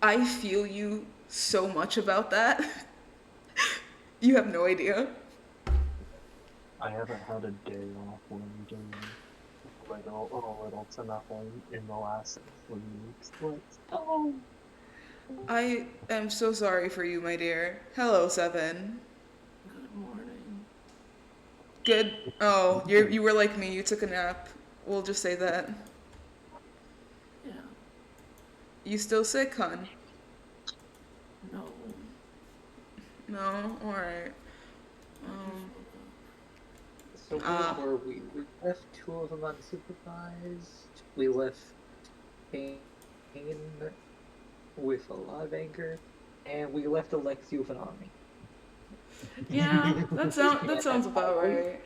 I feel you so much about that. You have no idea. I haven't had a day off when doing little or little to nothing in the last 3 weeks. But oh, I am so sorry for you, my dear. Hello, Seven. Good morning. Good. Oh, you were like me. You took a nap. We'll just say that. Yeah, You still sick, hun? no, No. All right. I just woke up. So where Ah. were we? We left two of them unsupervised. We left Kane with a lot of anger, and we left Alexi with an army. Yeah. That And sounds about finally, right.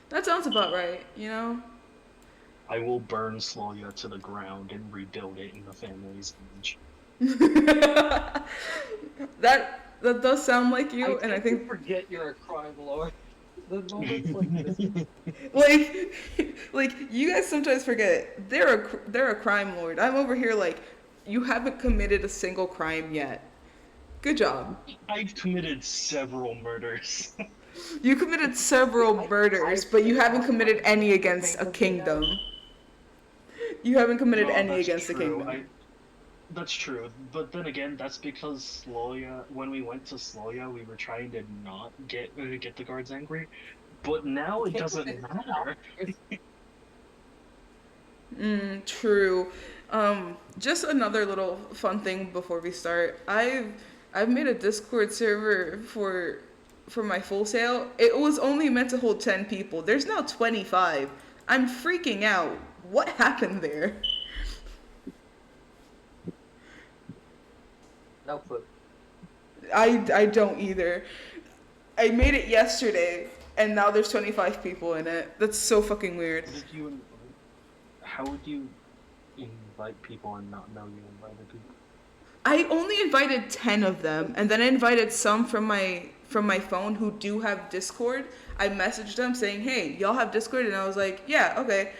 That sounds about right. You know. I will burn Sloya to the ground and rebuild it in the family's image. That does sound like I you, and I tend to think forget you're a crime lord. The moments like this. like like you guys sometimes forget they're a crime lord. I'm over here like you haven't committed a single crime yet. Good job. I've committed several murders. You committed several murders, I've but you haven't not committed any committed the against a things that they know. kingdom. You haven't committed No, any that's against a true. kingdom. That's true. But then again, that's because Sloya, when we went to Sloya, we were trying to not get the guards angry. But now it Can't with doesn't this matter. True. Just another little fun thing before we start. I've made a Discord server for my full sale. It was only meant to hold 10 people. There's now 25. I'm freaking out. What happened there? No clue. I don't either. I made it yesterday and now there's 25 people in it. That's so fucking weird. How did you invite? How would you invite people and not know you invited people? I only invited 10 of them and then I invited some from my phone who do have Discord. I messaged them saying, "Hey, y'all have Discord?" And I was like, "Yeah, okay."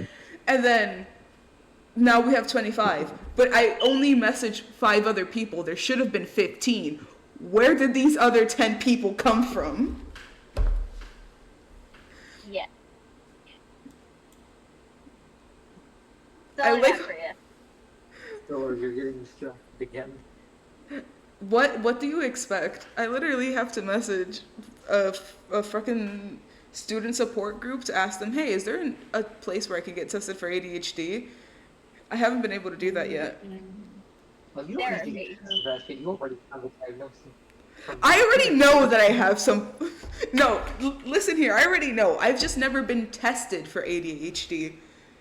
And then now we have 25. But I only messaged 5 other people. There should have been 15. Where did these other 10 people come from? Yeah. I So like that for you. Or you're getting distracted again. what do you expect? I literally have to message a fucking student support group to ask them, "Hey, is there a place where I can get tested for ADHD?" I haven't been able to do that yet. Well, you don't need to get Therapy. tested for that shit. You already have a diagnosis from I already know that I previous. have some. No, listen here. I already know. I've just never been tested for ADHD,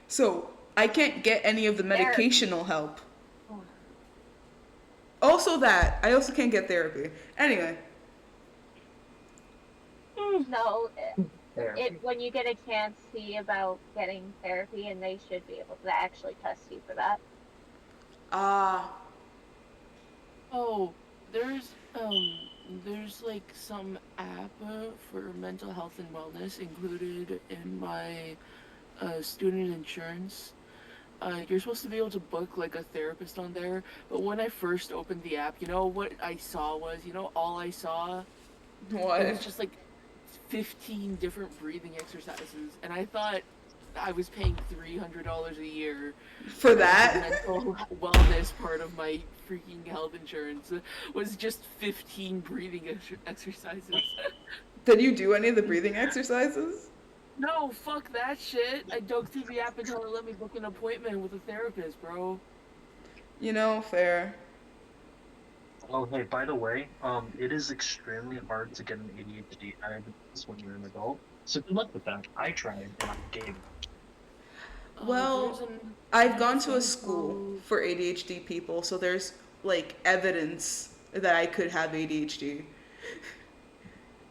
so I can't get any of the Therapy. medicational help. Also, that I also can't get therapy. Anyway, No, Therapy. when you get a chance, see about getting therapy, and they should be able to actually test you for that. ah, Oh, there's like some app for mental health and wellness included in my student insurance. You're supposed to be able to book like a therapist on there, but when I first opened the app, you know what I saw was, all I saw, it was what just like 15 different breathing exercises, and I thought I was paying $300 a year for for the that? mental wellness part of my freaking health insurance. Was just 15 breathing exercises. Did you do any of the breathing exercises? No, fuck that shit. I dug through the app until it let me book an appointment with a therapist, bro. Fair. Oh, hey, by the way, it is extremely hard to get an ADHD diagnosis when you're an adult. So good luck with that. I tried and I gave up. There's Well, I've another gone to a thing school called. for ADHD people, so there's like evidence that I could have ADHD.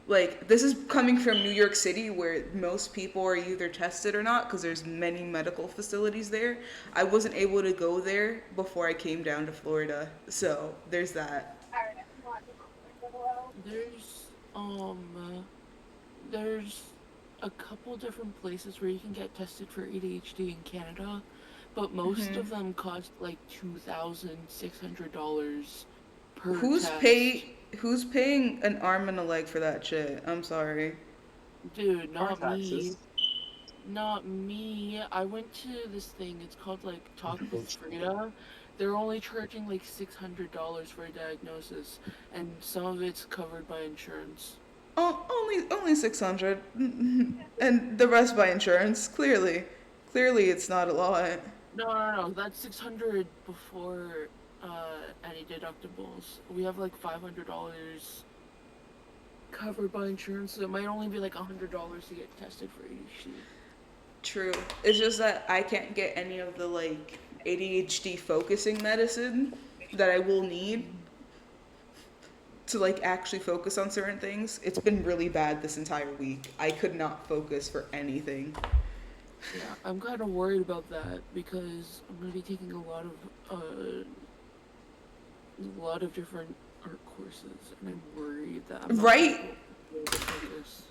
Like this is coming from New York City where most people are either tested or not because there's many medical facilities there. I wasn't able to go there before I came down to Florida. So, there's that. Alright, I'm watching the world. There's a couple different places where you can get tested for ADHD in Canada, but most Mhm. of them cost like $2,600 per Who's test. who's paying an arm and a leg for that shit? I'm sorry. Dude, Car not me. taxes. Not me. I went to this thing, it's called like Talk with Frida. They're only charging like $600 for a diagnosis, and some of it's covered by insurance. Oh, only 600, and the rest by insurance. Clearly, it's not a lot. No, that's 600 before any deductibles. We have like $500 covered by insurance, so it might only be like $100 to get tested for ADHD. True. It's just that I can't get any of the like ADHD focusing medicine that I will need to like actually focus on certain things. It's been really bad this entire week. I could not focus for anything. Yeah, I'm kind of worried about that because I'm gonna be taking a lot of different art courses, and I'm worried that I'm not gonna Right? be able to focus.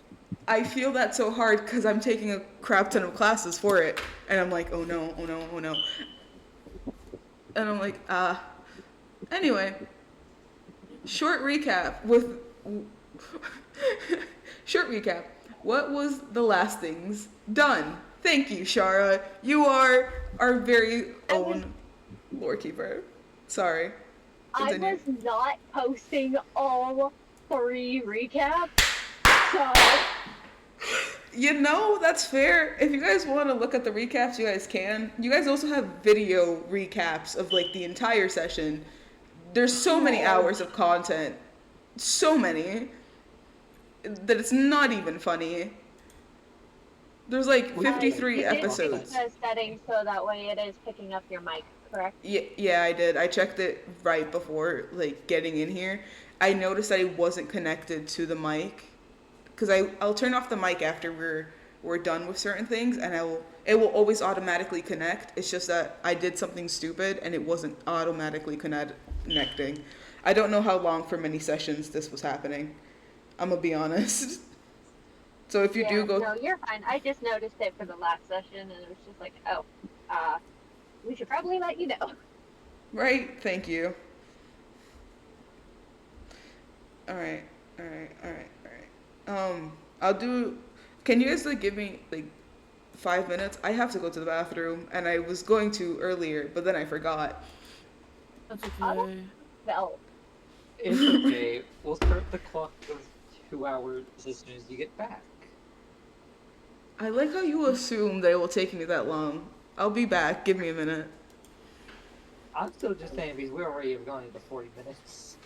I feel that so hard because I'm taking a crap ton of classes for it, and I'm like, oh no, oh no, oh no, and I'm like, Anyway, short recap with short recap. What was the last things done? Thank you, Shara. You are our very own lore keeper. Sorry. I Continue. was not posting all 3 recaps, so You know, that's fair. If you guys want to look at the recaps, you guys can. You guys also have video recaps of like the entire session. There's so many hours of content. So many that it's not even funny. There's like We 53 you did fix episodes. the settings so that way it is picking up your mic, correct? Yeah, I did. I checked it right before like getting in here. I noticed that it wasn't connected to the mic because I'll turn off the mic after we're done with certain things, and it will always automatically connect. It's just that I did something stupid and it wasn't automatically connecting. I don't know how long for many sessions this was happening. I'm gonna be honest. So if you Yeah, do go, no, you're fine. I just noticed it for the last session, and it was just like, oh, we should probably let you know. right? Thank you. All right, all right, all right, all right. I'll do. Can you guys like give me like 5 minutes? I have to go to the bathroom, and I was going to earlier, but then I forgot. That's Oh, okay. Well, It's okay. We'll start the clock of 2 hours as soon as you get back. I like how you assume that it will take me that long. I'll be back. Give me a minute. I'm still just saying because we already have gone into 40 minutes.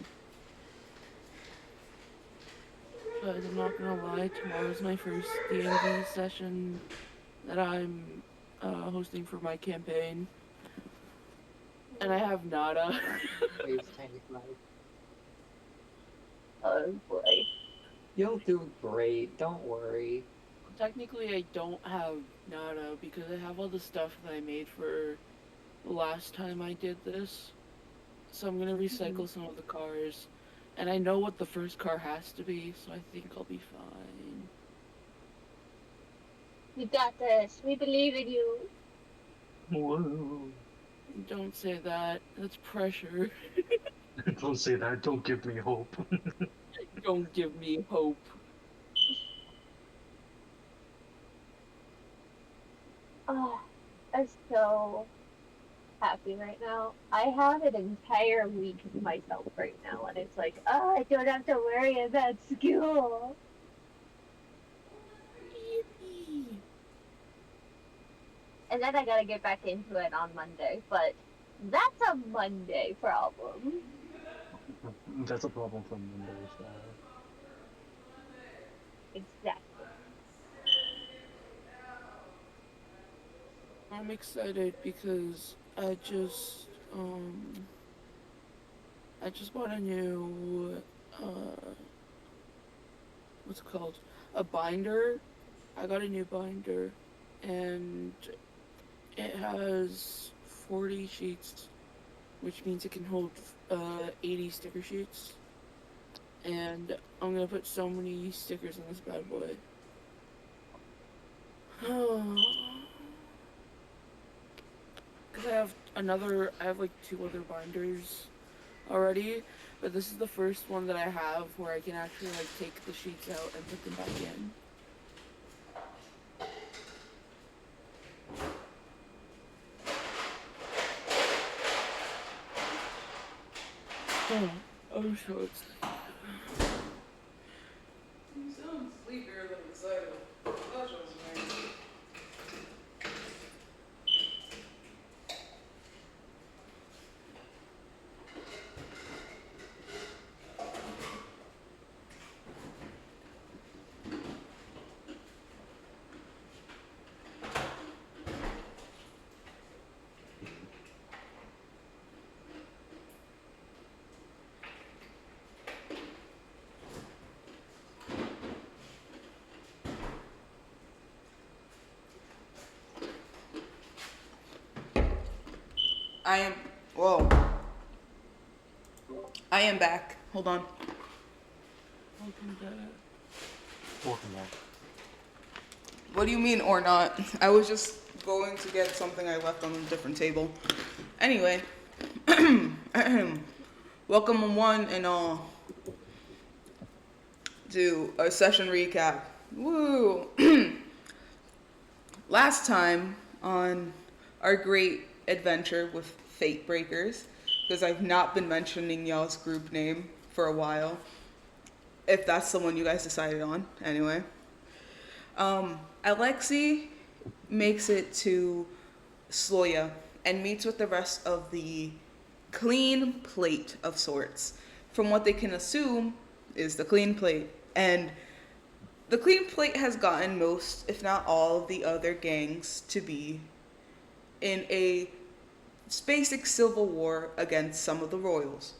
Guys, I'm not gonna lie, tomorrow's my first DND session that I'm hosting for my campaign. And I have nada. Waves tiny flag. oh boy. You'll do great. Don't worry. Technically, I don't have nada because I have all the stuff that I made for the last time I did this. So I'm gonna recycle some of the cars. And I know what the first car has to be, so I think I'll be fine. You got this. We believe in you. Whoa. Don't say that. That's pressure. Don't say that. Don't give me hope. Don't give me hope. Oh, I'm so happy right now. I have an entire week to myself right now, and it's like, oh, I don't have to worry about school. Yippee. And then I gotta get back into it on Monday, but that's a Monday problem. That's a problem for Mondays. Exactly. I'm excited because I just bought a new what's it called? A binder. I got a new binder and it has 40 sheets, which means it can hold 80 sticker sheets. And I'm gonna put so many stickers in this bad boy. because I have like 2 other binders already, but this is the first one that I have where I can actually like take the sheets out and put them back in. I'm so excited. You sound sleepier than excited. That was nice. I am. Whoa. I am back. Hold on. Welcome back. Welcome back. What do you mean, or not? I was just going to get something I left on a different table. Anyway. Welcome, one and all, to a session recap. Woo! Last time on our great adventure with Fate Breakers, because I've not been mentioning y'all's group name for a while, if that's the one you guys decided on, anyway. Alexi makes it to Sloya and meets with the rest of the clean plate of sorts, from what they can assume is the clean plate. And the clean plate has gotten most, if not all, of the other gangs to be in a basic civil war against some of the royals.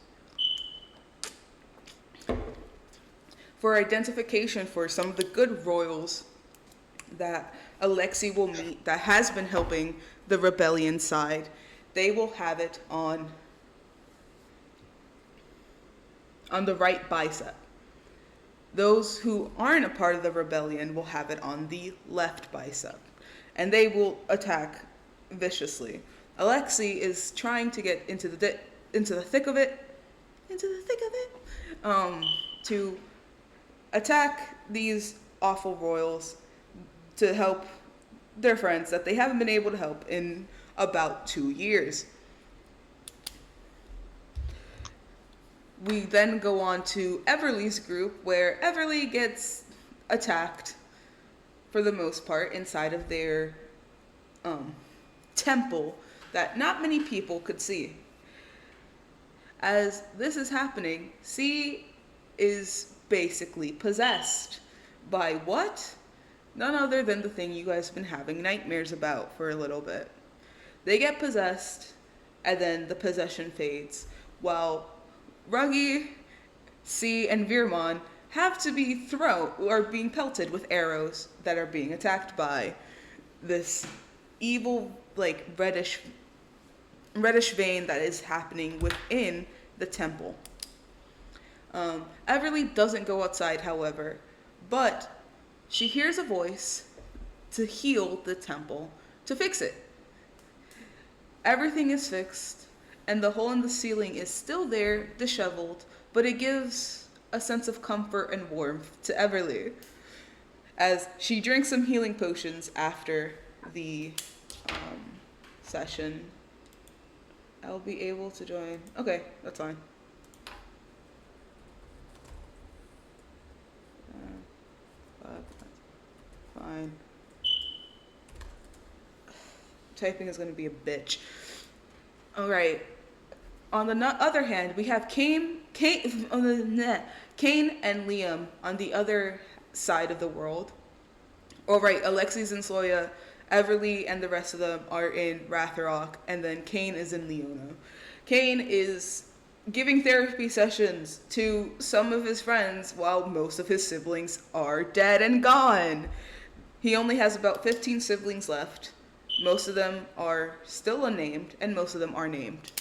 For identification for some of the good royals that Alexi will meet that has been helping the rebellion side, they will have it on the right bicep. Those who aren't a part of the rebellion will have it on the left bicep, and they will attack viciously. Alexi is trying to get into the thick of it, to attack these awful royals, to help their friends that they haven't been able to help in about 2 years. We then go on to Everly's group, where Everly gets attacked for the most part inside of their temple that not many people could see. As this is happening, C is basically possessed by what? None other than the thing you guys have been having nightmares about for a little bit. They get possessed, and then the possession fades, while Ruggy, C, and Virmon have to be thrown or being pelted with arrows that are being attacked by this evil, like reddish vein that is happening within the temple. Everly doesn't go outside, however, but she hears a voice to heal the temple, to fix it. Everything is fixed, and the hole in the ceiling is still there, disheveled, but it gives a sense of comfort and warmth to Everly, as she drinks some healing potions after the session. I'll be able to join. Okay, that's fine. Fine. Typing is going to be a bitch. All right. On the other hand, we have Kane and Liam on the other side of the world. All right, Alexi's in Sloya, Everly and the rest of them are in Ratharock, and then Kane is in Leona. Kane is giving therapy sessions to some of his friends while most of his siblings are dead and gone. He only has about 15 siblings left. Most of them are still unnamed, and most of them are named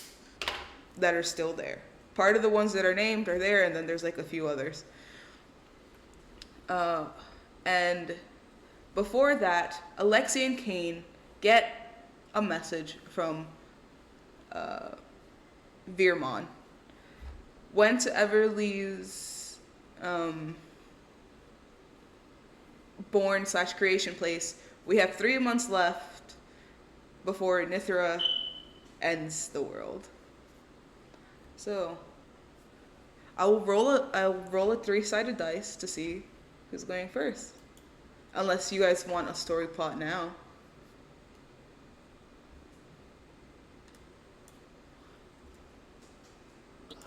that are still there. Part of the ones that are named are there, and then there's like a few others. And before that, Alexi and Kane get a message from Veermon. Went to Everly's born slash creation place. We have 3 months left before Nithra ends the world. So I'll roll a 3-sided dice to see who's going first. Unless you guys want a story plot now.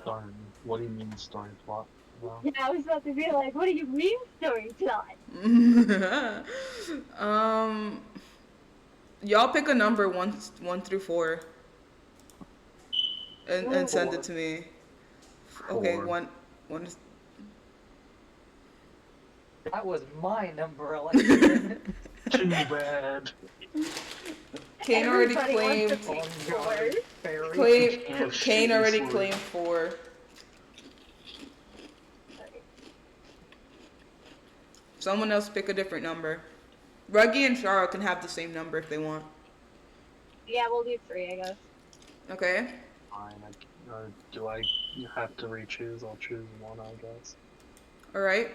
Story. What do you mean story plot? Well, Yeah, I was about to be like, what do you mean story plot? Y'all pick a number one through 4 and send it to me. Okay, 4. one is That was my number, Alexa. Too bad. Kane already Everybody wants to claimed. pick four. Fairy. Oh, shit, Kane already sorry. claimed 4. Someone else pick a different number. Ruggy and Shara can have the same number if they want. Yeah, we'll do 3, I guess. Okay? Fine. Do I have to re-choose? I'll choose 1, I guess. Alright.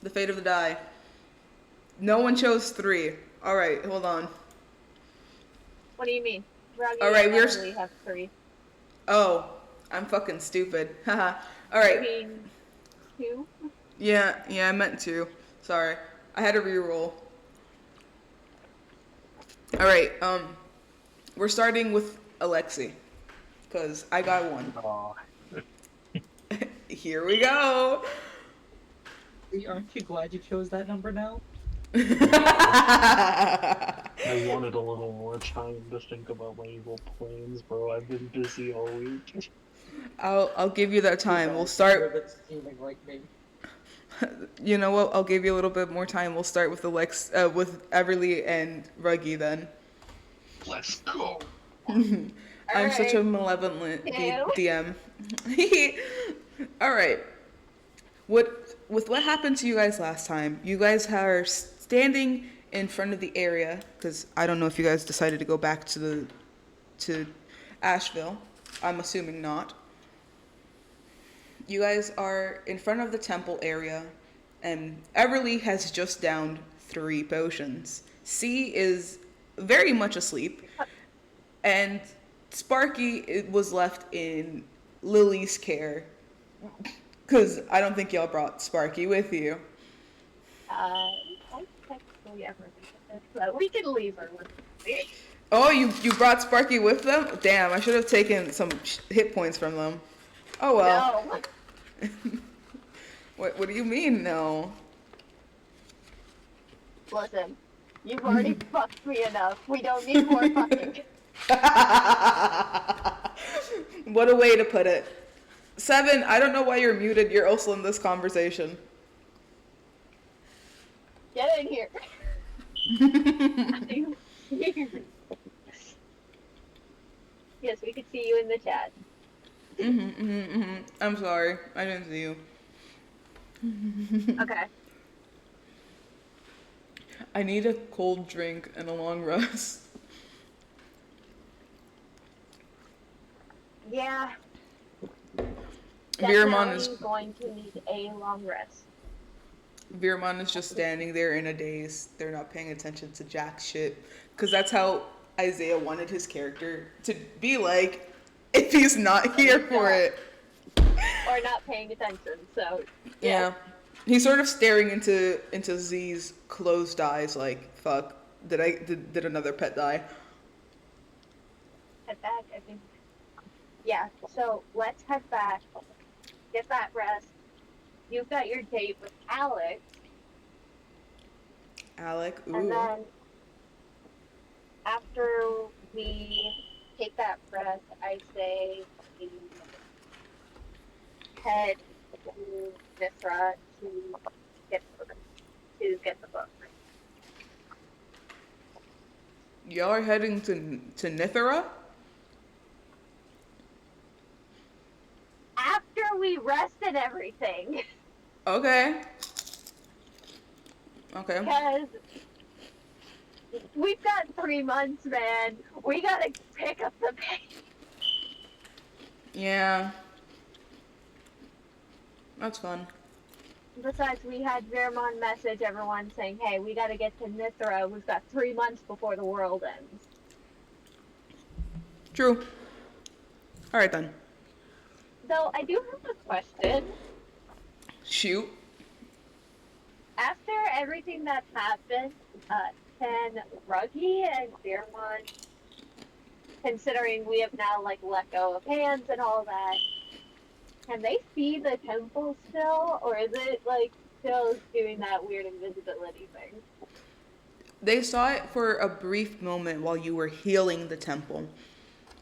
The fate of the die. No one chose 3. Alright, hold on. What do you mean? Ruggy All right, and we're- Emily have 3. Oh, I'm fucking stupid. Haha. I Alright. mean, 2? Yeah, I meant to. Sorry. I had to re-roll. Alright, we're starting with Alexi. Because I got 1. Aw. Here we go. Aren't you glad you chose that number now? I wanted a little more time to think about my evil plans, bro. I've been busy all week. I'll give you that time. We'll You're start. a bit scheming like me. You know what? I'll give you a little bit more time. We'll start with with Everly and Ruggy then. Let's go. I'm such a malevolent Ew. DM. All right. With what happened to you guys last time? You guys are standing in front of the area because I don't know if you guys decided to go back to Asheville. I'm assuming not. You guys are in front of the temple area, and Everly has just downed 3 potions. C is very much asleep, and Sparky was left in Lily's care. Because I don't think y'all brought Sparky with you. I technically ever think of this, but we can leave her with me. Oh, you brought Sparky with them? Damn, I should have taken some hit points from them. Oh well. No. What do you mean no? Listen, you've already fucked me enough. We don't need more fucking. What a way to put it. 7, I don't know why you're muted. You're also in this conversation. Get in here. Yes, we could see you in the chat. I'm sorry. I didn't see you. Okay. I need a cold drink and a long rest. Yeah. Veermon is Definitely going to need a long rest. Veermon is just standing there in a daze. They're not paying attention to jack shit. Because that's how Isaiah wanted his character to be like if he's not here for it. Or not paying attention, so Yeah. He's sort of staring into Z's closed eyes like, fuck, did another pet die? head back, I think. Yeah, so let's head back. Get that rest. You've got your date with Alex. Alec, And ooh. then after we take that rest, I say we head to Mithra to get the book. Y'all are heading to Nithra? After we rest and everything, Okay. Okay. because we've got 3 months, man. We gotta pick up the pace. Yeah. That's fun. Besides, we had Vermont message everyone saying, hey, we gotta get to Mithra. We've got 3 months before the world ends. True. Alright then. So, I do have a question. Shoot. After everything that's happened, can Ruggy and Vermont, considering we have now, like, let go of hands and all that, can they see the temple still? Or is it, like, still doing that weird invisibility thing? They saw it for a brief moment while you were healing the temple.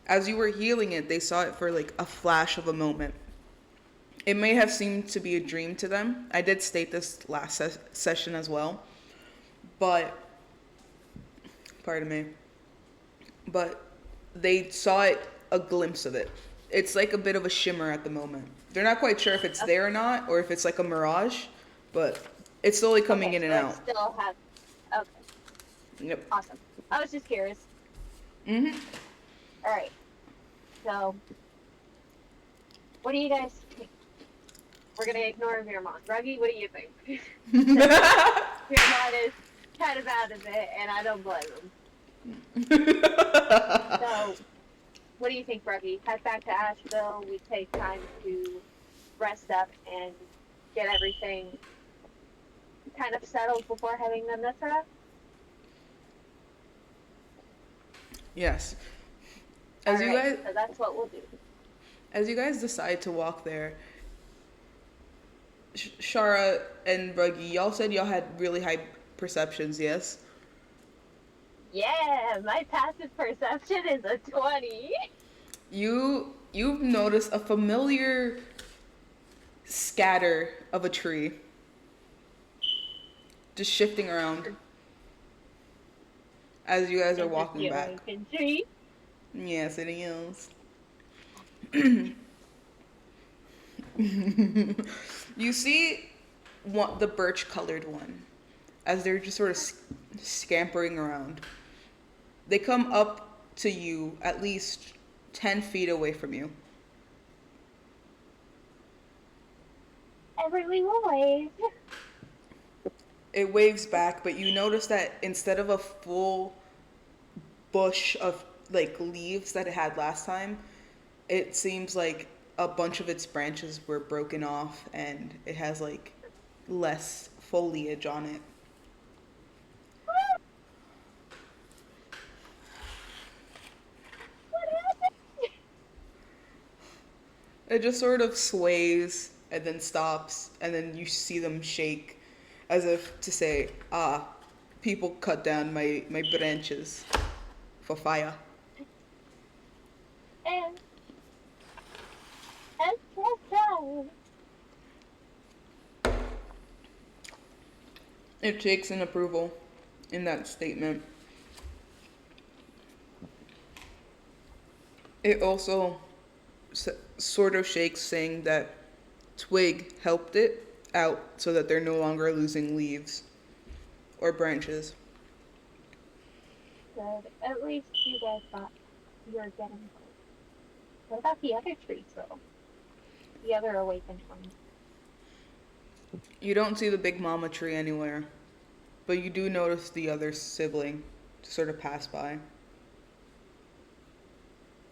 As you were healing it, they saw it for like a flash of a moment. It may have seemed to be a dream to them. I did state this last session as well. But, pardon me. But they saw it, a glimpse of it. It's like a bit of a shimmer at the moment. They're not quite sure if it's there or not, or if it's like a mirage, but it's slowly coming in and so out. It still has. Okay. Yep. Awesome. I was just curious. Mm-hmm. All right. So, what do you guys think? We're gonna ignore Vermont. Ruggy, what do you think? Vermont is kind of out of it, and I don't blame him. So, what do you think, Ruggy? Head back to Asheville. We take time to rest up and get everything kind of settled before heading to Mithra. Yes. As you guys, so that's what we'll do. as you guys decide to walk there, Shara and Ruggy, y'all said y'all had really high perceptions, yes? Yeah, my passive perception is a 20. You've noticed a familiar scatter of a tree just shifting around as you guys are walking back. Tree. Yes, it is. You see the birch colored one as they're just sort of scampering around. They come up to you at least 10 feet away from you. Everly will wave. It waves back, but you notice that instead of a full bush of like leaves that it had last time, it seems like a bunch of its branches were broken off and it has like less foliage on it. What happened? It just sort of sways and then stops, and then you see them shake as if to say, people cut down my branches for fire. And press down. It shakes in approval in that statement. It also sort of shakes, saying that Twig helped it out so that they're no longer losing leaves or branches. Good. At least you guys thought you were getting close. What about the other trees, though? The other awakened ones. You don't see the big mama tree anywhere, but you do notice the other sibling sort of pass by.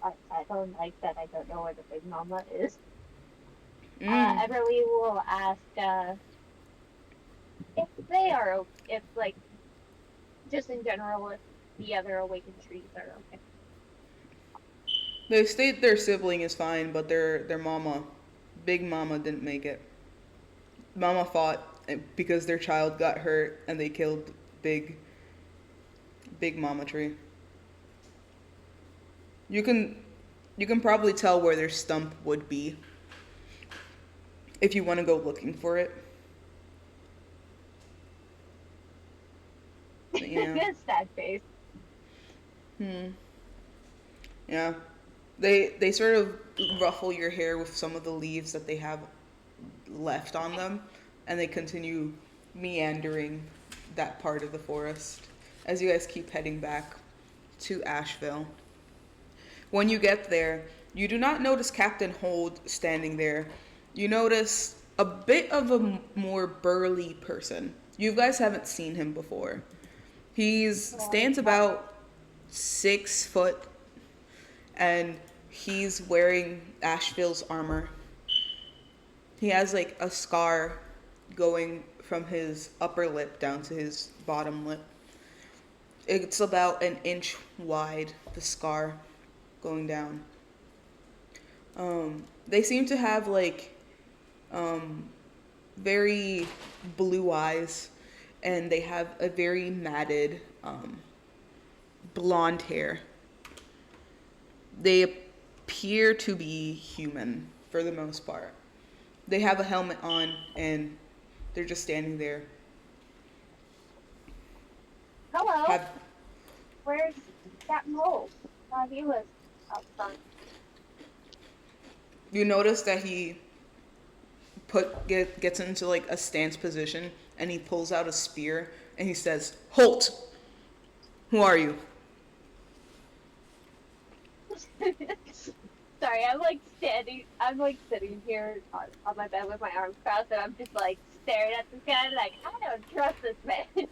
I don't like that. I don't know where the big mama is. Mm. Everly will ask if they are, if like, just in general, if the other awakened trees are okay. They state their sibling is fine, but their mama, big mama, didn't make it. Mama fought because their child got hurt and they killed big mama tree. You can probably tell where their stump would be if you want to go looking for it. But yeah. Sad face. Yeah. They sort of ruffle your hair with some of the leaves that they have left on them, and they continue meandering that part of the forest as you guys keep heading back to Asheville. When you get there, You do not notice Captain Hold standing there. You notice a bit of a more burly person. You guys haven't seen him before. He's stands about 6 foot, and he's wearing Asheville's armor. He has like a scar going from his upper lip down to his bottom lip. It's about an inch wide, the scar going down. They seem to have like very blue eyes, and they have a very matted blonde hair. They appear to be human for the most part. They have a helmet on, and they're just standing there. Hello. Have Where's that mole? Thought he was up front. you notice that he gets into like a stance position, and he pulls out a spear and he says, "Halt! Who are you?" Sorry, I'm like sitting here on my bed with my arms crossed, and I'm just like staring at this guy, like, I don't trust this man.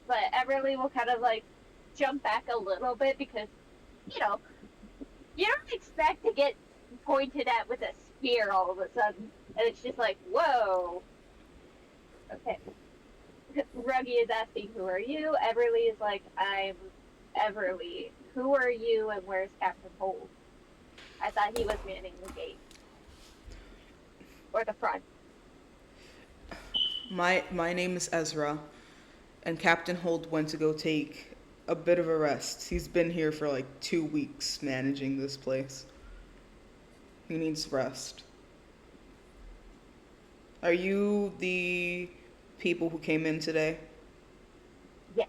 But Everly will kind of like jump back a little bit because, you know, you don't expect to get pointed at with a spear all of a sudden, and it's just like, whoa. Okay. Ruggy is asking, who are you? Everly is like, I'm Everly. Who are you and where's Captain Hold? I thought he was manning the gate. Or the front. My name is Ezra, and Captain Hold went to go take a bit of a rest. He's been here for like 2 weeks managing this place. He needs rest. Are you the people who came in today? Yes.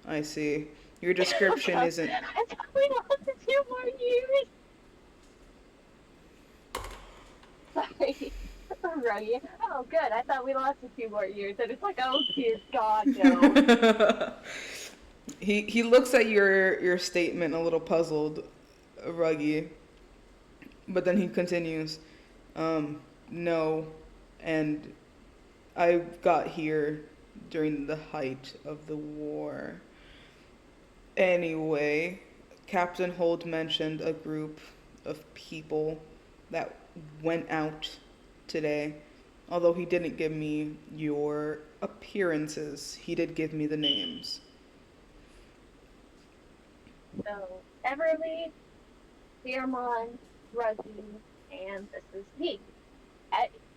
I see. Your description isn't. I thought we lost a few more years. Sorry. Ruggy. Oh, good. I thought we lost a few more years. And it's like, oh, dear God, no. He looks at your statement a little puzzled, Ruggy. But then he continues, no, and I got here during the height of the war. Anyway, Captain Holt mentioned a group of people that went out today. Although he didn't give me your appearances, he did give me the names. So, Everly, Fearmon, Ruggy, and this is me.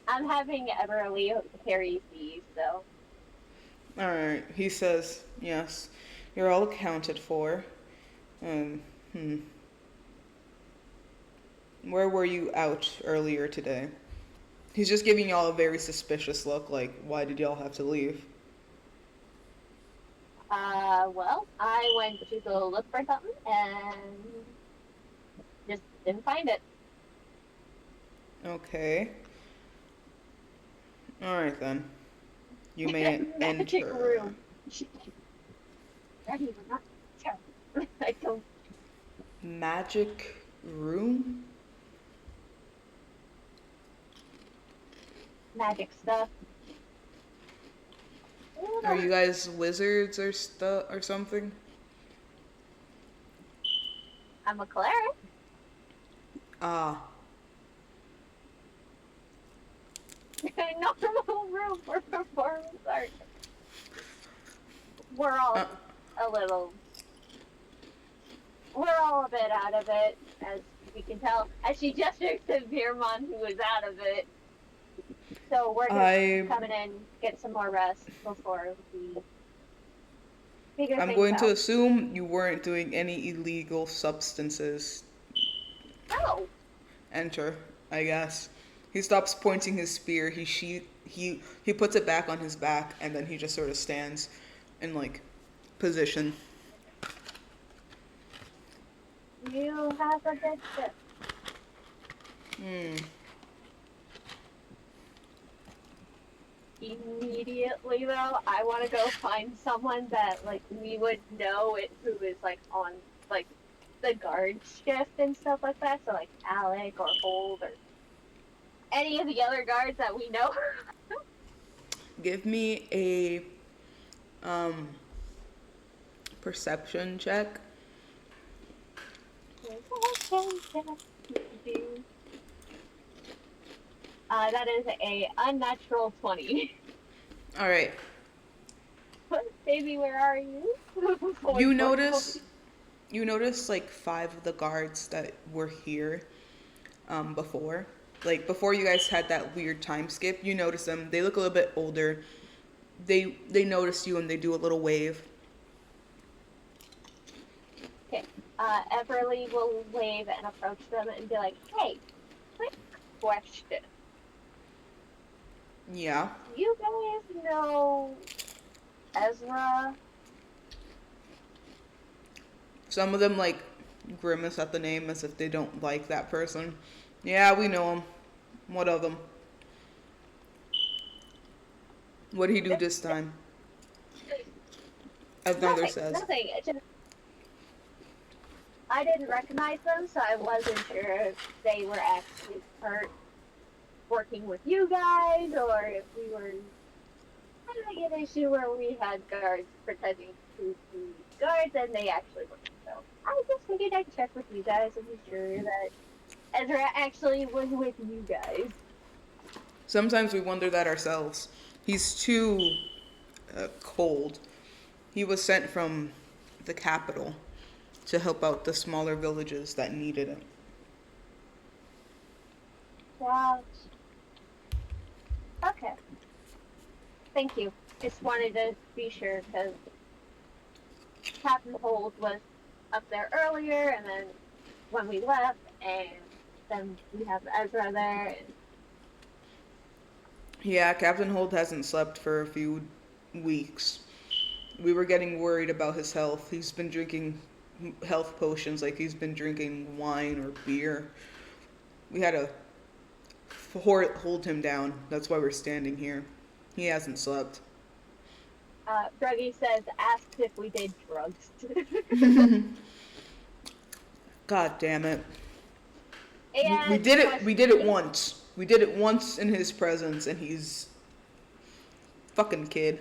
I'm having Everly carry these, so. Alright, he says, yes, you're all accounted for. Where were you out earlier today? He's just giving y'all a very suspicious look, like, why did y'all have to leave? Well, I went to go look for something and just didn't find it. Okay. Alright then. You may Magic enter. room. Ready, we're not. I don't. Magic room? Magic stuff. Are you guys wizards or something? I'm a cleric. Ah. Normal room for performance art. We're all a little. We're all a bit out of it, as we can tell. As she gestures to Veermon, who is out of it. So we're just coming in, get some more rest before we figure things out. I'm going to assume you weren't doing any illegal substances. No. Enter, I guess. He stops pointing his spear. He puts it back on his back, and then he just sort of stands in like position. You have a good ship. Immediately though, I want to go find someone that like we would know it who is like on like the guard shift and stuff like that. So like Alec or Hold or any of the other guards that we know. Give me a perception check. That is a unnatural 20. All right. Baby, where are you? You notice like 5 of the guards that were here before. Like before you guys had that weird time skip, you notice them. They look a little bit older. They notice you and they do a little wave. Okay. Everly will wave and approach them and be like, "Hey, quick question. Yeah. You guys know Ezra?" Some of them like grimace at the name as if they don't like that person. Yeah, we know him. What of him? What did he do this time? As Nether says. Nothing. It just I didn't recognize them, so I wasn't sure if they were actually working with you guys, or if we were having an issue where we had guards pretending to be guards and they actually weren't. So I just figured I'd check with you guys and be sure that Ezra actually was with you guys. Sometimes we wonder that ourselves. He's too cold. He was sent from the capital to help out the smaller villages that needed him. Gosh. Okay. Thank you. Just wanted to be sure because Captain Hold was up there earlier, and then when we left, and then we have Ezra there. And Yeah, Captain Holt hasn't slept for a few weeks. We were getting worried about his health. He's been drinking health potions like he's been drinking wine or beer. We had to hold him down. That's why we're standing here. He hasn't slept. Bruggy says, asked if we did drugs. God damn it. And We did it. We did it once. We did it once in his presence, and he's fucking kid.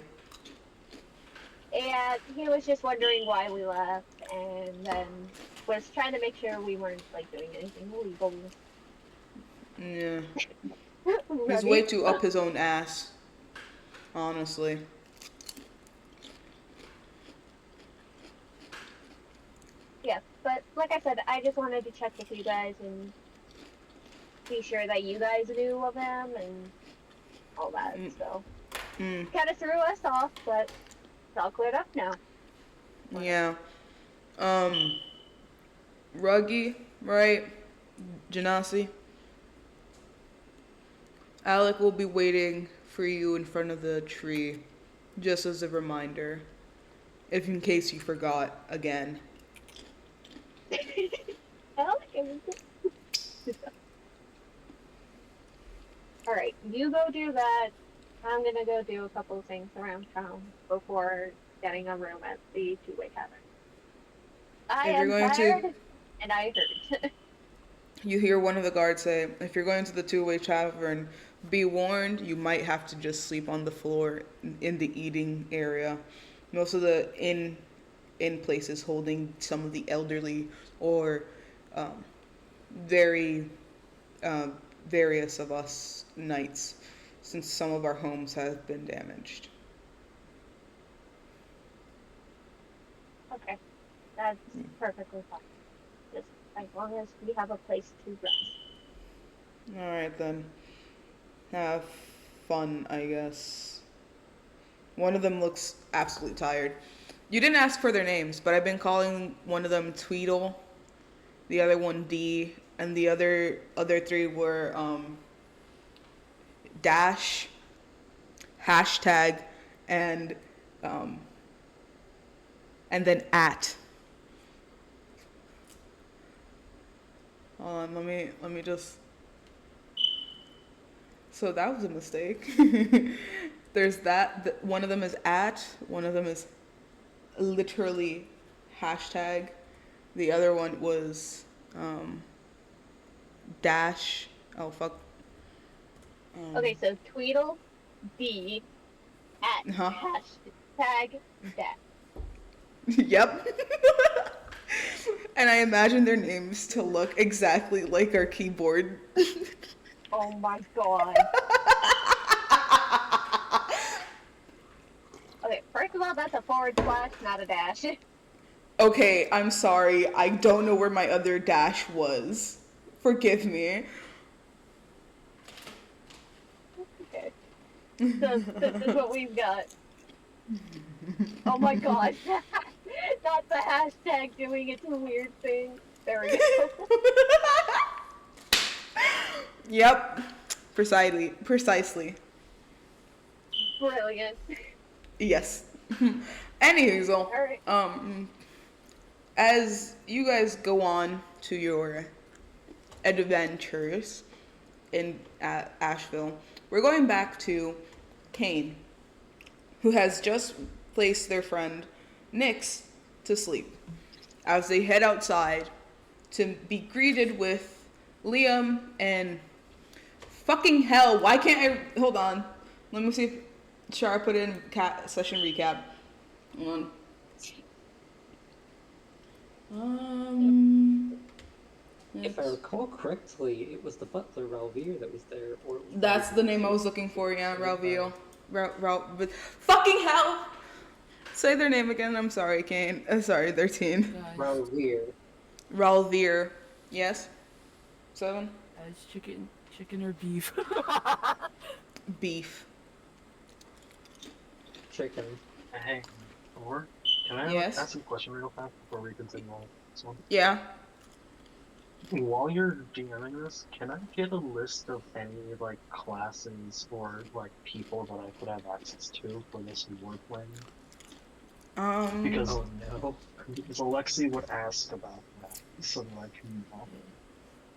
And he was just wondering why we left, and then was trying to make sure we weren't like doing anything illegal. Yeah. He's way too up his own ass. Honestly. Yeah, but like I said, I just wanted to check with you guys and be sure that you guys knew of him and all that. So kind of threw us off, but it's all cleared up now. Yeah. Ruggy, right? Janasi. Alec will be waiting for you in front of the tree, just as a reminder, if in case you forgot again. Alright, you go do that. I'm gonna go do a couple of things around town before getting a room at the two-way tavern. I am tired, and I hurt. You hear one of the guards say, if you're going to the two-way tavern, be warned, you might have to just sleep on the floor in the eating area. Most of the inn places holding some of the elderly or very various of us knights, since some of our homes have been damaged. Okay, that's perfectly fine. Just as long as we have a place to rest. Alright then. Have fun, I guess. One of them looks absolutely tired. You didn't ask for their names, but I've been calling one of them Tweedle, the other one D, and the other three were Dash, hashtag, and then at. Hold on, let me just. So that was a mistake. There's that. One of them is at. One of them is literally hashtag. The other one was dash. Oh fuck. Okay, so Tweedle D at Huh. hashtag dash. Yep. And I imagine their names to look exactly like our keyboard. Oh my god. Okay, first of all, that's a forward slash, not a dash. Okay, I'm sorry. I don't know where my other dash was. Forgive me. Okay. So this is what we've got. Oh my god. Not the hashtag doing its weird thing. There we go. Yep. Precisely. Brilliant. Yes. Anywho, Alright. as you guys go on to your adventures in Asheville, we're going back to Kane, who has just placed their friend Nyx to sleep. As they head outside to be greeted with Liam and fucking hell, why can't I hold on? Let me see if Shara put in session recap. Hold on. If I recall correctly, it was the butler Ralvier that was there, or it was That's the name I was looking for, yeah, Ralvio. But fucking hell! Say their name again, I'm sorry, Kane. Sorry, 13. Guys, Ralvier. Ralvier. Yes? 7? guys, chicken or beef? Beef. Chicken. Hey, or can I Yes? ask a question real fast before we continue on this one? Yeah. While you're DMing this, can I get a list of any like classes or like people that I could have access to for this war plan? Because Oh no. because Alexi would ask about that, so that I can know.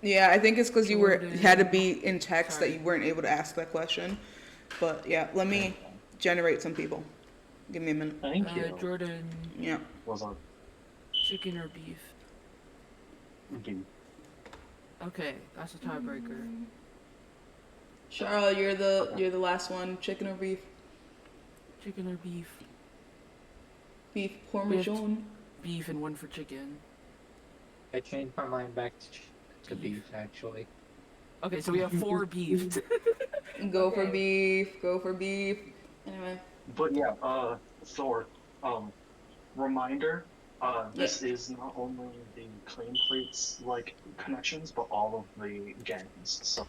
Yeah, I think it's because you had to Jordan. be in text that Sorry. you weren't able to ask that question. But yeah, let me generate some people. Give me a minute. Thank you. Jordan, Yeah. Was on chicken or beef? Okay, that's a tiebreaker. Charlotte, you're the last one. Chicken or beef? Chicken or beef? Beef Beef. parmesan. Beef and one for chicken. I changed my mind back to beef, actually. Okay, so we have 4 beef. Go for Okay. beef. Go for beef. Anyway. But yeah, Thor, reminder, this is not only the claim plates like connections, but all of the gangs. So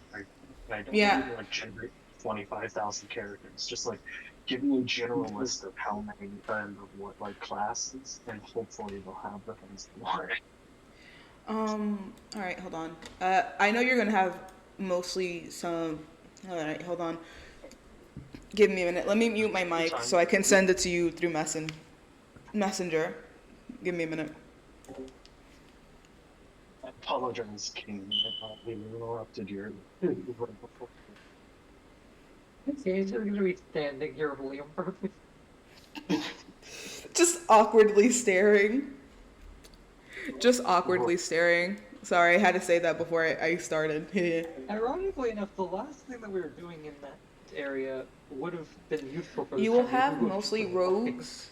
I don't Yeah. need to like generate 25,000 characters. Just like give me a general list of how many and of what like classes, and hopefully they'll have the things they want. All right, hold on. I know you're gonna have mostly some. All right, hold on. Give me a minute. Let me mute my mic Time. so I can send it to you through Messenger. Give me a minute. I apologize, King. We interrupted your. Okay, so I'm gonna be standing here with Liam for Just awkwardly staring. Just awkwardly staring. Sorry, I had to say that before I started. Ironically enough, the last thing that we were doing in that area would have been useful for You this will time. have We would mostly have been walking. rogues,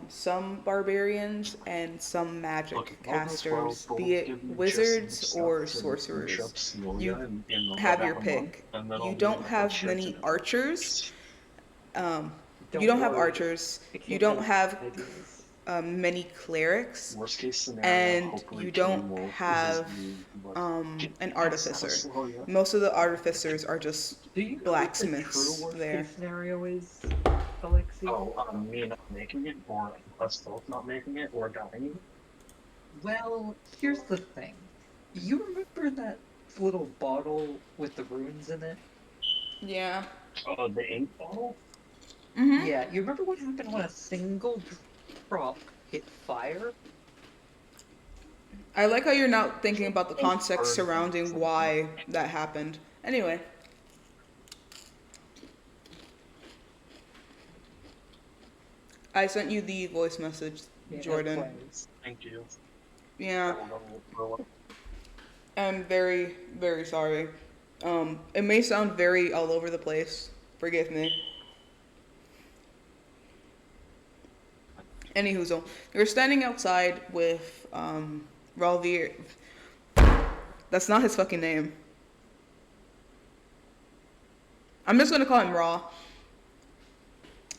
some barbarians, and some magic Look, all those well, casters, both be it give me wizards just or enough to sorcerers. push up Celia You in the have your about a month, pick. and then You I'll don't be have sure many to- archers. You Don't don't have worry, archers. the You king don't has have ideas. many clerics, Worst case scenario, and hopefully you King don't will have but an get artificer. Celia. Most of the artificers are just Do you know blacksmiths what the true worst there. case scenario is, Alexi? Oh, me not making it, or us both not making it, or dying. Well, here's the thing. You remember that little bottle with the runes in it? Yeah. The ink bottle? Mhm. Yeah, you remember what happened when a single drop hit fire? I like how you're not thinking about the context Bird. surrounding why that happened. Anyway. I sent you the voice message, Yeah, Jordan. plans. Thank you. Yeah, I don't know. I'm very, very sorry. It may sound very all over the place. Forgive me. Anywho, you're standing outside with Ralvier. That's not his fucking name. I'm just gonna call him Raw.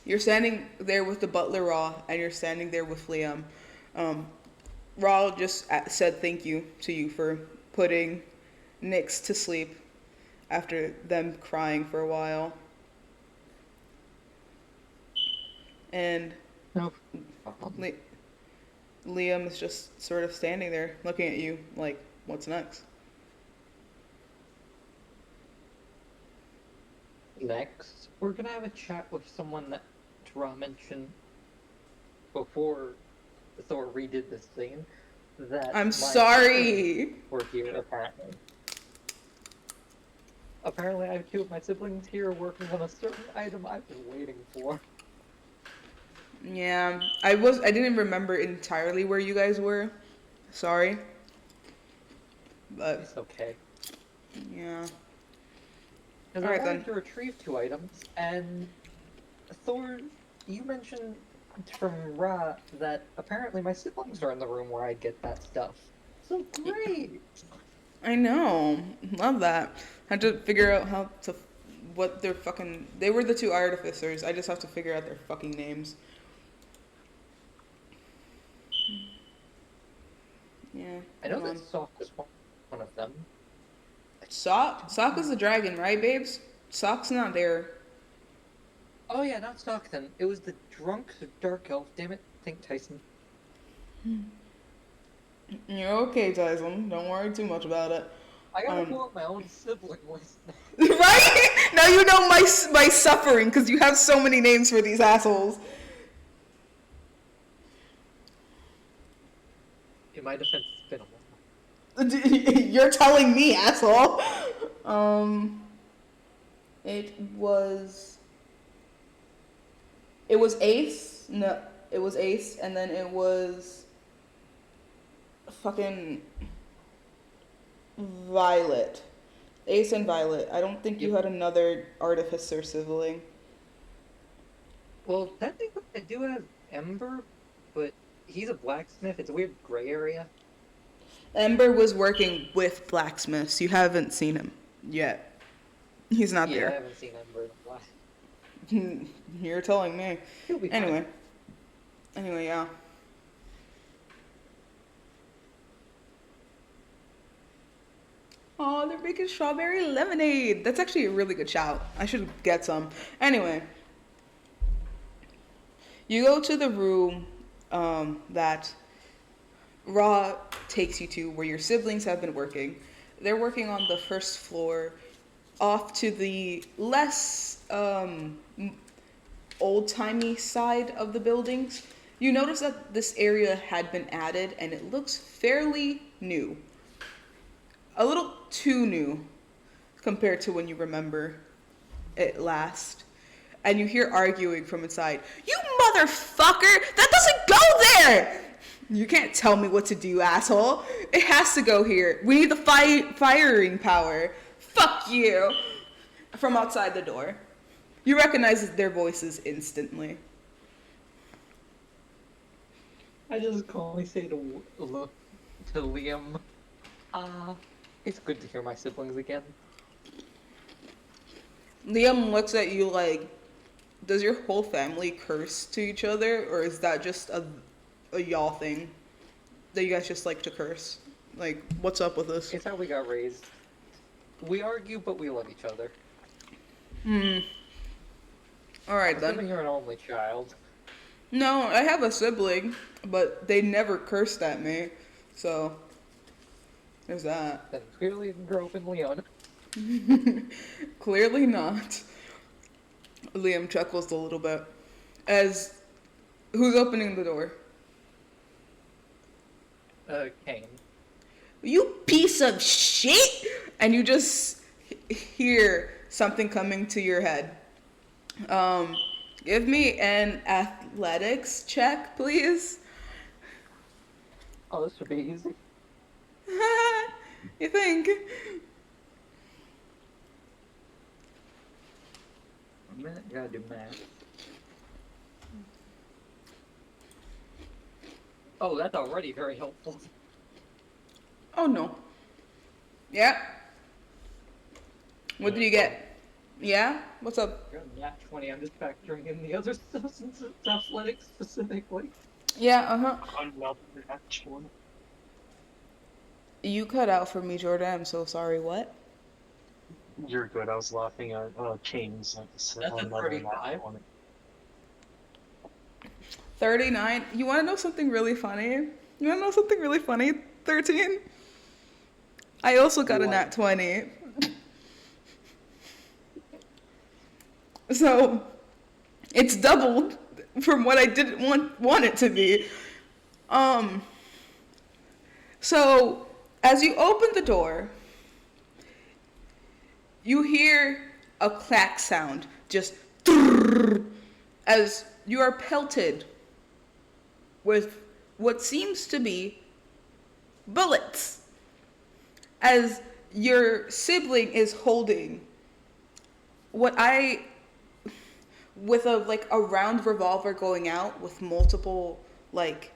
You're standing there with the butler Raw, and you're standing there with Liam. Um, Raw just said thank you to you for putting Nyx to sleep after them crying for a while. And No problem. Liam is just sort of standing there looking at you like, what's next? Next, we're gonna have a chat with someone that Ra mentioned before Thor redid this scene. That I'm my sorry. were here apparently. Apparently, I have two of my siblings here working on a certain item I've been waiting for. Yeah, I didn't remember entirely where you guys were. Sorry. But It's okay. yeah. Because Alright I wanted then. to retrieve two items, and Thor, you mentioned from Ra that apparently my siblings are in the room where I get that stuff. So great! I know. Love that. Had to figure out what their fucking, they were the two artificers. I just have to figure out their fucking names. Yeah. I know hold that on. Sock was one of them. Sock is the dragon, right, babes? Sock's not there. Oh yeah, not Sock then. It was the drunk dark elf. Damn it, think Tyson. You're okay, Tyson. Don't worry too much about it. I gotta pull up my own sibling list. Right? Now you know my suffering because you have so many names for these assholes. In my defense, it's been a while. You're telling me, asshole. It was. It was Ace. No, it was Ace, and then it was. Fucking. Violet. Ace and Violet. I don't think you had another artificer sibling. Well, technically, I do have Ember, but he's a blacksmith. It's a weird gray area. Ember was working with blacksmiths. You haven't seen him yet. He's not Yeah, I there. haven't seen Ember in a while. You're telling me. He'll be fine. Anyway, yeah. Oh, they're making strawberry lemonade. That's actually a really good shout. I should get some. Anyway, you go to the room that Ra takes you to where your siblings have been working. They're working on the first floor off to the less old-timey side of the buildings. You notice that this area had been added and it looks fairly new. A little too new compared to when you remember it last. And you hear arguing from inside. You motherfucker! That doesn't go there! You can't tell me what to do, asshole. It has to go here. We need the firing power. Fuck you! From outside the door. You recognize their voices instantly. I just calmly say to Liam, it's good to hear my siblings again. Liam looks at you like, does your whole family curse to each other, or is that just a y'all thing that you guys just like to curse? Like, what's up with this? It's how we got raised. We argue, but we love each other. Alright Assuming then. you're an only child. No, I have a sibling, but they never cursed at me, so there's that. Then clearly didn't grow up in Leon. Clearly not. Liam chuckles a little bit. As who's opening the door? Kane. You piece of shit! And you just hear something coming to your head. Give me an athletics check, please. Oh, this should be easy. You think? A minute, gotta do math. Oh, that's already very helpful. Oh no. Yeah. What did you get? Yeah? What's up? You're on nat 20. I'm just factoring in the other stuff since it's athletics specifically. Yeah, uh-huh. Another one. You cut out for me, Jordan. I'm so sorry. What? You're good. I was laughing at King's That's a another 35. one. 39. You want to know something really funny? You want to know something really funny? 13. I also got a What? nat 20. So, it's doubled from what I didn't want it to be. So, as you open the door, you hear a clack sound, just as you are pelted with what seems to be bullets, as your sibling is holding with a round revolver going out with multiple, like,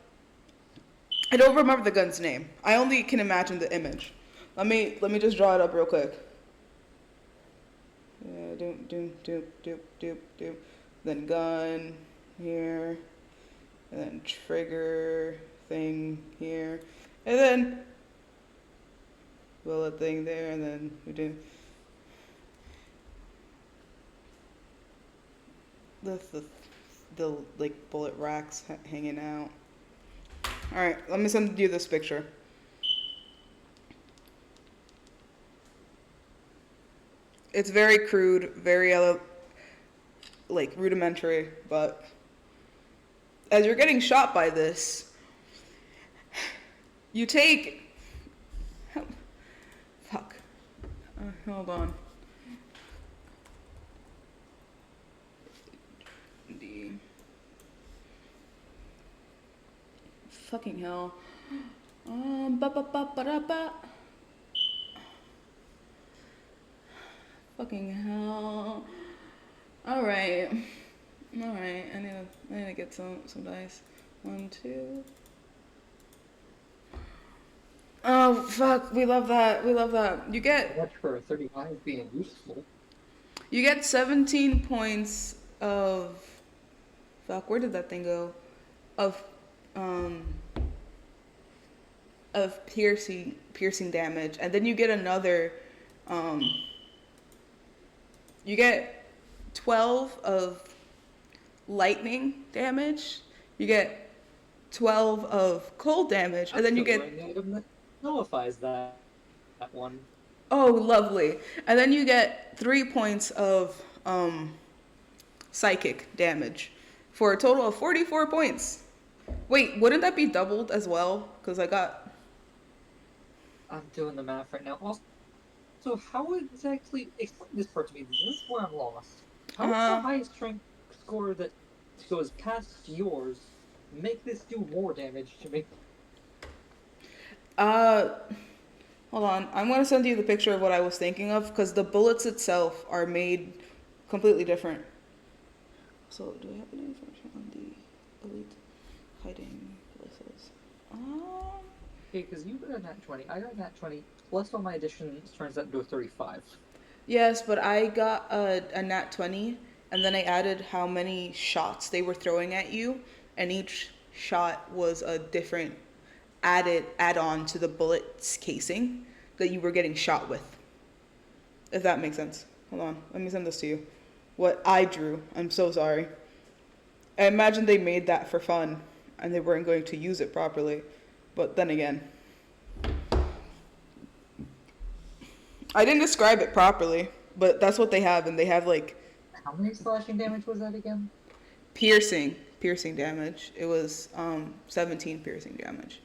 I don't remember the gun's name. I only can imagine the image. Let me just draw it up real quick. Yeah, doop. Then gun here, and then trigger thing here, and then bullet thing there, and then we do the like bullet racks hanging out. All right, let me send you this picture. It's very crude, very like rudimentary, but as you're getting shot by this, you take. Fuck. Hold on. D. Fucking hell. Ba. Fucking hell. Alright. Alright. I need to get some dice. 1, 2. Oh fuck, we love that. We love that. You get Much for a 35 being useful. 17 points of fuck, where did that thing go? Of piercing damage. And then you get another you get 12 of lightning damage. You get 12 of cold damage, and then you get An item that nullifies that one. oh lovely, and then you get 3 points of psychic damage for a total of 44 points. Wait, wouldn't that be doubled as well? Because I'm doing the math right now. Also, so how exactly explain this part to me? This is where I'm lost. How does the highest strength score that goes past yours make this do more damage to me? Hold on, I'm gonna send you the picture of what I was thinking of because the bullets itself are made completely different. So do I have any information on the elite hiding places? Okay, because you got a nat 20, I got a nat 20, plus all my additions turns that into a 35. Yes, but I got a nat 20, and then I added how many shots they were throwing at you, and each shot was a different add-on to the bullet's casing that you were getting shot with. If that makes sense. Hold on, let me send this to you. What I drew. I'm so sorry. I imagine they made that for fun, and they weren't going to use it properly. But then again, I didn't describe it properly, but that's what they have, and they have like How many slashing damage was that again? piercing damage. It was 17 piercing damage.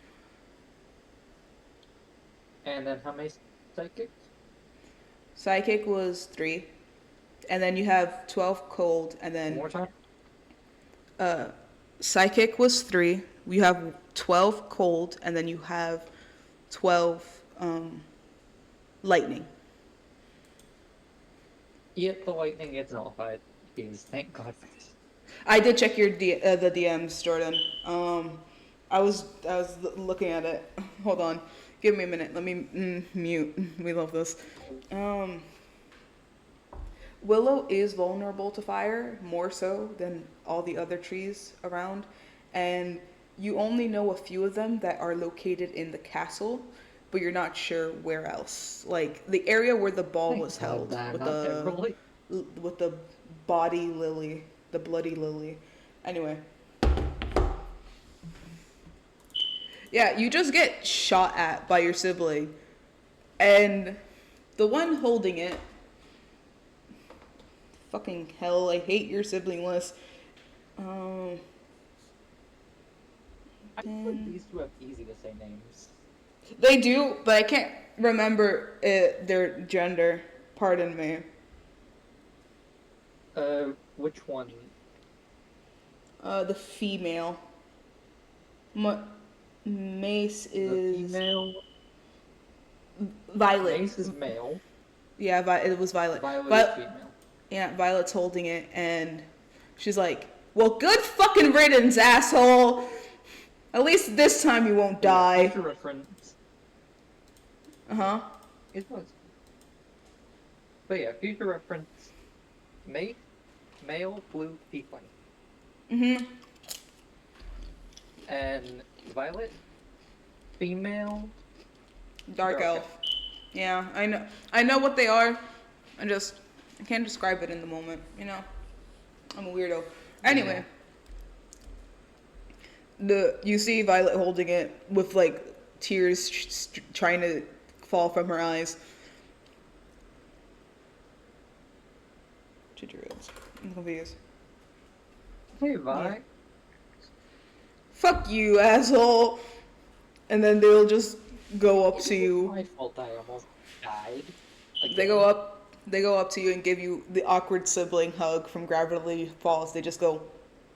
And then how many psychic? Psychic was 3, and then you have 12 cold, and then One more time? psychic was 3, You have 12 cold, and then you have 12 lightning. Yet the lightning gets nullified. Because thank God for this. I did check your the DMs, Jordan. I was looking at it. Hold on, give me a minute. Let me mute. We love this. Um, Willow is vulnerable to fire more so than all the other trees around, and you only know a few of them that are located in the castle, but you're not sure where else. Like the area where the ball Thank was God held that I'm with not Everly. the body lily, the bloody lily. Anyway, yeah, you just get shot at by your sibling, and the one holding it. Fucking hell! I hate your sibling list. Um, I feel like these two have easy to say names. they do, but I can't remember their gender. Pardon me. Which one? The female. Mace The is female. Violet. Mace is male. Yeah, it was Violet. Violet is female. Yeah, Violet's holding it, and she's like, "Well, good fucking riddance, asshole. At least this time you won't die." Future reference. Uh huh. It was. But yeah, future reference. Mace, male, blue, tiefling. Mhm. And Violet, female, Dark elf. Yeah, I know. I know what they are. I can't describe it in the moment. You know, I'm a weirdo. Anyway, you see Violet holding it with like tears trying to fall from her eyes. I'm confused. Hey, Vi. Yeah. Fuck you, asshole. And then they'll just go up to you. My fault I almost died. They go up to you and give you the awkward sibling hug from Gravity Falls. They just go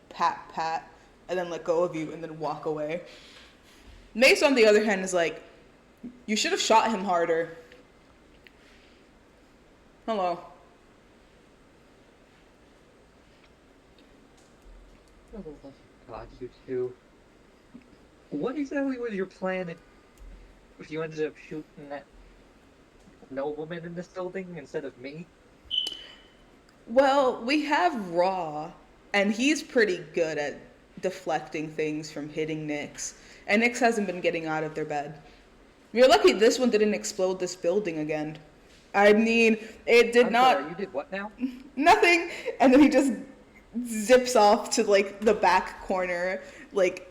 pat pat and then let go of you and then walk away. Mace on the other hand is like, you should have shot him harder. Hello. Oh, God, you two. What exactly was your plan if you ended up shooting that nobleman in this building instead of me? Well, we have Raw, and he's pretty good at deflecting things from hitting Nyx. And Nyx hasn't been getting out of their bed. You're lucky this one didn't explode this building again. I mean, it did not. Sorry, you did what now? Nothing. And then he just zips off to like the back corner, like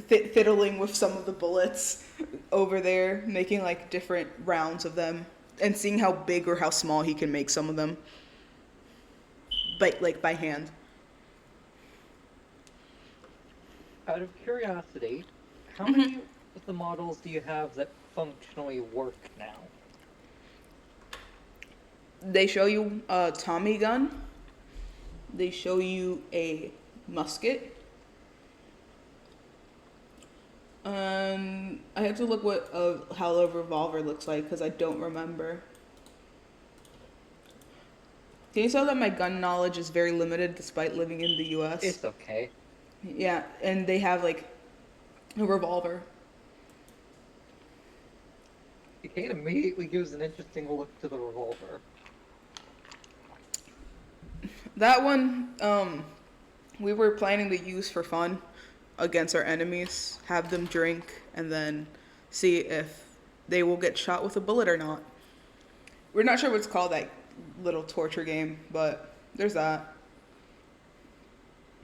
fiddling with some of the bullets over there, making like different rounds of them, and seeing how big or how small he can make some of them. Like by hand. Out of curiosity, how many of the models do you have that functionally work now? They show you a Tommy gun. They show you a musket. I have to look how a revolver looks like because I don't remember. Can you tell that my gun knowledge is very limited despite living in the U.S.? It's okay. Yeah, and they have like a revolver. Kate immediately gives an interesting look to the revolver. That one, we were planning to use for fun against our enemies, have them drink, and then see if they will get shot with a bullet or not. We're not sure what's called that little torture game, but there's that.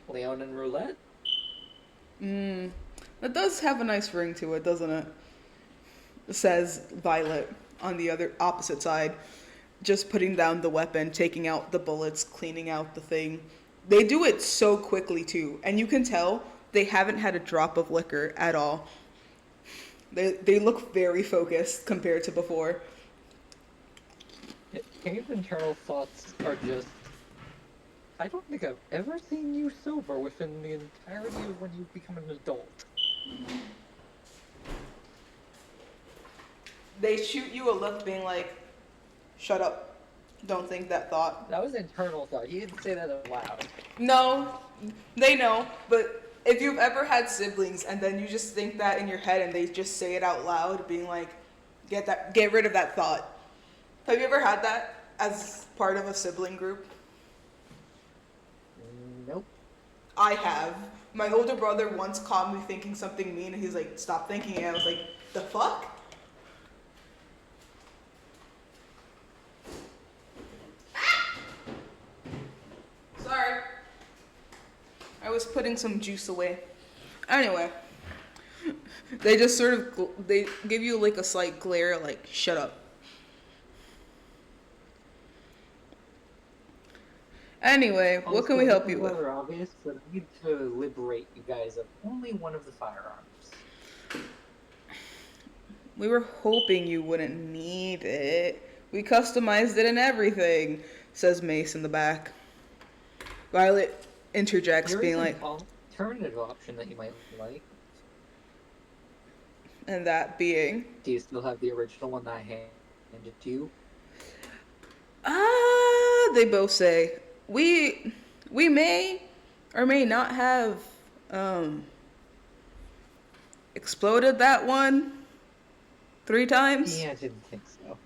Leon and Roulette? That does have a nice ring to it, doesn't it? Says Violet on the opposite side, just putting down the weapon, taking out the bullets, cleaning out the thing. They do it so quickly too, and you can tell they haven't had a drop of liquor at all. They look very focused compared to before. Kate's internal thoughts are just, I don't think I've ever seen you sober within the entirety of when you've become an adult. They shoot you a look being like, shut up. Don't think that thought. That was internal thought. You didn't say that out loud. No, they know, but if you've ever had siblings and then you just think that in your head and they just say it out loud, being like, get rid of that thought. Have you ever had that as part of a sibling group? Nope. I have. My older brother once caught me thinking something mean and he's like, stop thinking it. I was like, the fuck? Sorry. I was putting some juice away. Anyway, they just sort of, they give you like a slight glare, like, shut up. Anyway, what can we help you with? Rather obvious, but I need to liberate you guys of only one of the firearms. We were hoping you wouldn't need it. We customized it and everything, says Mace in the back. Violet interjects, There being is like, an alternative option that you might like. and that being, Do you still have the original one that I handed to you? they both say, we may or may not have, exploded that one 3 times. Yeah, I didn't think so.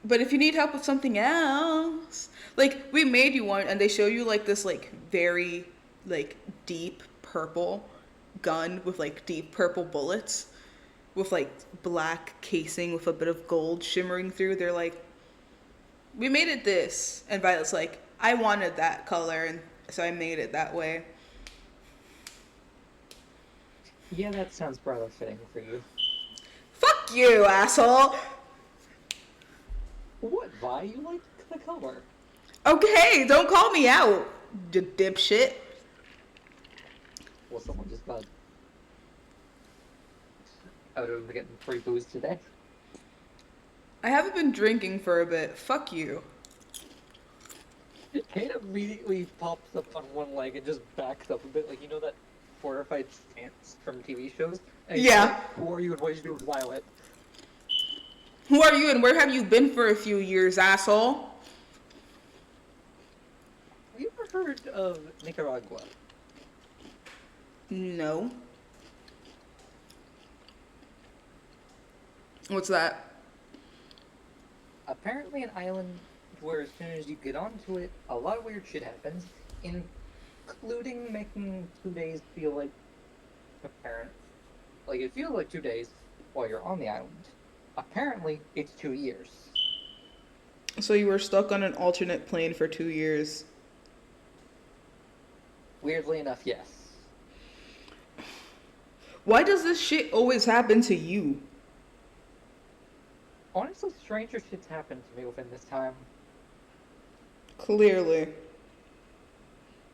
But if you need help with something else, like, we made you one, and they show you like this like very like deep purple gun with like deep purple bullets with like black casing with a bit of gold shimmering through. They're like, we made it this, and Violet's like, I wanted that color, and so I made it that way. Yeah, that sounds rather fitting for you. Fuck you, asshole. What, Vi? You like the color? Okay, don't call me out, you dipshit. Well, someone just got out of getting free booze today. I haven't been drinking for a bit. Fuck you. Kate immediately pops up on one leg and just backs up a bit, like, you know that horrified stance from TV shows? And he's Yeah. like, who are you and what did you do with Violet? Who are you and where have you been for a few years, asshole? Have you ever heard of Nicaragua? No. What's that? Apparently an island where as soon as you get onto it, a lot of weird shit happens, including making 2 days feel like like it feels like 2 days while you're on the island. Apparently, it's 2 years. So you were stuck on an alternate plane for 2 years. Weirdly enough, yes. Why does this shit always happen to you? Honestly, stranger shit's happened to me within this time. Clearly.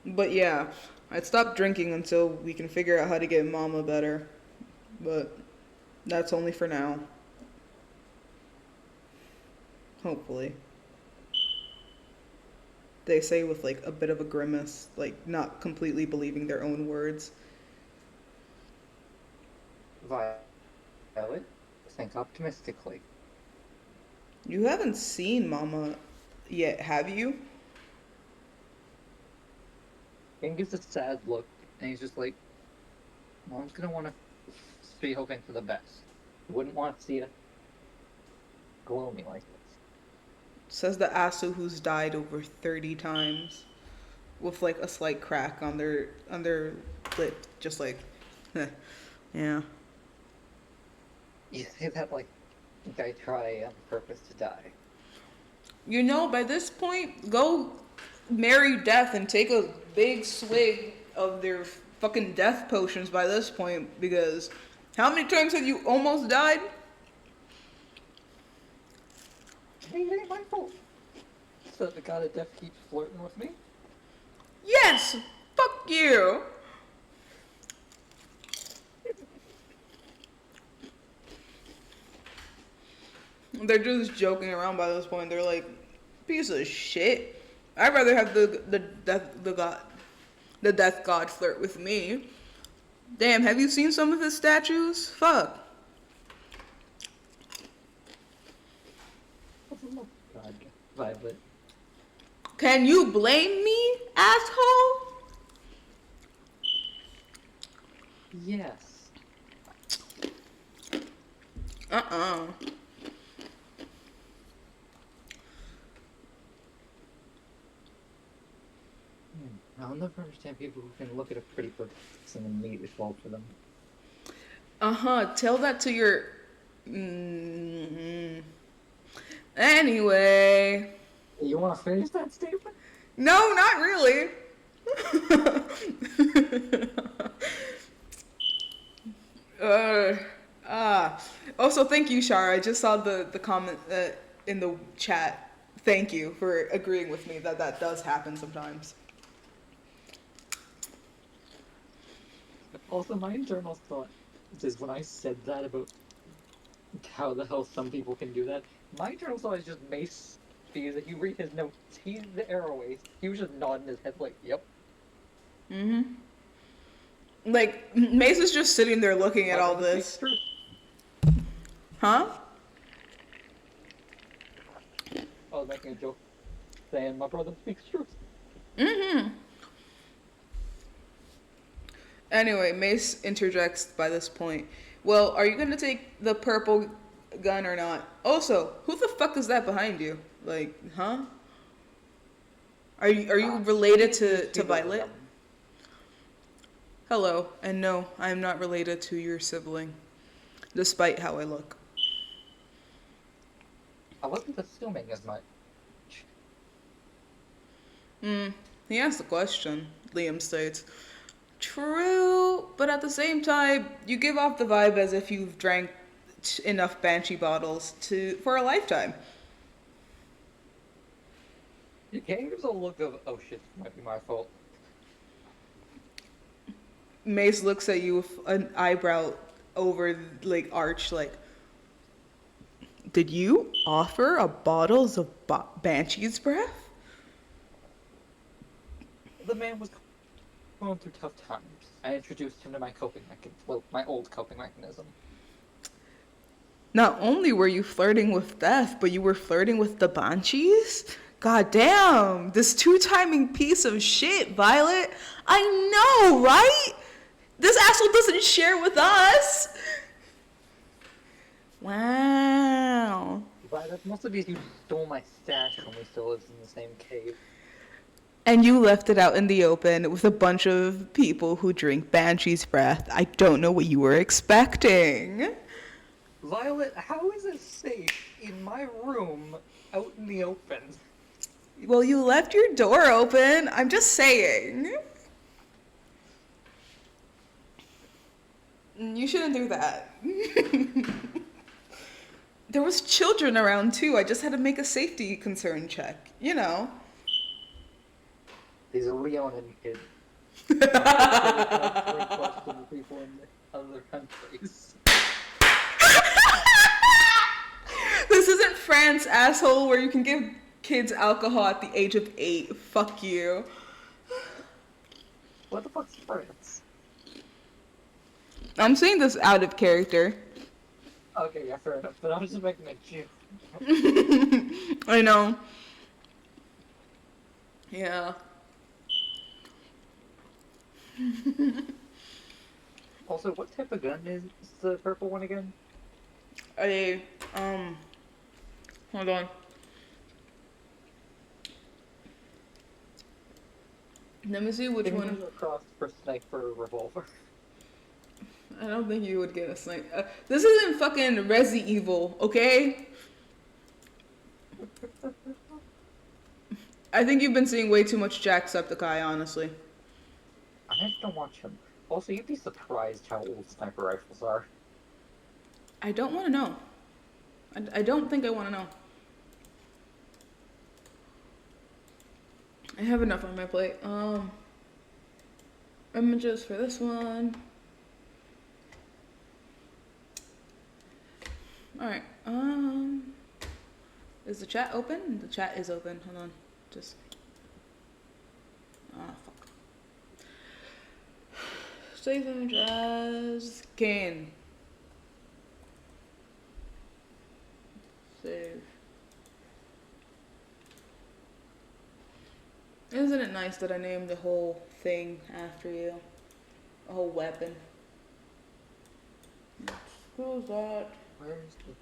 But yeah, I'd stop drinking until we can figure out how to get Mama better. But that's only for now. Hopefully. They say with like a bit of a grimace, like not completely believing their own words. Violet, think optimistically. You haven't seen Mama yet, have you? Ken gives a sad look, and he's just like, Mom's gonna want to be hoping for the best. Wouldn't want to see it gloomy like this. Says the Asu who's died over 30 times. With like a slight crack on their lip. Just like, yeah. You say that like I try on purpose to die. You know, by this point, go marry death and take a big swig of their fucking death potions by this point, because how many times have you almost died? Hey, it ain't my fault. So the god of death keeps flirting with me? Yes! Fuck you! They're just joking around by this point. They're like, piece of shit. I'd rather have the death god flirt with me. Damn, have you seen some of his statues? Fuck. God, Violet. Can you blame me, asshole? Yes. Uh-uh. I'll never understand people who can look at a pretty person and immediately fall for them. Uh-huh. Tell that to your... Mm-hmm. Anyway. You want to finish that statement? No, not really. uh, Also, thank you, Shara. I just saw the comment in the chat. Thank you for agreeing with me that that does happen sometimes. Also, my internal thought is when I said that about how the hell some people can do that, my internal thought is just Mace, because if you read his notes, he's the arrow ace. He was just nodding his head like, yep. Mm-hmm. Like, Mace is just sitting there looking at all this. Huh? I was making a joke saying my brother speaks truth. Mm-hmm. Anyway, Mace interjects by this point. Well, are you gonna take the purple gun or not? Also, who the fuck is that behind you? Like, huh? Are you related to Violet? Hello, and no, I am not related to your sibling, despite how I look. I wasn't assuming as much. He asked the question, Liam states. True, but at the same time, you give off the vibe as if you've drank enough Banshee bottles for a lifetime. You can't use a look of, oh shit, this might be my fault. Mace looks at you with an eyebrow over, like, arch, like, did you offer a bottles of Banshee's breath? The man was going through tough times. I introduced him to my coping mechanism. Well, my old coping mechanism. Not only were you flirting with death, but you were flirting with the Banshees? God damn, this two-timing piece of shit, Violet. I know, right? This asshole doesn't share with us. Wow. But that's mostly because you stole my stash when we still lived in the same cave. And you left it out in the open with a bunch of people who drink Banshee's breath. I don't know what you were expecting. Violet, how is it safe in my room out in the open? Well, you left your door open. I'm just saying. You shouldn't do that. There was children around too. I just had to make a safety concern check, you know. These are Leonin kids. People in other countries. This isn't France, asshole, where you can give kids alcohol at the age of 8. Fuck you. What the fuck's France? I'm saying this out of character. Okay, yeah, fair enough. But I was just making a joke. I know. Yeah. Also, what type of gun is the purple one again? Hold on. Let me see which one. Across for sniper revolver. I don't think you would get a sniper. This isn't fucking Resi Evil, okay? I think you've been seeing way too much Jacksepticeye, honestly. I have to watch him. Also, you'd be surprised how old sniper rifles are. I don't want to know. I don't think I want to know. I have enough on my plate. Images for this one. Alright, Is the chat open? The chat is open. Hold on. Just. Ah, fuck. Save image as Kane. Save. Isn't it nice that I named the whole thing after you? A whole weapon. Close that. Where's the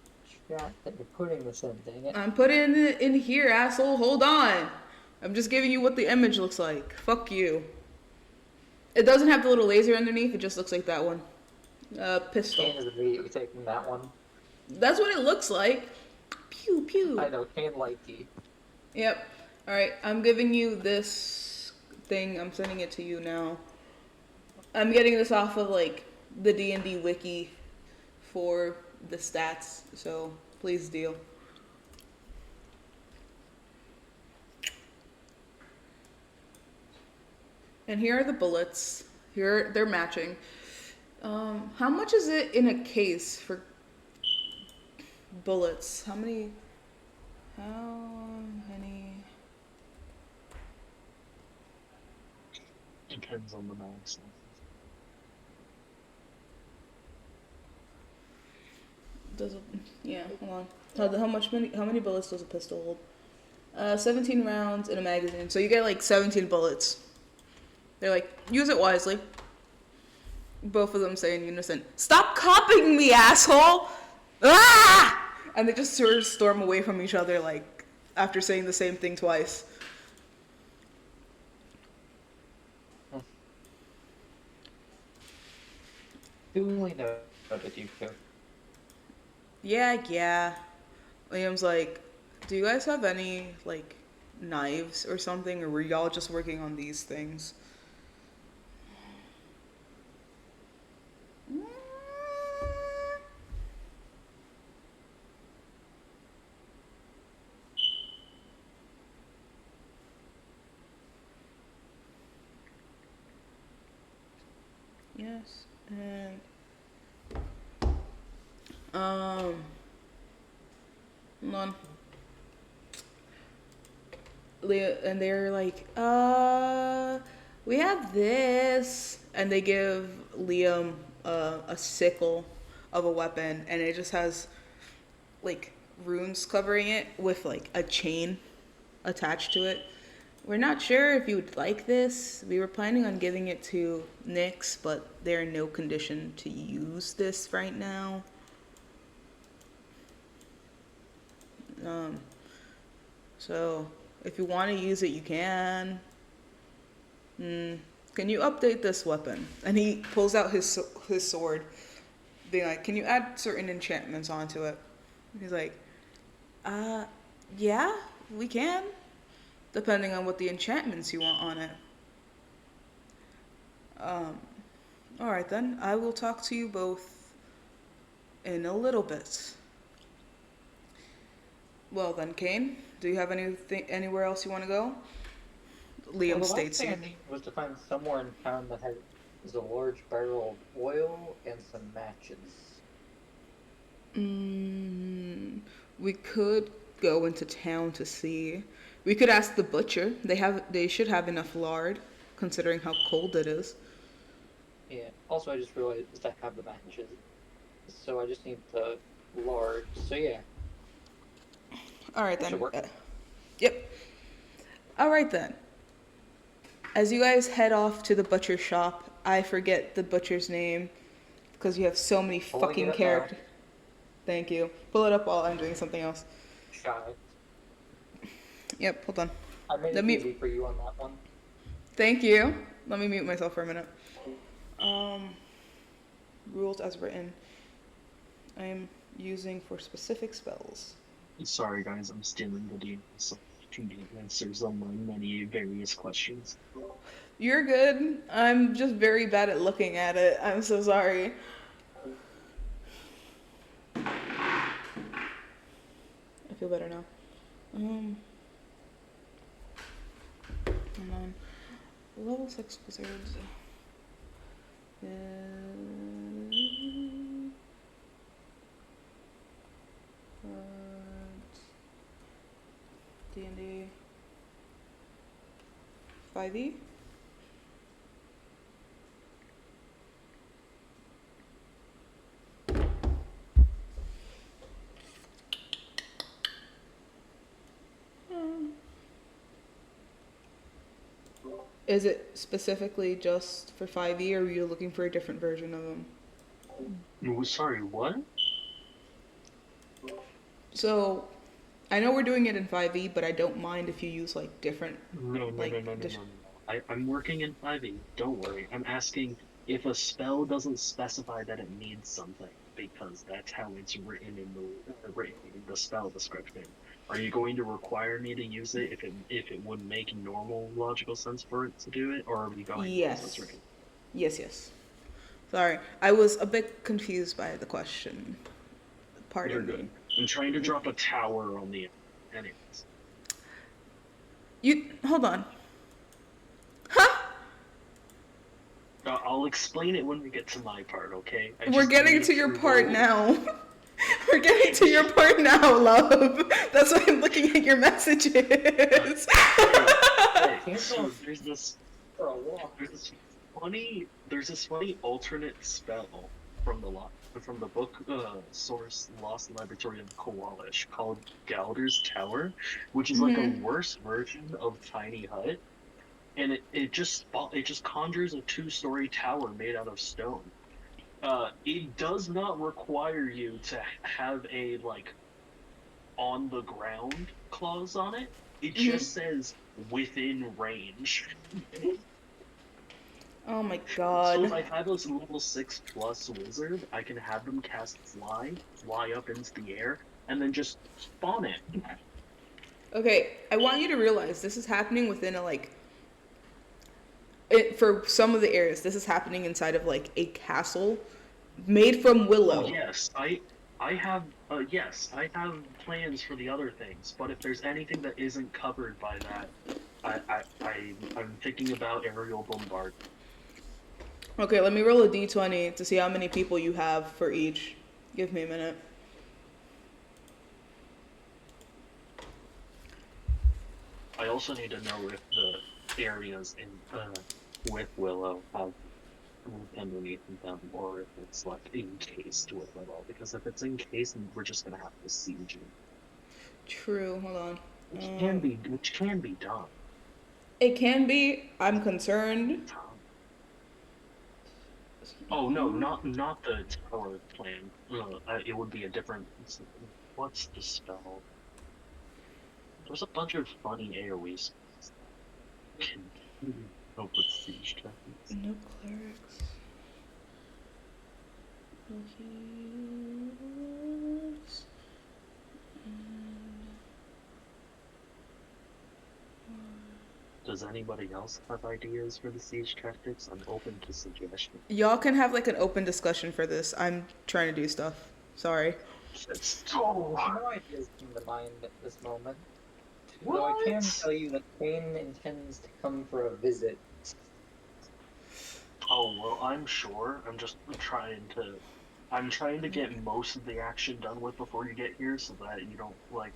chat that you're putting this in, dang it? I'm putting it in here, asshole. Hold on. I'm just giving you what the image looks like. Fuck you. It doesn't have the little laser underneath. It just looks like that one. Pistol. Kane is immediately taking that one. That's what it looks like. Pew pew. I know, Kane liked you. Yep. Alright, I'm giving you this thing. I'm sending it to you now. I'm getting this off of, like, the D&D wiki for the stats, so please deal. And here are the bullets. Here, they're matching. How much is it in a case for bullets? How many? Depends on the max. Does it? Yeah. Hold on. How many bullets does a pistol hold? 17 rounds in a magazine. So you get like 17 bullets. They're like, use it wisely. Both of them say in unison, "Stop copying me, asshole!" Ah! And they just sort of storm away from each other, like, after saying the same thing twice. Duly noted, you two. Yeah. Liam's like, do you guys have any, like, knives or something? Or were y'all just working on these things? Yes, and hold on. Leah, and they're like, we have this, and they give Liam a sickle of a weapon, and it just has like runes covering it with like a chain attached to it. We're not sure if you would like this. We were planning on giving it to Nyx, but they're in no condition to use this right now. So if you want to use it, you can. Can you update this weapon? And he pulls out his sword, being like, can you add certain enchantments onto it? He's like, yeah, we can. Depending on what the enchantments you want on it. Alright then, I will talk to you both in a little bit. Well then, Kane, do you have anywhere else you want to go? Liam The states last thing here. I need was to find somewhere in town that has a large barrel of oil and some matches. We could go into town to see. We could ask the butcher. They should have enough lard, considering how cold it is. Yeah. Also, I just realized I have the matches, so I just need the lard. So yeah. All right That then. should work. Yep. All right then. As you guys head off to the butcher shop, I forget the butcher's name because you have so many Pulling fucking it up now. characters. Thank you. Pull it up while I'm doing something else. Shy. Yep. Hold on. I made Let it me- easy for you on that one. Thank you. Let me mute myself for a minute. Rules as written. I am using for specific spells. Sorry guys, I'm still in the DM, so I can get answers on my many various questions. You're good. I'm just very bad at looking at it. I'm so sorry. I feel better now. Hold on. Level 6 wizards. 5e? Is it specifically just for 5e, or are you looking for a different version of them? Sorry, what? So, I know we're doing it in 5e, but I don't mind if you use like different, No, no, no, like, no, no, no, no, no. I'm working in 5e. Don't worry. I'm asking if a spell doesn't specify that it needs something, because that's how it's written in the spell description. Are you going to require me to use it if it would make normal logical sense for it to do it, or are we going as it's yes. written? Yes, yes. Sorry, I was a bit confused by the question. You're Pardon me. good. I'm trying to drop a tower on the. Anyways, You hold on. Huh? I'll explain it when we get to my part. Okay? I We're just getting need to your to part roll. now. We're getting to your part now, love. That's why I'm looking at your messages. Hey, Can't so go for a walk. there's this funny alternate spell from from the book source Lost Laboratory of Kowalish called Galder's Tower, which is like a Hmm. worse version of Tiny Hut, and it just conjures a two-story tower made out of stone. It does not require you to have a like on the ground clause on it. It Hmm. just says within range. Oh my So if god. I have a level 6+ wizard, I can have them cast fly up into the air, and then just spawn it. Okay, I want you to realize this is happening within a like for some of the areas. This is happening inside of like a castle made from Oh willow. yes, I have plans for the other things, but if there's anything that isn't covered by that, I'm thinking about aerial bombardment. Okay, let me roll a d20 to see how many people you have for each. Give me a minute. I also need to know if the areas in with Willow have underneath them, or if it's like encased with Willow. Because if it's encased, we're just gonna have to siege it, True, hold on. which can be done. It can be. I'm concerned. Oh no, not the tower plan. It would be a different. What's the spell? There's a bunch of funny AoE spells that can help with siege tactics. No clerics. No heals. Does anybody else have ideas for the siege tactics? I'm open to suggestions. Y'all can have like an open discussion for this. I'm trying to do stuff. Sorry. It's No ideas come to mind at this moment. Though I can what? tell you that Kane intends to come for a visit. Oh well, I'm sure. I'm trying to get most of the action done with before you get here, so that you don't like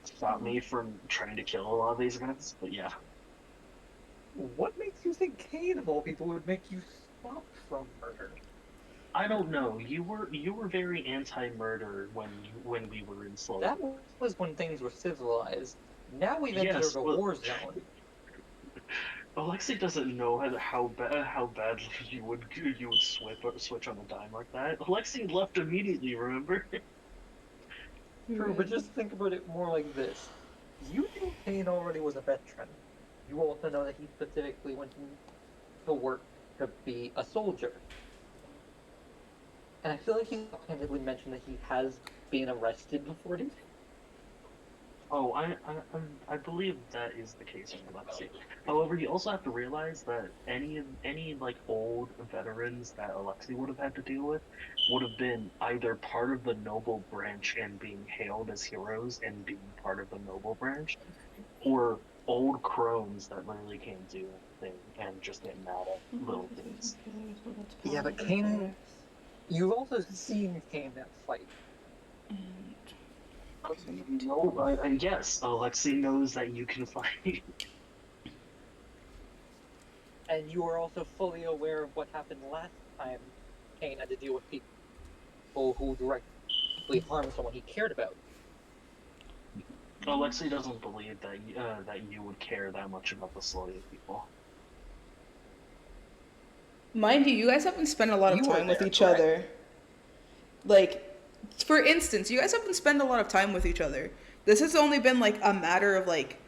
stop me from trying to kill a lot of these guys. But yeah, What makes you think Kane, of all people, would make you stop from murder? I don't know. You were very anti-murder when we were in Slow. That was when things were civilized. Now we've entered Yes, a but war zone. Alexei doesn't know how badly you would switch on a dime like that. Alexei left immediately. Remember? True, but just think about it more like this. You knew Kane already was a veteran. You also know that he specifically went to work to be a soldier. And I feel like he offhandedly mentioned that he has been arrested before. Oh, I believe that is the case for Alexei. However, you also have to realize that any like old veterans that Alexei would have had to deal with would have been either part of the noble branch and being hailed as heroes and being part of the noble branch, or old crones that literally can't do anything and just get mad at little things. Yeah, but Kane. You've also seen Kane fight. No, yes, Alexei knows that you can fight. and you are also fully aware of what happened last time Kane had to deal with people who directly harmed someone he cared about. Alexei doesn't believe that you would care that much about the slowing people. Mind you, you guys haven't spent a lot of You were time with there, each correct? other. Like, for instance, you guys haven't spent a lot of time with each other. This has only been like a matter of like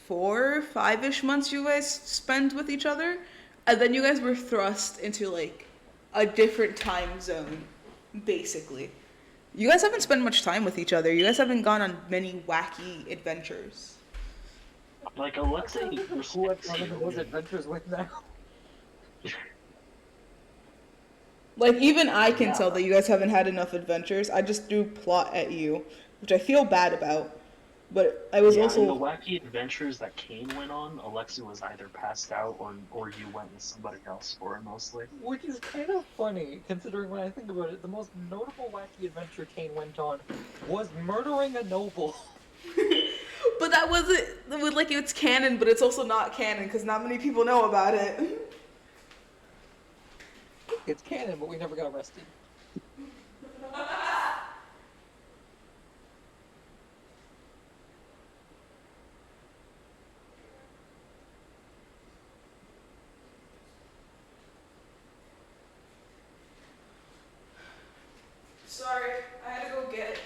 4, 5-ish months you guys spent with each other, and then you guys were thrust into like a different time zone, basically. You guys haven't spent much time with each other. You guys haven't gone on many wacky adventures. Like Alexei Who respects have gone on those you. adventures with now? Like, even I can Yeah. tell that you guys haven't had enough adventures. I just threw plot at you, which I feel bad about. But I was Yeah, in the also. wacky adventures that Kane went on, Alexei was either passed out or you went with somebody else for it mostly. Which is kind of funny, considering when I think about it, the most notable wacky adventure Kane went on was murdering a noble. But that wasn't. Like, it's canon, but it's also not canon because not many people know about it. It's canon, but we never got arrested. Sorry, I had to go get.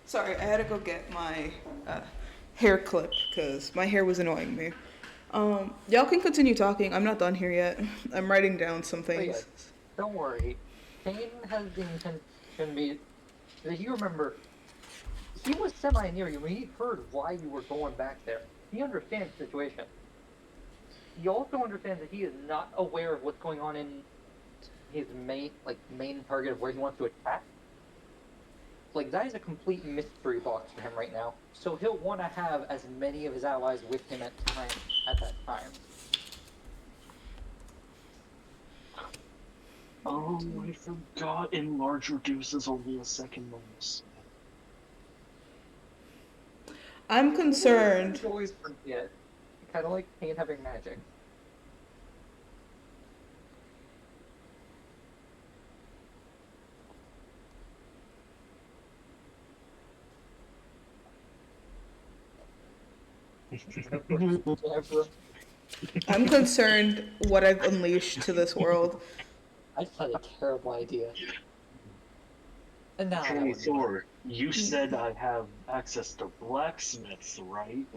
Sorry, I had to go get my hair clip because my hair was annoying me. Y'all can continue talking. I'm not done here yet. I'm writing down some But yeah, things. don't worry. Kane has the intention that you remember, he was semi near you when he heard why you were going back there. He understands the situation. He also understands that he is not aware of what's going on in his main target of where he wants to attack. Like, that is a complete mystery box for him right now. So he'll want to have as many of his allies with him at that time. Oh, I forgot enlarge reduce is only a second bonus. I'm concerned. I always forget. Kind of like Kane having magic. I'm concerned what I've unleashed to this world. I just had a terrible idea. And now Hey Thor, you said I have access to blacksmiths, right?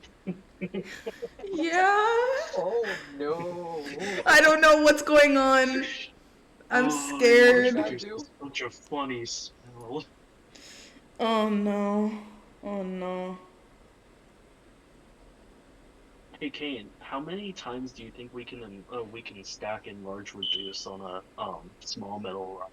Yeah. Oh no! I don't know what's going on. I'm scared. What There's should I do? such a funny spell. Oh no. Oh no. Hey Kane, how many times do you think we can stack enlarge reduce on a small metal rod?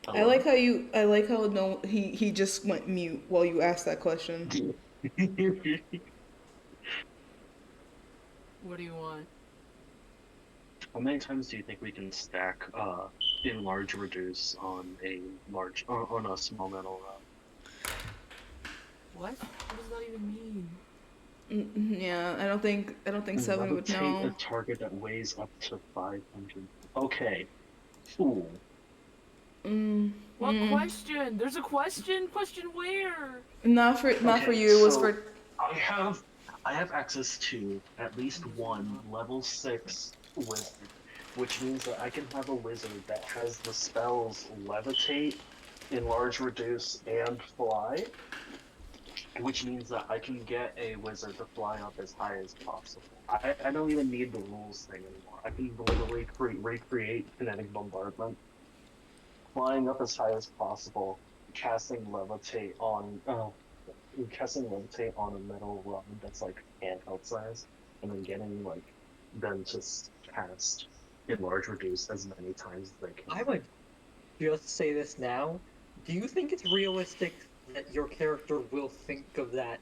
I like how you. I like how no. He just went mute while you asked that question. What do you want? How many times do you think we can stack enlarge reduce on on a small metal rod? What? What does that even mean? Yeah, I don't think Seven would Levitate a know. target that weighs up to 500. Okay. Fool. What question? There's a question? Question where? Not for Okay, you. It was so for. I have access to at least one level 6 wizard, which means that I can have a wizard that has the spells levitate, enlarge, reduce, and fly, which means that I can get a wizard to fly up as high as possible. I don't even need the rules thing anymore. I can literally recreate kinetic bombardment, flying up as high as possible, casting levitate on a metal rod that's like handheld size, and then getting like them to cast enlarge reduce as many times as they can. I would just say this now. Do you think it's realistic that your character will think of that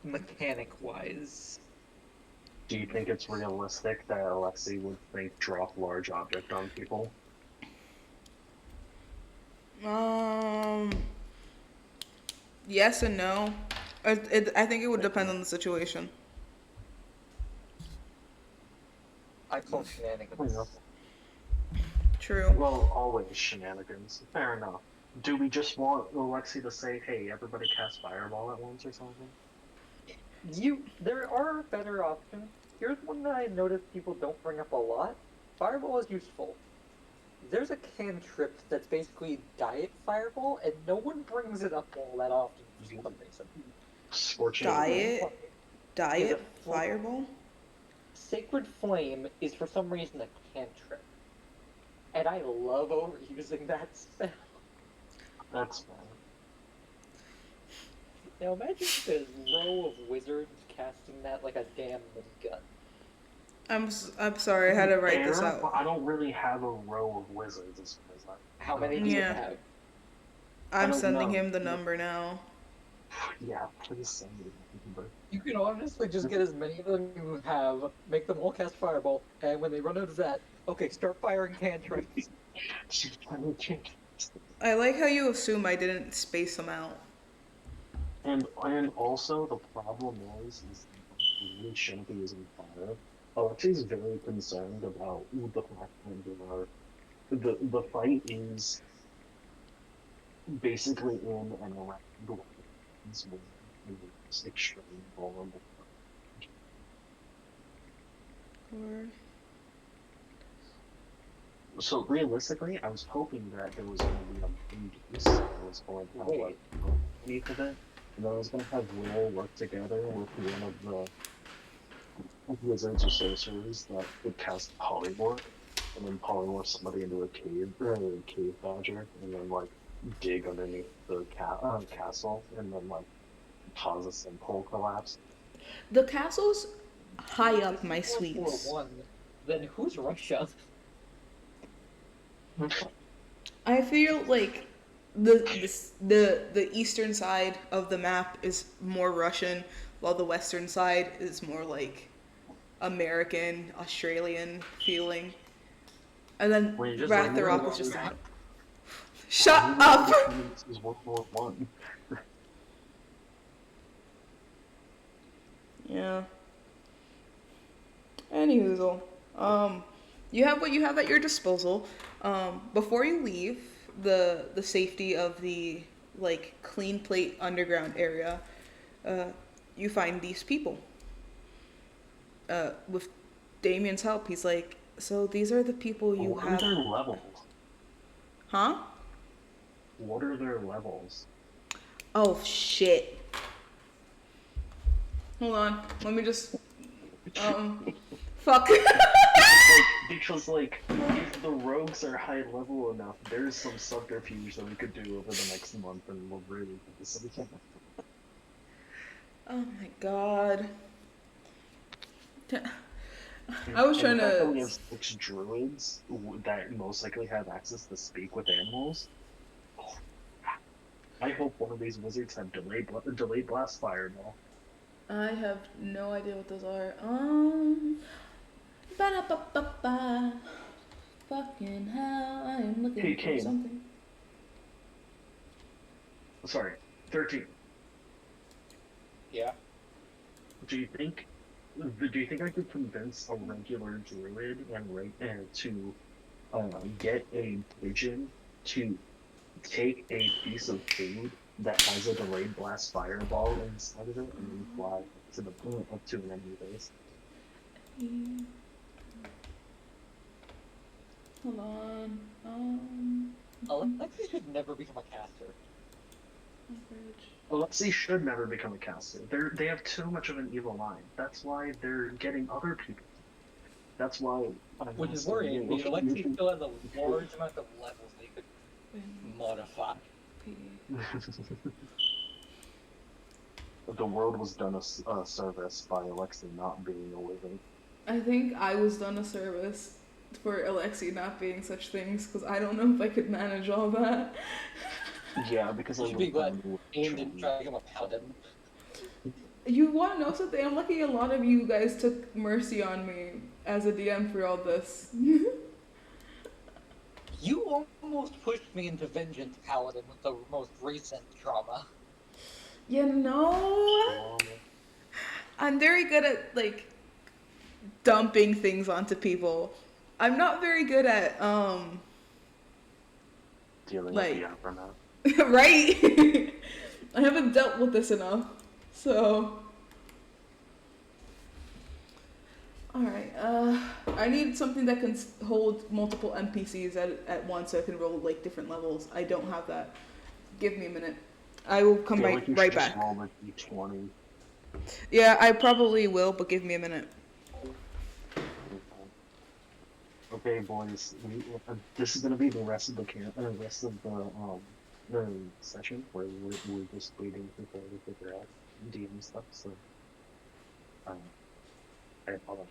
mechanic-wise? Do you think it's realistic that Alexei would think drop large object on people? Yes and no. I think it would depend on the situation. I call shenanigans. True. Well, always shenanigans. Fair enough. Do we just want Alexei to say, hey, everybody cast Fireball at once or something? There are better options. Here's one that I noticed people don't bring up a lot. Fireball is useful. There's a cantrip that's basically Diet Fireball, and no one brings it up all that often for some reason. Scorching Diet Fireball? Sacred Flame is for some reason a cantrip. And I love overusing that spell. That's fine. Now imagine a row of wizards casting that like a damn gun. I'm sorry, I had to write this Fair, out. but I don't really have a row of wizards as far as I. How many do you Yeah. have? I'm don't sending know. him the number now. Yeah, please send me the number. You can honestly just get as many of them you have, make them all cast Fireball, and when they run out of that, okay, start firing cantrips. She's trying to change. I like how you assume I didn't space them out. And also the problem is that really shouldn't be using fire. Alexei's very concerned about the fact that the fight is basically in and around the weapons where it's extremely vulnerable. So realistically, I was hoping that there was going to be a boost that was going to have beneath of it, and that I was going to have Will work together with one of the wizards or sorcerers that would cast polymorph, and then polymorph somebody into a cave or a cave badger, and then like dig underneath the castle, and then like cause a sinkhole collapse. The castle's high up my sweets. Then who's Russia? I feel like the eastern side of the map is more Russian, while the western side is more like American, Australian feeling. And then Wrath the Rock was just like, shut up! This is World War One. Yeah. Anywho, you have what you have at your disposal. Before you leave the safety of the like clean plate underground area, you find these people. With Damien's help, he's like, so these are the people you What have. are their levels? Huh? What are their levels? Oh shit. Hold on. Let me just. Fuck. Because if the rogues are high level enough, there's some subterfuge that we could do over the next month, and we'll really do something. Oh my god. I was trying to. We have 6 druids that most likely have access to speak with animals. I hope one of these wizards have delayed blast fireball. I have no idea what those are. Ba-da-ba-ba-ba. Fucking hell, I am looking Hey, for Kane. something. Sorry, 13. Yeah. Do you think I could convince a regular druid to get a pigeon to take a piece of food that has a delayed blast fireball inside of it and then fly up to an enemy base? Hold on. Alexei should never become a caster. Alexei should never become a caster. They have too much of an evil mind. That's why they're getting other people. That's why. Which is worrying, because Alexei still has a large amount of levels that he could modify. The world was done a service by Alexei not being a wizard. I think I was done a service for Alexei not being such things, because I don't know if I could manage all that. Yeah, because You I should be glad would Ian didn't try to become a paladin. You want to know something? I'm lucky a lot of you guys took mercy on me as a DM for all this. You almost pushed me into Vengeance Paladin with the most recent trauma. You know, Trauma. I'm very good at like dumping things onto people. I'm not very good at Dealing with like the aftermath. right. I haven't dealt with this enough. So all right. I need something that can hold multiple NPCs at once, so I can roll like different levels. I don't have that. Give me a minute. I will I come feel like you right should just back. roll like D20. Yeah, I probably will, but give me a minute. Okay, boys. This is gonna be the rest of the session where we're just waiting for people to figure out DM stuff. So, um, I apologize.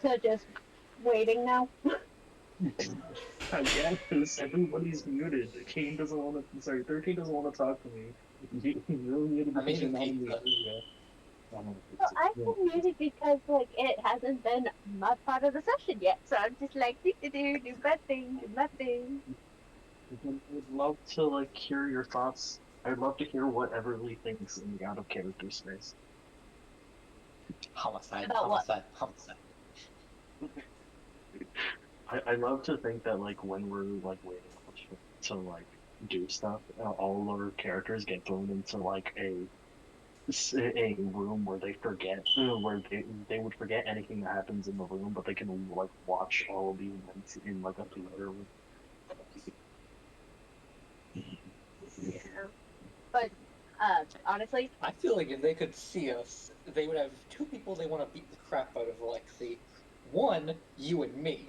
So just waiting now. I guess everybody's muted. Kane doesn't want to. Sorry, 13 doesn't want to talk to me. You're muted I'm because you're eating not in the pizza. area. I don't know. Well, I've been muted because like it hasn't been my part of the session yet, so I'm just like do nothing, do nothing. I'd love to like hear your thoughts. I'd love to hear what Everly thinks in the out of character space. Homicide, About what? homicide, homicide. I love to think that like when we're like waiting for shit to like do stuff, all our characters get thrown into like a room where they forget where they would forget anything that happens in the room, but they can like watch all of the events in like a theater. Yeah. But honestly, I feel like if they could see us, they would have two people they want to beat the crap out of Lexi. One, you and me.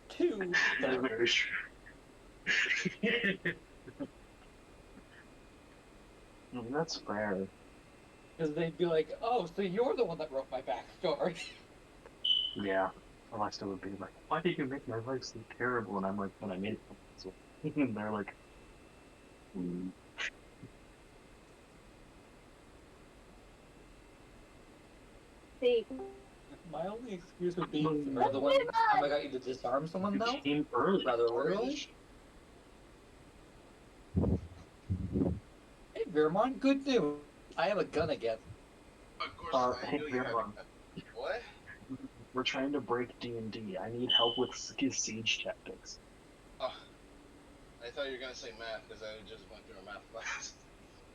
Two, That's the very true. That's fair. because they'd be like, "Oh, so you're the one that wrote my backstory." Yeah. Alexa would be like, "Why did you make my life so terrible?" And I'm like, "When I made it so," and they're like, "Mm." see, My only excuse would be, Mm. remember the one time I got you to disarm someone You though? came early. Rather literally. Hey, Veermon, good news. I have a gun again. Of course, I Hey, knew you had Veermon, a what? we're trying to break D&D. I need help with siege tactics. Oh, I thought you were gonna say math because I just went through a math class.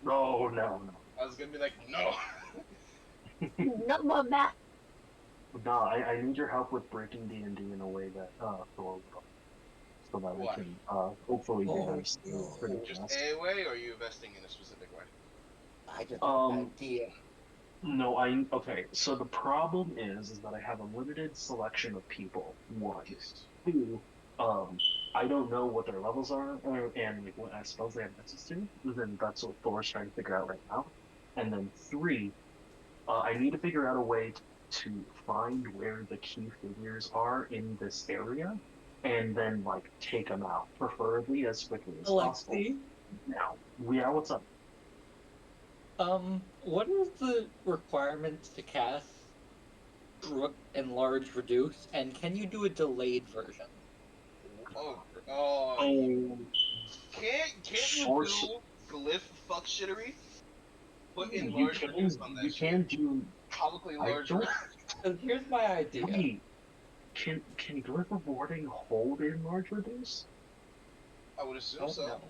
No, no, no. I was gonna be like, no. no more math. No, I need your help with breaking D&D in a way that Thor would like, so that we Why? can hopefully do Oh, this no. pretty Just fast. a way, or are you investing in a specific way? I just have an idea. No, okay. So the problem is that I have a limited selection of people. One, two, I don't know what their levels are, and like what spells they have access to. Then that's what Thor's trying to figure out right now. And then three, I need to figure out a way to find where the key figures are in this area, and then like take them out, preferably as quickly as possible. Alexi, Now, yeah, what's up? what is the requirements to cast Enlarge Reduce, and can you do a delayed version? You Oh, can't you short. do glyph fuck shittery? Put You enlarge reduce can on you that shit. can do. Comically I large. don't. So here's my idea. Wait, can glyph of warding hold in large reduce? I would assume Don't so. know.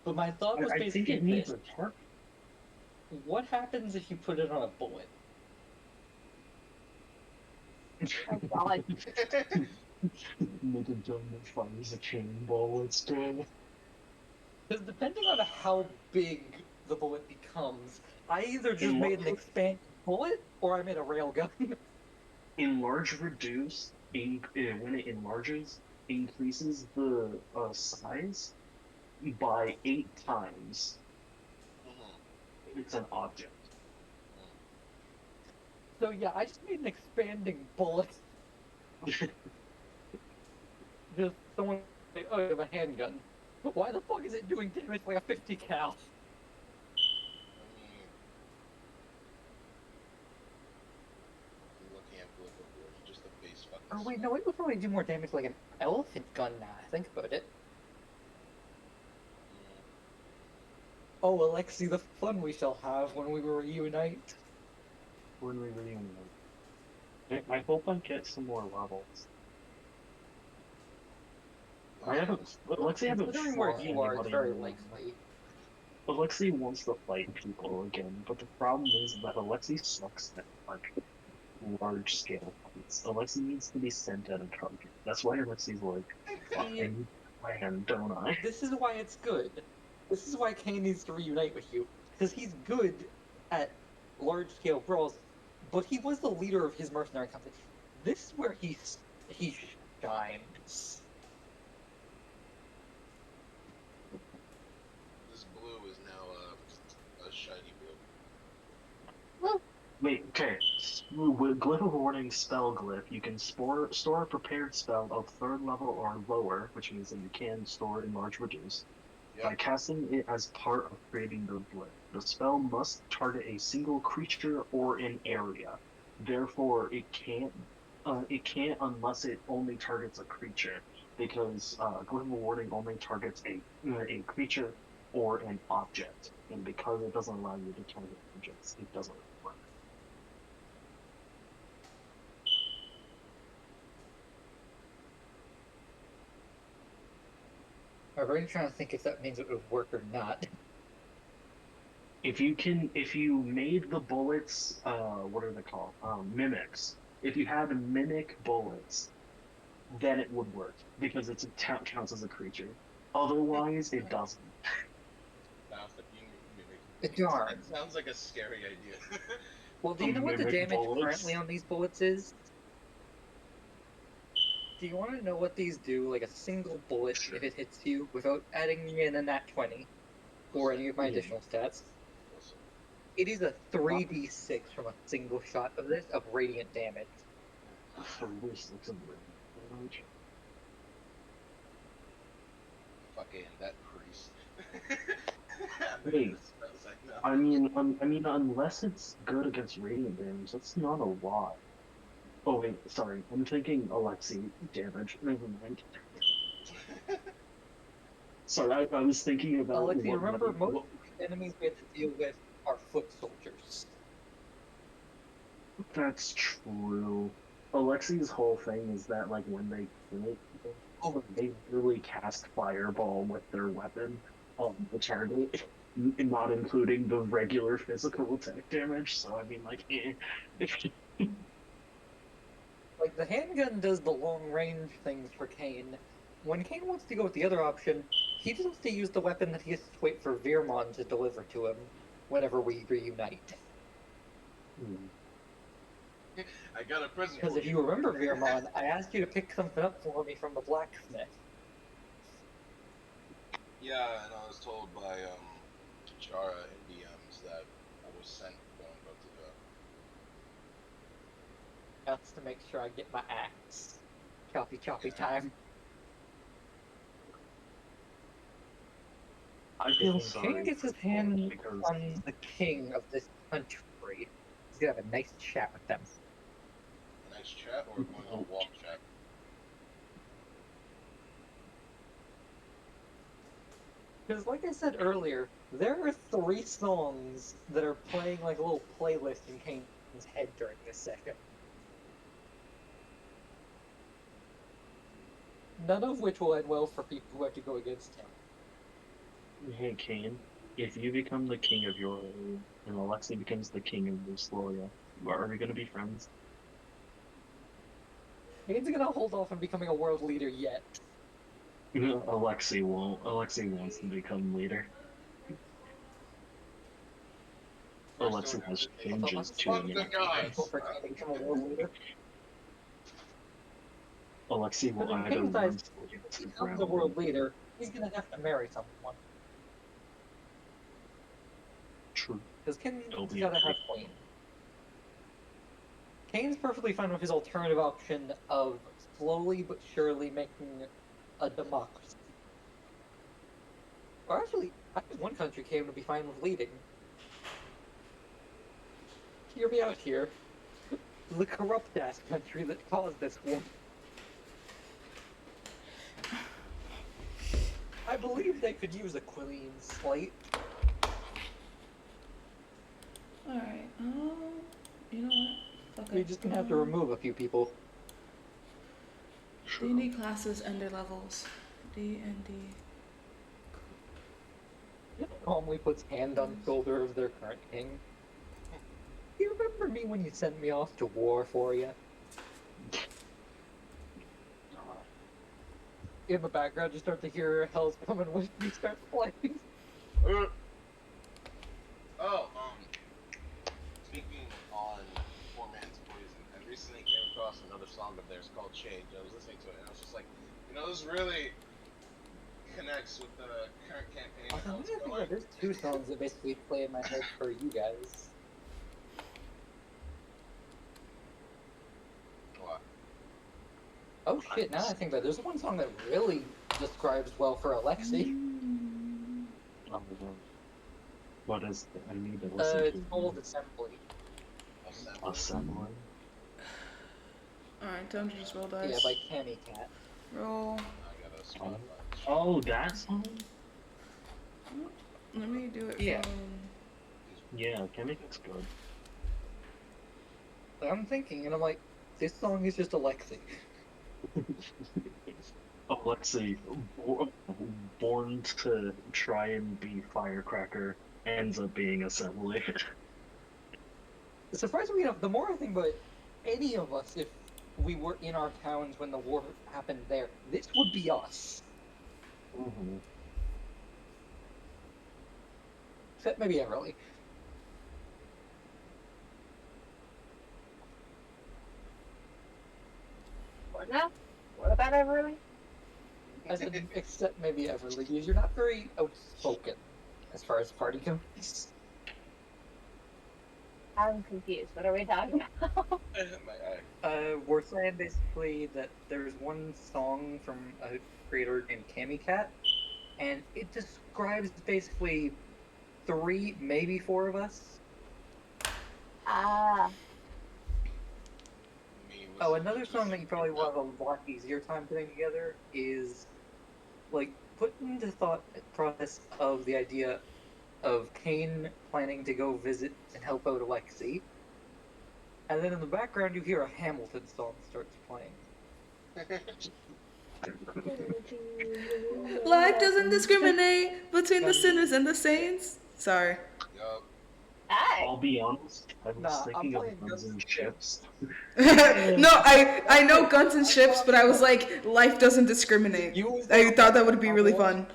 But my thought was I think basically it needs this. a target. What happens if you put it on a bullet? Oh God. Make a gun that fires a cannonball at still. Because depending on how big the bullet becomes, I either just In, made an expanded bullet or I made a railgun. enlarge reduce when it enlarges increases the size by 8 times. Mhm. It's an object. So yeah, I just made an expanding bullet. Just someone say, "Oh, you have a handgun." But why the fuck is it doing damage like a 50 cal? Oh wait, no, it would probably do more damage like an elephant gun now, I think about it. Oh, Alexi, the fun we shall have when we reunite. When we reunite. I hope I get some more levels. I haven't. Alexi haven't Considering where fought you are, it's anybody very in a while. likely. Alexi wants to fight people again, but the problem is that Alexi sucks at like large scale fights. Alexi needs to be sent at a target. That's why Alexi's like, fuck, I See, need my hand, don't I? this is why it's good. This is why Kane needs to reunite with you, because he's good at large-scale brawls, but he was the leader of his mercenary company. This is where he shines. This blue is now a shiny blue. Wait, okay. With Glyph of Warning spell glyph, you can store a prepared spell of third level or lower, which means that you can store, enlarge, reduce. By Yep. casting it as part of creating the glyph, the spell must target a single creature or an area. Therefore, it can't unless it only targets a creature, because Glyph of Warning only targets a creature or an object, and because it doesn't allow you to target objects, it doesn't work. I'm really trying to think if that means it would work or not. If you made the bullets, what are they called? Mimics. If you had mimic bullets, then it would work because counts as a creature. Otherwise, it doesn't. Now, fucking mimic. Darn. That sounds like a scary idea. Well, do you know what the Mimic damage bullets? currently on these bullets is? Do you want to know what these do, like a single bullet, Sure. if it hits you, without adding in a nat 20, or any of my Yeah. additional stats? Listen. It is a 3d6 from a single shot of this of radiant damage. Fucking that priest. Wait, Spells I know. I mean, unless it's good against radiant damage, that's not a lot. Oh wait, sorry, I'm thinking Alexi damage. Never mind. Sorry, I was thinking about Alexi, remember, most what, enemies we have to deal with are foot soldiers. that's true. Alexi's whole thing is that like when they kill people, they really cast fireball with their weapon on the target, not including the regular physical attack damage. So I mean, like, Like, the handgun does the long-range things for Kane. When Kane wants to go with the other option, he just wants to use the weapon that he has to wait for Veermon to deliver to him whenever we reunite. I got a present Because for if you remember, Veermon, I asked you to pick something up for me from the blacksmith. Yeah, and I was told by Chara in DMs that I was sent going about to do that. That's to make sure I get my axe. Choppy Yeah. time. I feel When sorry Kane gets his for hand Ford because on the king of this country, he's gonna have a nice chat with them. A nice chat or going on walk chat? Because, like I said earlier, there are 3 songs that are playing like a little playlist in Kane's head during this session. None of which will end well for people who have to go against him. hey Kane, if you become the king of your area and Alexi becomes the king of Rusloria, are we gonna be friends? Kane's gonna hold off on becoming a world leader yet. Alexi won't. Alexi wants to become leader. Alexi has changes to Fuck the gods! For Kane to become a world leader. Alexi will But in either Kane's run eyes, if he to becomes a world leader, he's gonna have to marry someone. True. Because Kane's It'll be gotta a have queen. Kane's perfectly fine with his alternative option of slowly but surely making a democracy. Or actually, I think one country Kane would be fine with leading. Hear me out here. The corrupt-ass country that caused this war. believe they could use a clean slate. Alright, you know what? Fuck We're it. just gonna have to remove a few people. D&D classes and their levels. D&D. Calmly puts hand on shoulder of their current king. Do you remember me when you sent me off to war for you? In the background, you start to hear Hell's Coming when he starts playing. Speaking on Poor Man's Poison, I recently came across another song of theirs called Change. I was listening to it and I was just like, this really connects with the current campaign. And how it's going. There's two songs that basically play in my head for you guys. What? Oh shit, now I think that there's one song that really describes well for Alexi. What is it? I need to listen to It's called Assembly. Assembly. Alright, time to just roll dice. Yeah, by Cammy Cat. Roll. I got a spot. Oh, that song? Let me do it Yeah. from... Yeah, Chemical's good. I'm thinking, and I'm like, this song is just Alexi. Oh, let's see. Born to try and be Firecracker ends up being Assembly. Surprisingly enough, the more I think about it, any of us, if we were in our towns when the war happened there, this would be us. Mm-hmm. Except maybe Everly. What now? What about Everly? I said, except maybe Everly, because you're not very outspoken as far as party goes. I'm confused. What are we talking about? My eye. We're saying basically that there's one song from a creator named Cammy Cat, and it describes basically 3, maybe 4 of us. Ah, Me with Oh, some another just- song that you probably will have a lot easier time putting together is, like, put into thought process of the idea of Kane planning to go visit and help out Alexi, and then in the background you hear a Hamilton song starts playing. Life doesn't discriminate between the sinners and the saints. Sorry. Yup. hi. I'll be honest, I was Nah, I'm thinking playing of Guns and Ships. No, I know guns and ships, but I was like, life doesn't discriminate. I thought that would be really fun.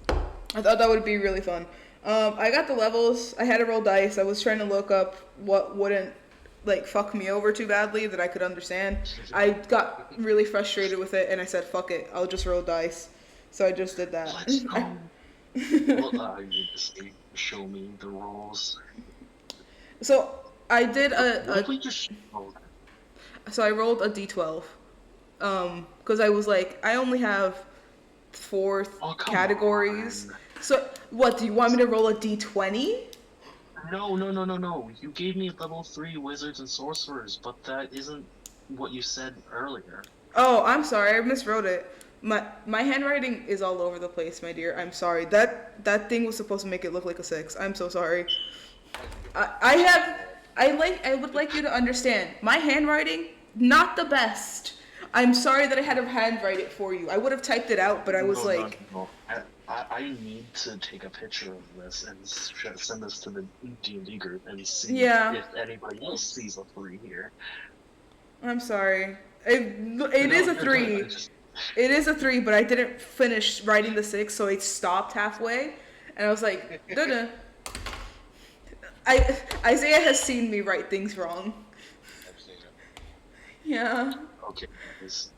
I thought that would be really fun. I got the levels. I had to roll dice. I was trying to look up what wouldn't like fuck me over too badly that I could understand. I got really frustrated with it, and I said, "Fuck it, I'll just roll dice." So I just did that. Let's go. Well, you just show me the rules. So I did What if we just So I rolled a d12, because I was like, I only have 4 categories. on. So what? Do you want me to roll a d20? No. You gave me level 3 wizards and sorcerers, but that isn't what you said earlier. Oh, I'm sorry, I miswrote it. My handwriting is all over the place, my dear. I'm sorry. That thing was supposed to make it look like a 6. I'm so sorry. I would like you to understand. My handwriting, not the best. I'm sorry that I had to handwrite it for you. I would have typed it out, but I was like... No. I need to take a picture of this and send this to the D&D group and see if anybody else sees a 3 here. I'm sorry. It is a 3. It is a 3, but I didn't finish writing the 6, so it stopped halfway. And I was like, duh. Isaiah has seen me write things wrong. I've seen it. Yeah. Okay, this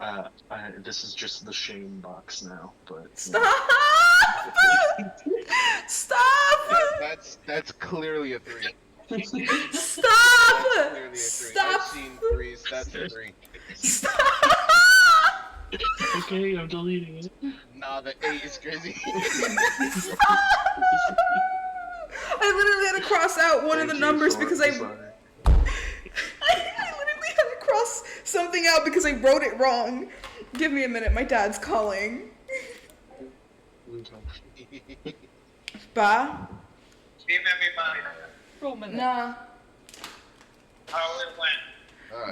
is just the shame box now, but... Stop! Stop! That's clearly a 3. Stop! Clearly a 3. Stop! I've seen 3s. That's a 3. Stop! Okay, I'm deleting it. Nah, the 8 is crazy. Stop! I literally had to cross out one of the numbers because I literally had to cross something out because I wrote it wrong. Give me a minute, my dad's calling. Pa? Roman. Nah. How it went?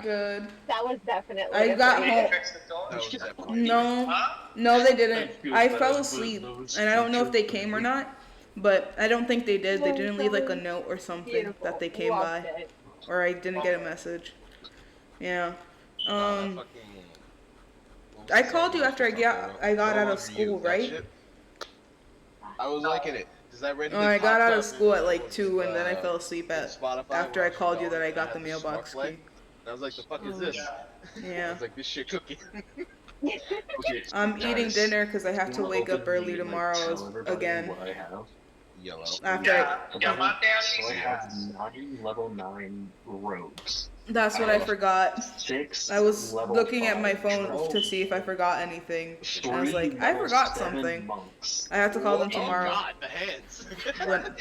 Good. That was definitely. I a got thing. home. Fix the door? That was definitely No. Huh? No, they didn't. I feel I bad, fell but asleep, those and I don't know if they teachers came or really- not. But I don't think they did. They No, didn't that leave like a was note or something Beautiful. that they came Loved by, it. or I didn't get a message. Yeah. I called you after I got out of school, right? I was liking it. Cause I Oh, I got out of school at like 2, and then I fell asleep Spotify after I when was called you going, that I and got the had the mailbox smart play. key. I was like, the fuck is Oh, this? yeah. I Yeah. was like, this shit cooking. Okay, I'm eating guys, dinner because I have to wanna wake up open early the, like, tomorrow tell everybody again. What I have? Yellow. After Yeah, So I Daddy? have 9 level 9 rogues. That's what I forgot. 6 I was level looking at 5 my phone trolls, to see if I forgot anything. 3 I was like, I level forgot 7 something. monks. I have to call them Oh tomorrow. god, the hands. When-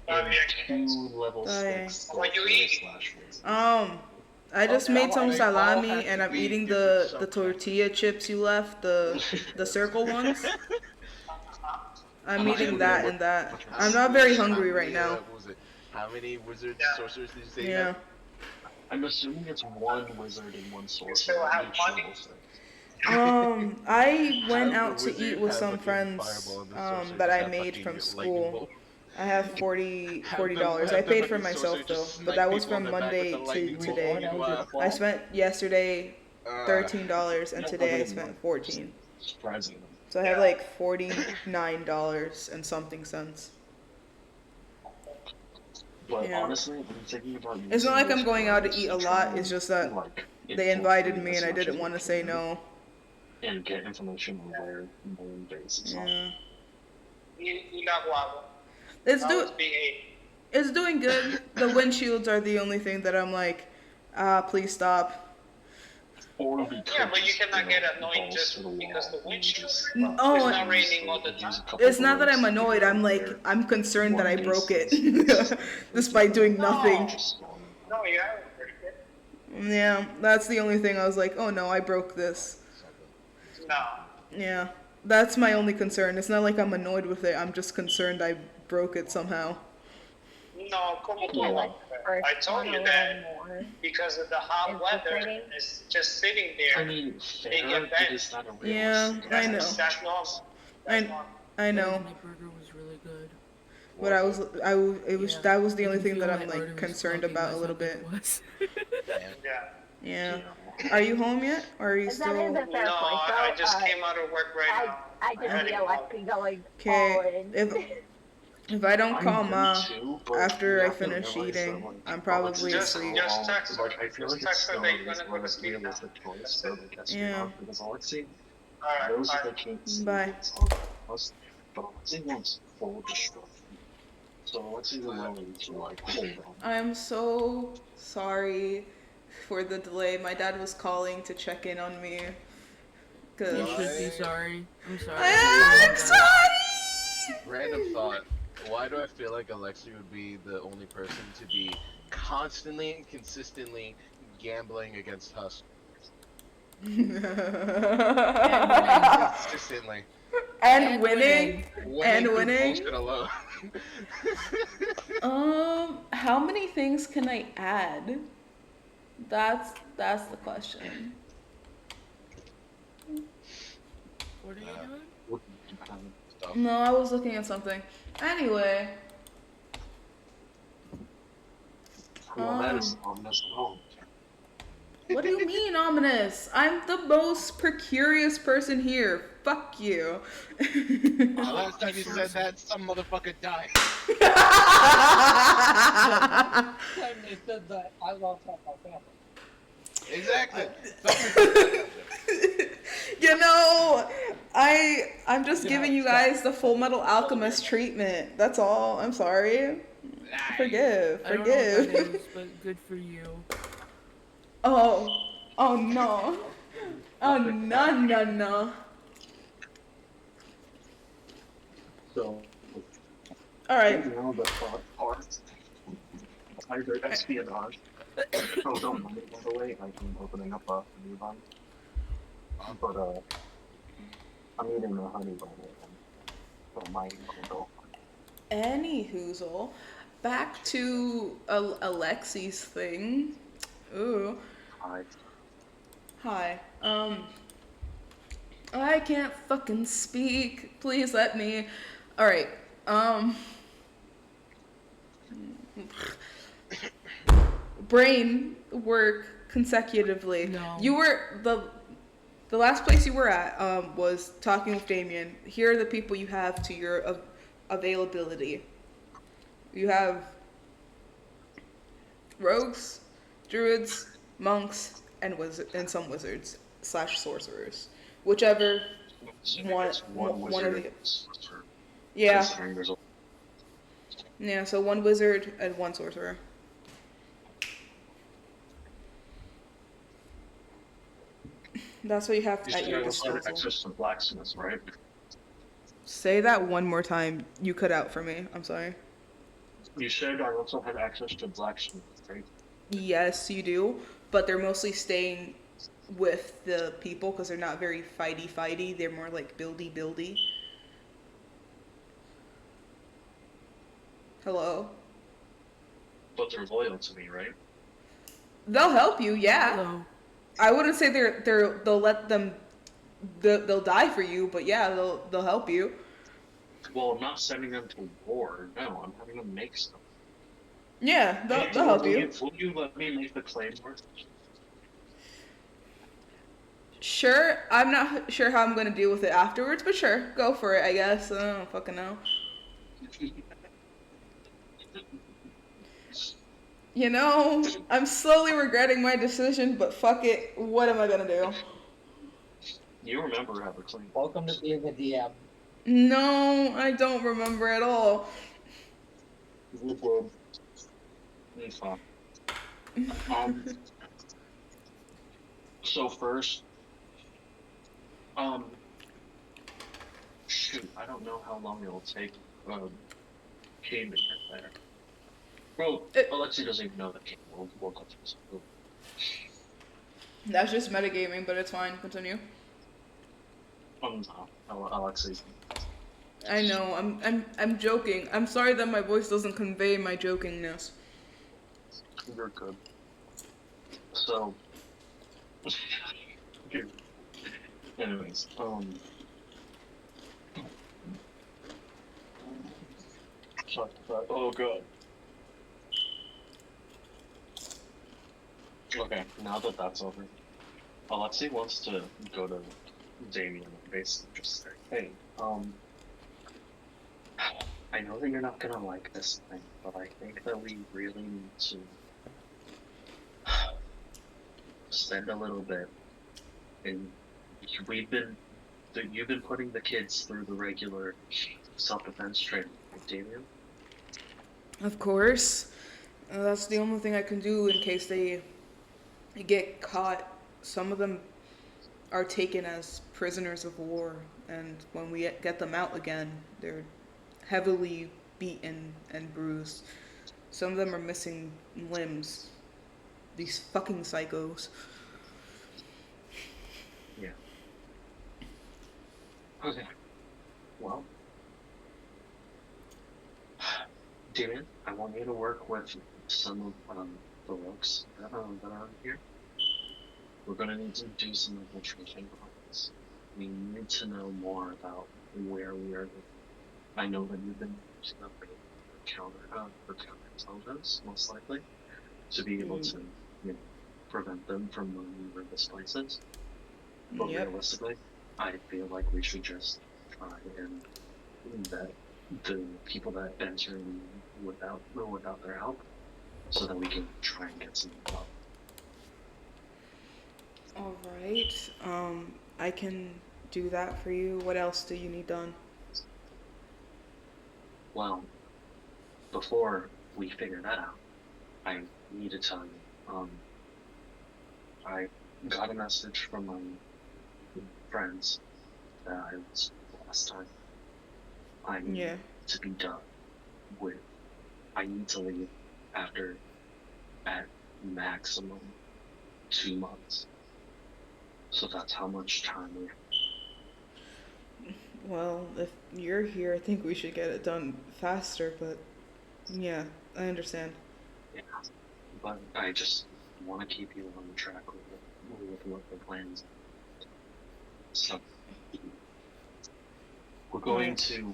and 2 level Okay. 6 What you eat? /wizards. I just Okay, made some they all salami have and to I'm be eating different the sometimes. tortilla chips you left, the circle ones. I'm How eating many that were- and that. I'm not very hungry right now. What was it? How many wizards, sorcerers did you say you Yeah. had? I'm assuming it's 1 wizard and 1 sorcerer. still have each money? level 6. I went Have out the to eat wizard with have some fucking friends fireball, and the sorcerer that just I have made fucking from lightning school. bolt. I have Have $40. the I paid for fucking myself sorcerer though, just but snipe that was people in from the back with Monday the lightning to bolt. today. Meanwhile, I spent yesterday $13 and Yeah, today I other spent than 14. Surprising them. So I have like $49 and something cents. But Yeah. honestly, I'm thinking about It's not using like I'm those going out to cards eat a try lot. and, It's just that like, they invited infiltrate me as and I much didn't as want we to say can no. and get information on where main base is. Yeah. You got guava. It's That was do B8. it's doing good. The windshields are the only thing that I'm like, please stop. Or we could Yeah, but you just, cannot get know, annoyed balls just to the because wall the and windshield. just, Oh, It's and- not raining all the use a time. couple It's not that I'm bullets to annoyed. get I'm like, there. I'm concerned that I One broke it, basis. despite doing nothing. No, you haven't break it. Yeah, that's the only thing I was like, oh no, I broke this. No. Yeah, that's my only concern. It's not like I'm annoyed with it. I'm just concerned I broke it somehow. No, come I can't let on. first I told one a you little that more. because of the hot weather, Infiltrating? it's just sitting there. I mean, They fair, get but bent. it's not a Yeah, realistic. I know. That's normal. That's normal. I Guys, know, my burger was really good. but it was Yeah, that was the I only can thing feel that my I'm like arteries concerned clogging about a little myself bit. it was. Yeah. Yeah. Are you home yet, or are you That still? is a fair No, point. I just So, came out of work right now. I just had to feel go. like we going Okay, forward. if I don't I'm call good Ma too, but after you I have to finish realize that, eating, like, I'm Alex probably is Just- asleep. so just text her. like, I feel Just like it's text her still that you're gonna go to a sleep now. realistic choice That's for it. like Yeah. espionage because Alexei Alright, knows that they alright. can't see Bye. what's on us, but Alexei wants full destruction. So Alexei is willing to like hold on. I'm so sorry for the delay. My dad was calling to check in on me. You Cause should be sorry. I'm sorry. I'm sorry. Random thought. Why do I feel like Alexi would be the only person to be constantly and consistently gambling against Husk? Consistently. And winning. And through winning? bullshit alone. How many things can I add? That's the question. What are you doing? What kind of Stuff. No, I was looking at something. Anyway, Well, that is ominous at all. what do you mean ominous? I'm the most precarious person here. Fuck you. The last time you said that, some motherfucker died. Time they said that, I lost half my family. Exactly. You know, I'm just giving you guys the Full Metal Alchemist treatment. That's all. I'm sorry. Forgive. I don't know what that Forgive. is, but good for you. Oh no. Oh no. So, Alright. you know the thought part. Either espionage. Oh, don't mind it, by the way. I'm opening up a new one. But, I'm eating a honey bun. But my girlfriend. Any hoozle. Back to Alexi's thing. Ooh. Hi. I can't fucking speak. Please let me. Alright. Brain work consecutively. No. You were the last place you were at was talking with Damien. Here are the people you have to your availability. You have rogues, druids, monks, and some wizards / sorcerers, whichever one of the. Yeah. Considering there's a Yeah. So one wizard and one sorcerer. That's what you have You at your should also have disposal. access to blacksmiths, right? Say that one more time. You cut out for me. I'm sorry. You said I also had access to blacksmiths, right? Yes, you do, but they're mostly staying with the people because they're not very fighty. They're more like buildy. Hello. But they're loyal to me, right? They'll help you, yeah. Hello. I wouldn't say they'll let them they'll die for you, but yeah, they'll help you. Well, I'm not sending them to war. No, I'm having them make stuff. Yeah, they'll help you. Will you let me make the claymore? Sure, I'm not sure how I'm gonna deal with it afterwards, but sure, go for it. I guess I don't fucking know. You know, I'm slowly regretting my decision, but fuck it. What am I gonna do? You remember how the claymore? Welcome to being a DM. No, I don't remember at all. It's fine. So first, shoot, I don't know how long it'll take, Kane to get there. Well, Alexi doesn't even know that Kane will go through something. That's just metagaming, but it's fine. Continue. Alexi. I know. I'm joking. I'm sorry that my voice doesn't convey my jokingness. You're good. So, anyways, oh god. Okay, now that that's over, Alexi wants to go to Damien and basically just say, hey, I know that you're not gonna like this thing, but I think that we really need to spend a little bit in. You've been putting the kids through the regular self-defense training, right, Damien? Of course. That's the only thing I can do in case they get caught. Some of them are taken as prisoners of war, and when we get them out again, they're heavily beaten and bruised. Some of them are missing limbs. These fucking psychos. Yeah. Okay. Well, Damien, I want you to work with some of the rogues that are here. We're gonna need to do some infiltration on this. We need to know more about where we are. I know that you've been using up for counterintelligence, most likely, to be able to, prevent them from knowing where this place is. But realistically, I feel like we should just try and vet the people that enter without their help, so that we can try and get some help. All right. I can do that for you. What else do you need done? Well, before we figure that out, I need to tell you, I got a message from my friends that I was last time. I need to be done with. I need to leave at maximum 2 months. So that's how much time we have. Well, if you're here, I think we should get it done faster, but yeah, I understand. Yeah, but I just want to keep you on track with what the plans. So we're going Alright. to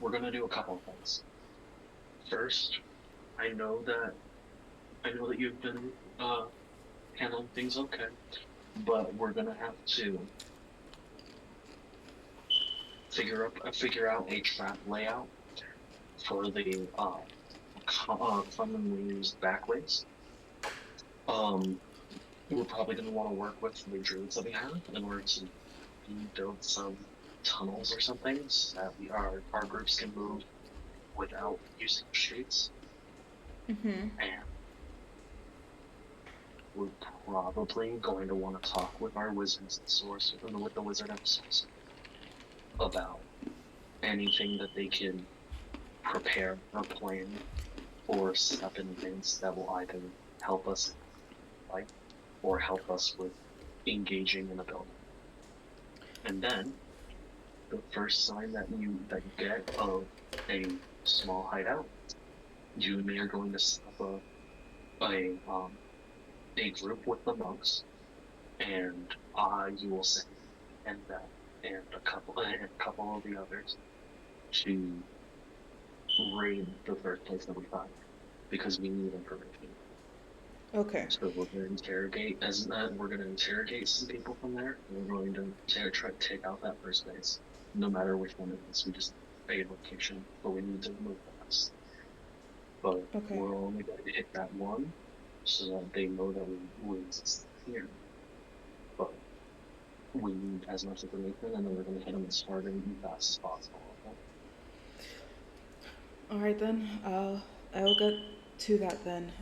we're going to do a couple of things. First, I know that you've been handling things okay, but we're gonna have to figure out a trap layout for the commonly used backways. Um, we're probably gonna want to work with the druids that we have in order to build some tunnels or something so that our groups can move without using the streets. Mm-hmm. And we're probably going to want to talk with our wizards and source with the wizard and source about anything that they can prepare or plan or set up in events that will either help us in life or help us with engaging in a building. And then the first sign that you get of a small hideout, you and me are going to set up a group with the monks, and you will send and that and a couple of the others to raid the first place that we find because we need information. Okay. So we're going to interrogate some people from there. And we're going to try to take out that first base, no matter which one it is. We just a location, but we need to move fast. But Okay. we're only going to hit that one, so that they know that we exist here. But we need as much information, and then we're going to hit them as hard and fast as possible. Okay? All right then. I'll get to that then.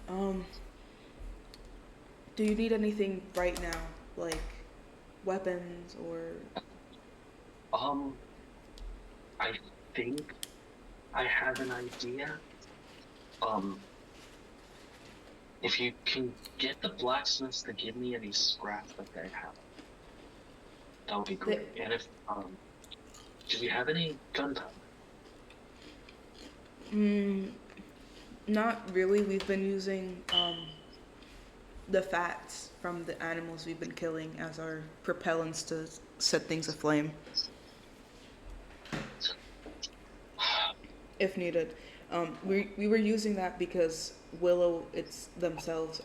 Do you need anything right now, like weapons or? I think I have an idea. If you can get the blacksmiths to give me any scraps that they have, that would be great. And if do we have any gunpowder? Not really. We've been using the fats from the animals we've been killing as our propellants to set things aflame if needed. We were using that because willow themselves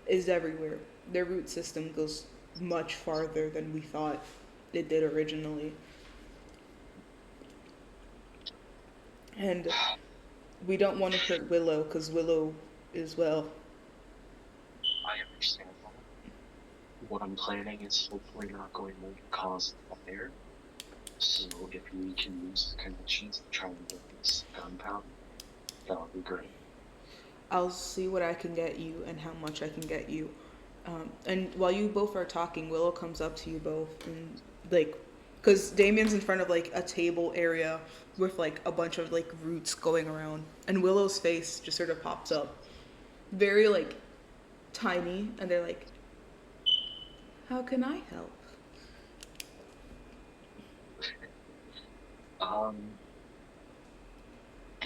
is everywhere. Their root system goes much farther than we thought it did originally. And we don't want to hurt Willow because Willow is well. I understand that. What I'm planning is hopefully not going to cause a fire. So if we can use the connections to try and get this gunpowder, that would be great. I'll see what I can get you and how much I can get you. And while you both are talking, Willow comes up to you both and like, cause Damien's in front of like a table area with like a bunch of like roots going around, and Willow's face just sort of pops up, very like tiny, and they're like, "How can I help?"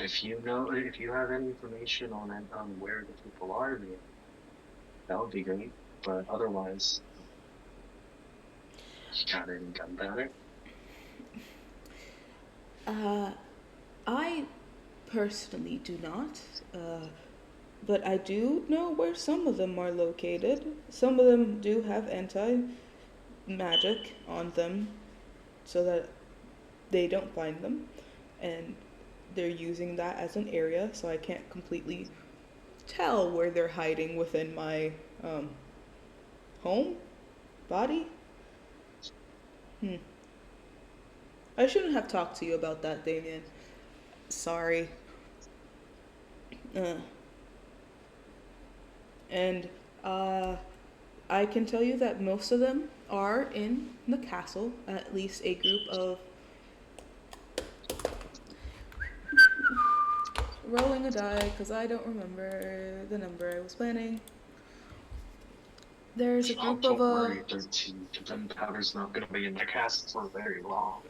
If you have any information on where the people are, that would be great. But otherwise, you got any gunpowder? I personally do not, but I do know where some of them are located. Some of them do have anti-magic on them, so that they don't find them, and they're using that as an area, so I can't completely tell where they're hiding within my home body. I shouldn't have talked to you about that, Damien. Sorry. And I can tell you that most of them are in the castle, at least a group of. Rolling a die because I don't remember the number I was planning. There's a Oh, group of don't worry, 13. Gunpowder's not gonna be in the cast for very long.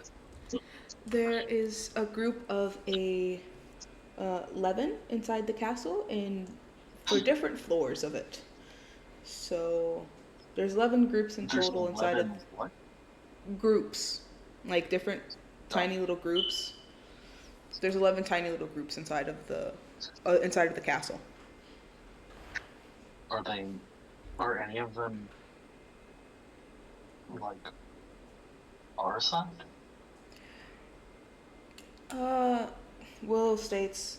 there is a group of 11 inside the castle and for different floors of it. So there's 11 groups in There's total inside of 11 what? groups, like different tiny little groups. There's 11 tiny little groups inside of the castle. Are any of them, like, our side? Willow states.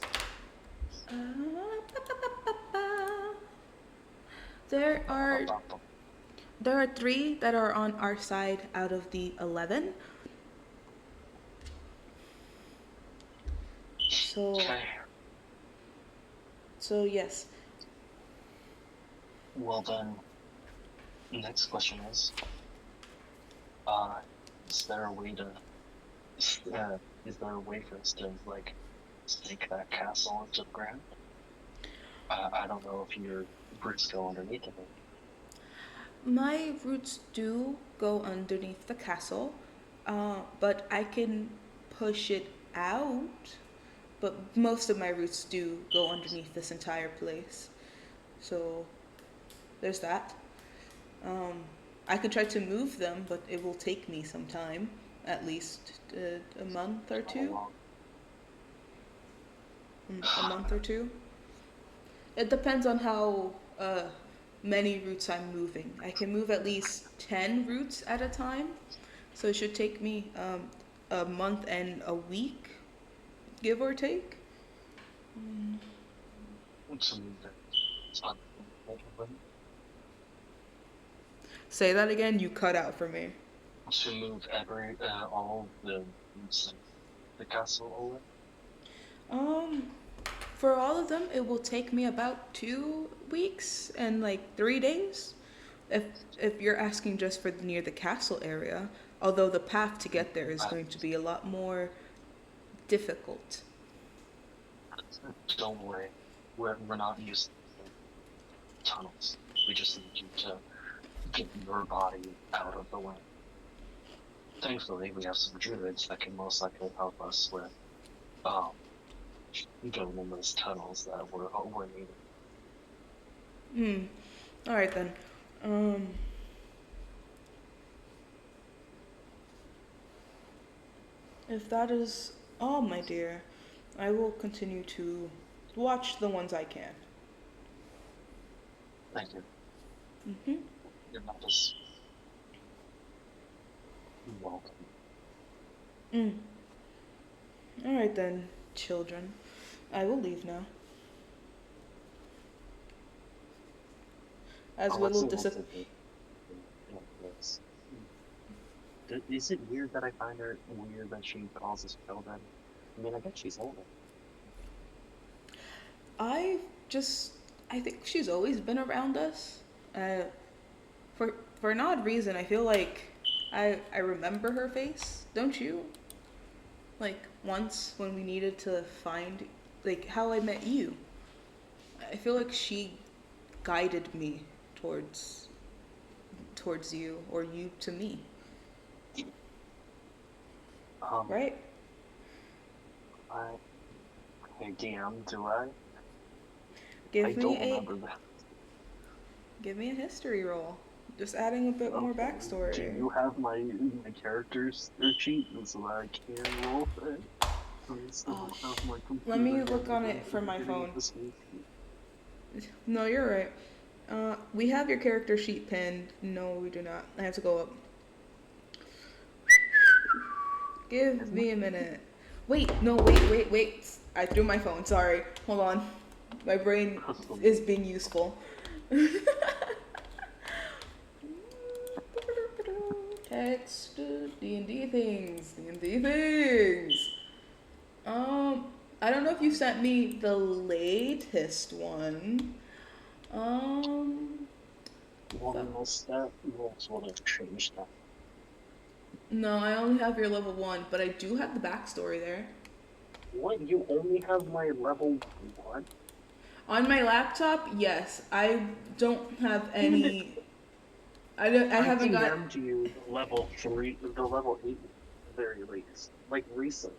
There are 3 that are on our side out of the 11. Okay. So yes. Well then, next question is there a way to, is there a way for us to, like, stake that castle into the ground? I don't know if your roots go underneath of it. My roots do go underneath the castle, but I can push it out. But most of my roots do go underneath this entire place. So there's that. I could try to move them, but it will take me some time, at least a month or two. A month or two. It depends on how many roots I'm moving. I can move at least 10 roots at a time, so it should take me a month and a week, give or take. Say that again. You cut out for me. To move all the roots in the castle away? For all of them, it will take me about 2 weeks and like 3 days. If you're asking just for near the castle area, although the path to get there is going to be a lot more difficult. Don't worry, we're not used to tunnels. We just need you to get your body out of the way. Thankfully, we have some druids that can most likely help us with going in those tunnels that we're needing. Alright then. If that is all, my dear, I will continue to watch the ones I can. Thank you. Mm-hmm. You're not as welcome. Alright then, children. I will leave now. As Willow disappears. Is it weird that I find her weird that she calls us children? I mean, I guess she's older. I think she's always been around us. For an odd reason, I feel like I remember her face. Don't you? Like once when we needed to find like how I met you. I feel like she guided me towards you or you to me. Right? Hey DM, do I? Give don't remember that. Give me a history roll. Just adding a bit more backstory. Do you have my characters sheet so that I can roll it? Let me look on it from my phone. No, you're right. We have your character sheet pinned. No, we do not. I have to go up. Give me a minute. Wait. I threw my phone. Sorry. Hold on. My brain is being useful. Text D&D things. I don't know if you sent me the latest one. Change that. No, I only have your level 1, but I do have the backstory there. What? You only have my level 1? On my laptop, yes. I don't have any I haven't got DM'd you level 3, the level 8 very least. Like recent.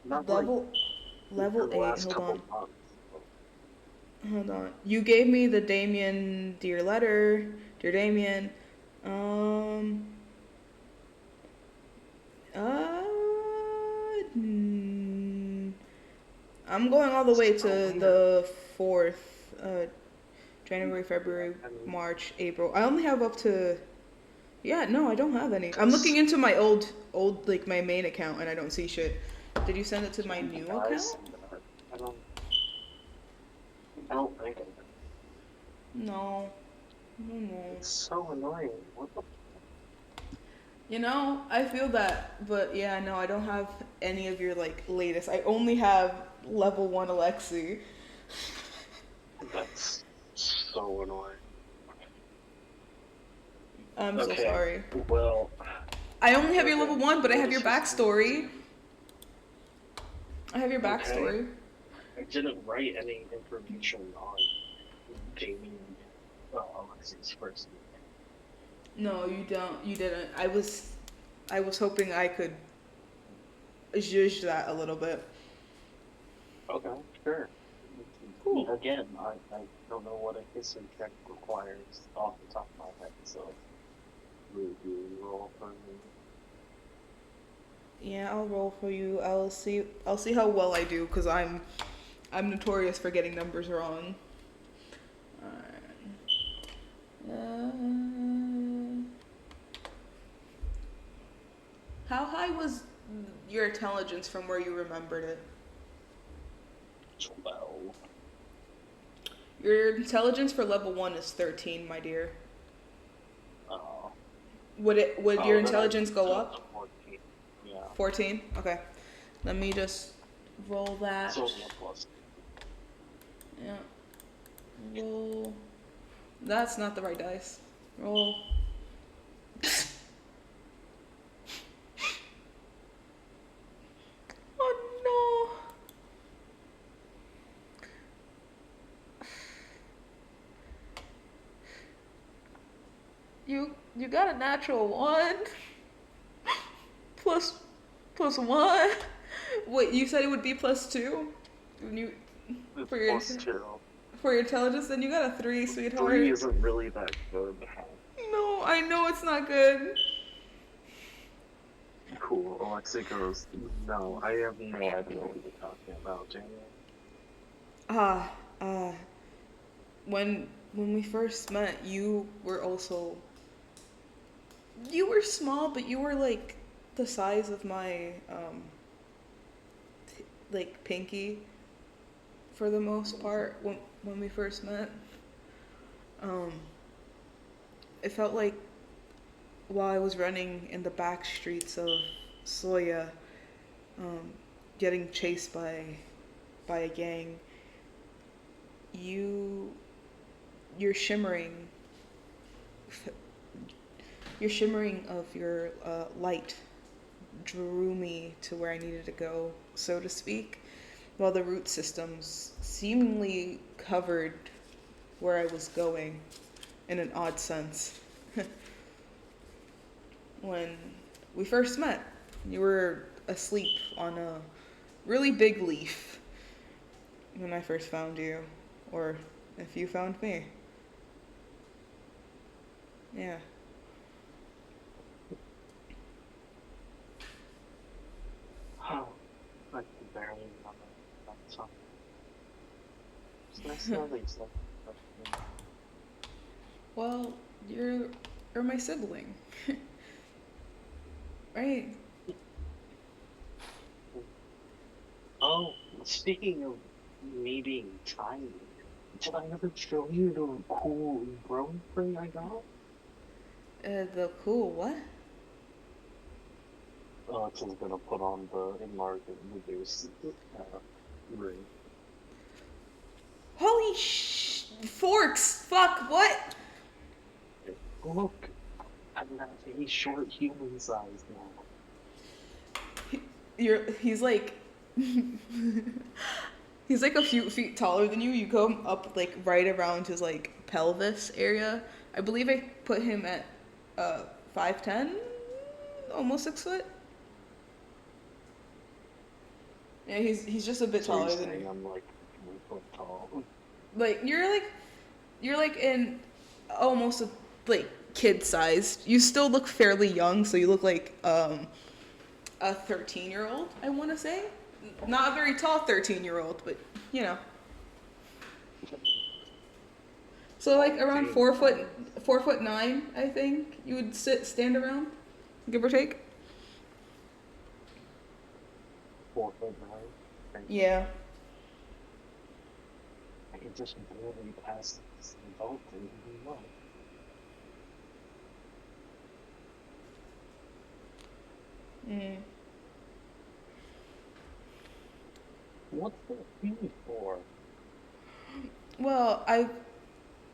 Not level like in the 8. last Hold couple on. months. Hold on. You gave me the Damien dear letter, dear Damien. Um. Uh. mm, I'm going all the way to the 4th. January, February, March, April. I only have up to. Yeah, no, I don't have any. I'm looking into my old like my main account and I don't see shit. Did you send it to my new account? I don't think of it. No. No. It's so annoying. What the You know, I feel that, but yeah, no, I don't have any of your like latest. I only have level 1 Alexi. That's so annoying. I'm so sorry. Well, I only have your level 1, but I have your backstory. I have your backstory. Okay. I didn't write any information on Jamie and Alexi's first name. No, you don't. You didn't. I was hoping I could zhuzh that a little bit. Okay, sure. Cool. Again, I don't know what a history check requires off the top of my head, so you roll for me. Yeah, I'll roll for you. I'll see how well I do because I'm notorious for getting numbers wrong. How high was your intelligence from where you remembered it? 12. Your intelligence for level 1 is 13, my dear. Oh. Would your intelligence go So up? 14. Yeah. 14? Okay. Let me just roll that. It's only a plus. Yeah. Roll. That's not the right dice. Roll. Oh no. You got a natural 1 plus 1. Wait, you said it would be +2? For your Plus 2. for your intelligence, then you got a 3, sweetheart. 3 isn't really that good. No, I know it's not good. Cool. Alexi goes, no, I have no idea what you're talking about, Jamie. When we first met, you were small, but you were like the size of my like pinky for the most part when we first met. It felt like while I was running in the back streets of Soya, getting chased by a gang, your shimmering of your light drew me to where I needed to go, so to speak, while the root systems seemingly covered where I was going in an odd sense. When we first met, you were asleep on a really big leaf when I first found you, or if you found me. Yeah. Oh, I can barely remember that song. It's nice to know these things. Well, you're my sibling. Right? Oh, speaking of me being tiny, did I ever show you the cool growing thing I got? The cool what? It's gonna put on the enlarge and reduce ring. Holy forks! Fuck, what? Look, I'm not a short human size now. He's like he's like a few feet taller than you. You come up like right around his like pelvis area. I believe I put him at 5'10", almost 6 foot. Yeah, he's just a bit So you're taller than me. saying I'm like 3 foot tall? Like you're like in almost like kid sized. You still look fairly young, so you look like a 13-year-old, I want to say. Not a very tall 13-year-old, but you know. So like around 4'9", I think you would stand around, give or take. 4'9". Yeah. I can just barely pass this adult thing. What? Mm. What's that feeling for? Well, I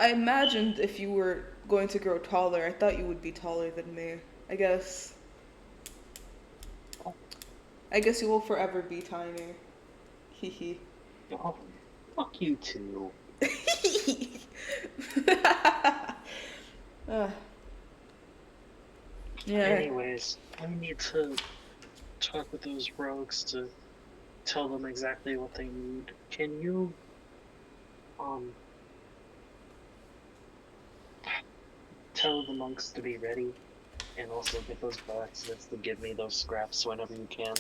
imagined if you were going to grow taller, I thought you would be taller than me. I guess. I guess you will forever be tiny. Hee hee. Oh, fuck you too. uh, yeah. Anyways, I need to talk with those rogues to tell them exactly what they need. Can you, tell the monks to be ready, and also get those blacksmiths to give me those scraps whenever you can.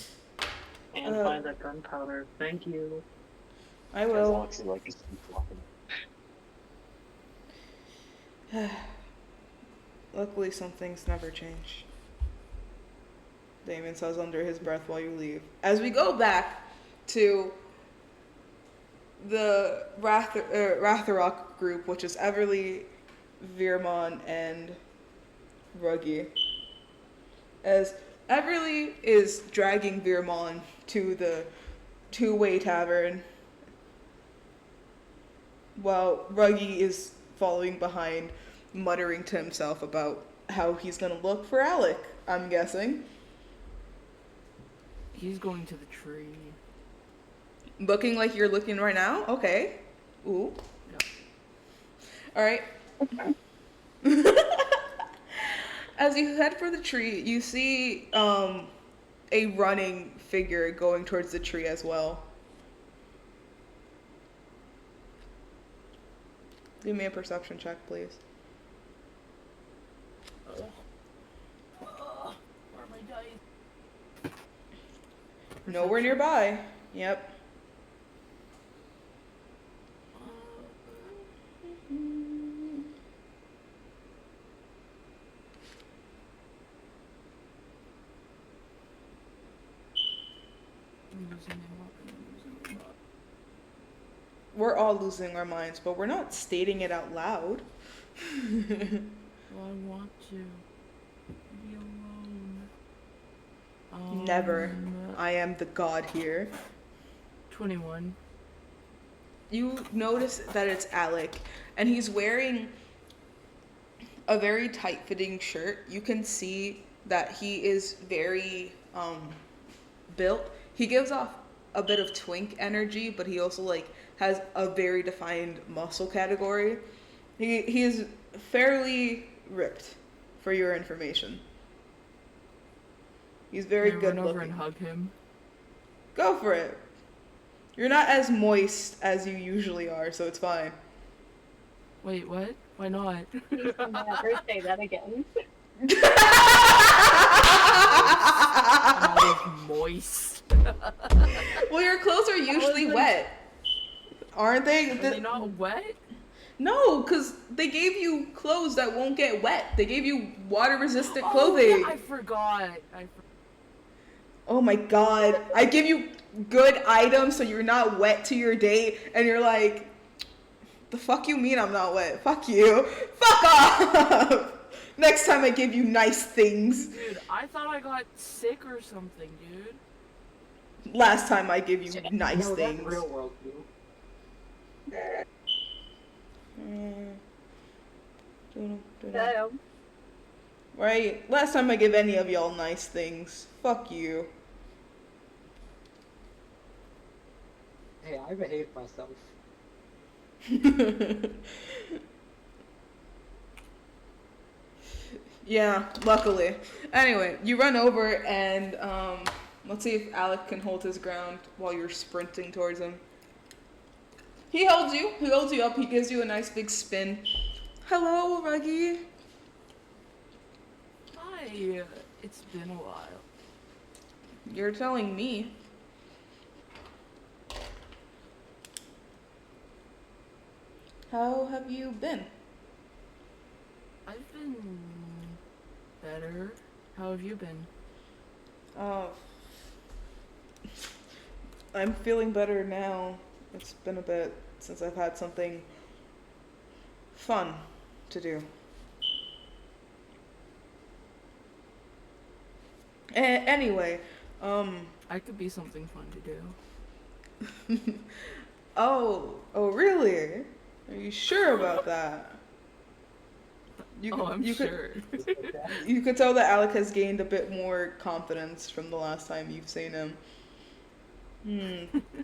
And find that gunpowder. Thank you. I As will. Alexi like just keep walking. Luckily, some things never change. Damon says under his breath while you leave. As we go back to the Ratharok group, which is Everly, Virmon, and Ruggy. As Everly is dragging Virmon to the two-way tavern, while Ruggy is following behind, muttering to himself about how he's gonna look for Alec, I'm guessing. He's going to the tree. Looking like you're looking right now? Okay. Ooh. No. Alright. As you head for the tree, you see a running figure going towards the tree as well. Give me a perception check, please. Where are my dice? Nowhere nearby. Yep. We're all losing our minds, but we're not stating it out loud. Well, I want to be alone. Never. I am the god here. 21. You notice that it's Alec, and he's wearing a very tight-fitting shirt. You can see that he is very built. He gives off a bit of twink energy, but he also like has a very defined muscle category. He is fairly ripped, for your information. He's very Can I good run over looking. and hug him? Go for it. You're not as moist as you usually are, so it's fine. Wait, what? Why not? Please never say that again. I'm always moist. Well, your clothes are usually wet, aren't they? Are they not wet? No, because they gave you clothes that won't get wet. They gave you water-resistant Oh, clothing. yeah, I forgot. Oh my god. I give you good items so you're not wet to your date, and you're like, the fuck you mean I'm not wet? Fuck you. Fuck off! Next time I give you nice things. Dude, I thought I got sick or something, dude. Last time I give you nice No, that's things. real world, you. Damn. Right? Last time I give any of y'all nice things. Fuck you. Hey, I behaved myself. Yeah, luckily. Anyway, you run over and let's see if Alec can hold his ground while you're sprinting towards him. He holds you. He holds you up. He gives you a nice big spin. Hello, Ruggy. Hi. It's been a while. You're telling me. How have you been? I've been better. How have you been? Oh, I'm feeling better now. It's been a bit since I've had something fun to do. Anyway, I could be something fun to do. oh, really? Are you sure about that? I'm you sure. You could tell that Alec has gained a bit more confidence from the last time you've seen him.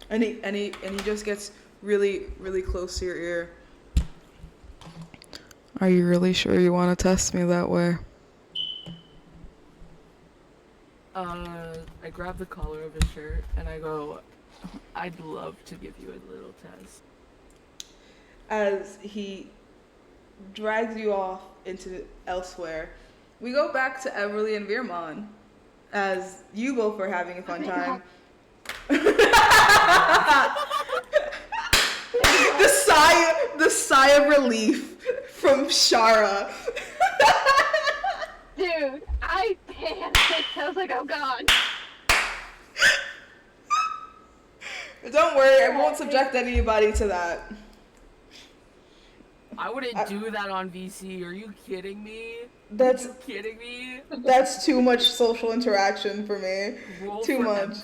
And he just gets really, really close to your ear. Are you really sure you want to test me that way? I grab the collar of his shirt and I go, I'd love to give you a little test. As he drags you off into elsewhere, we go back to Everly and Veermon as you both are having a fun time. The sigh of relief from Shara. Dude, I panicked. I was like, oh god. Don't worry, I won't subject anybody to that. I wouldn't do that on VC. Are you kidding me? That's Are you kidding me? That's too much social interaction for me. Roll Too much.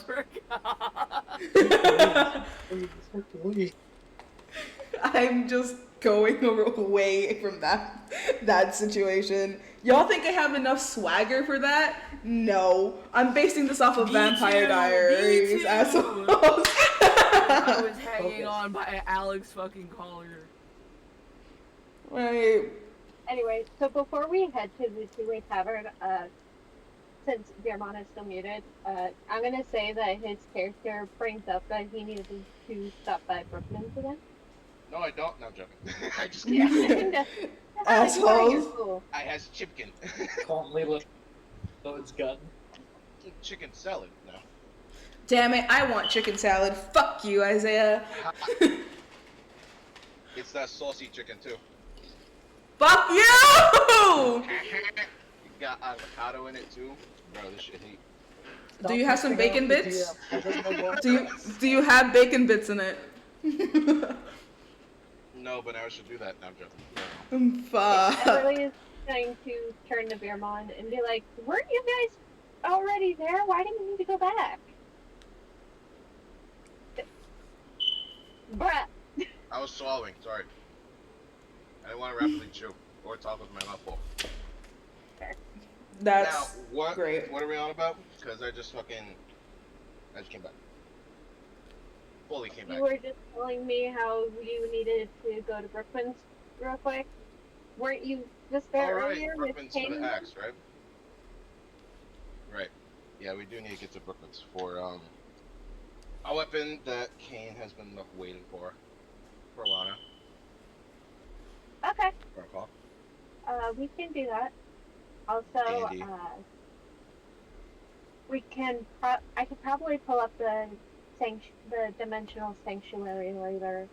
I'm just going away from that situation. Y'all think I have enough swagger for that? No. I'm basing this off of Vampire Diaries, assholes. I was hanging on by Alex fucking collar. Right. Anyway, so before we head to the two-way tavern, since Veermon is still muted, I'm gonna say that his character brings up that he needed to stop by Brooklyn today. No, I don't. No, I'm joking. I just Yeah. Assholes. Cool. I has chicken. Calmly loads gun. Chicken salad. No. Damn it, I want chicken salad. Fuck you, Isaiah. It's that saucy chicken too. Fuck you! You got avocado in it too. Bro, this shit heat. Do you have some bacon bits? Do you have bacon bits in it? No, but I should do that. No, I'm joking. Fuck. Everly is going to turn to Veermon and be like, weren't you guys already there? Why do you need to go back? Bruh. I was swallowing. Sorry. I didn't want to rapidly chew or talk with my mouth full. That's now, what, great. What are we on about? Because I just came back. Fully came back. You were just telling me how you needed to go to Brooklyn's real quick. Weren't you just there earlier with Brooklyn's for Kane? the axe, right? Right. Yeah, we do need to get to Brooklyn's for a weapon that Kane has been waiting for Lana. Okay. For a call. We can do that. Also, D&D. we can. I could probably pull up the dimensional sanctuary later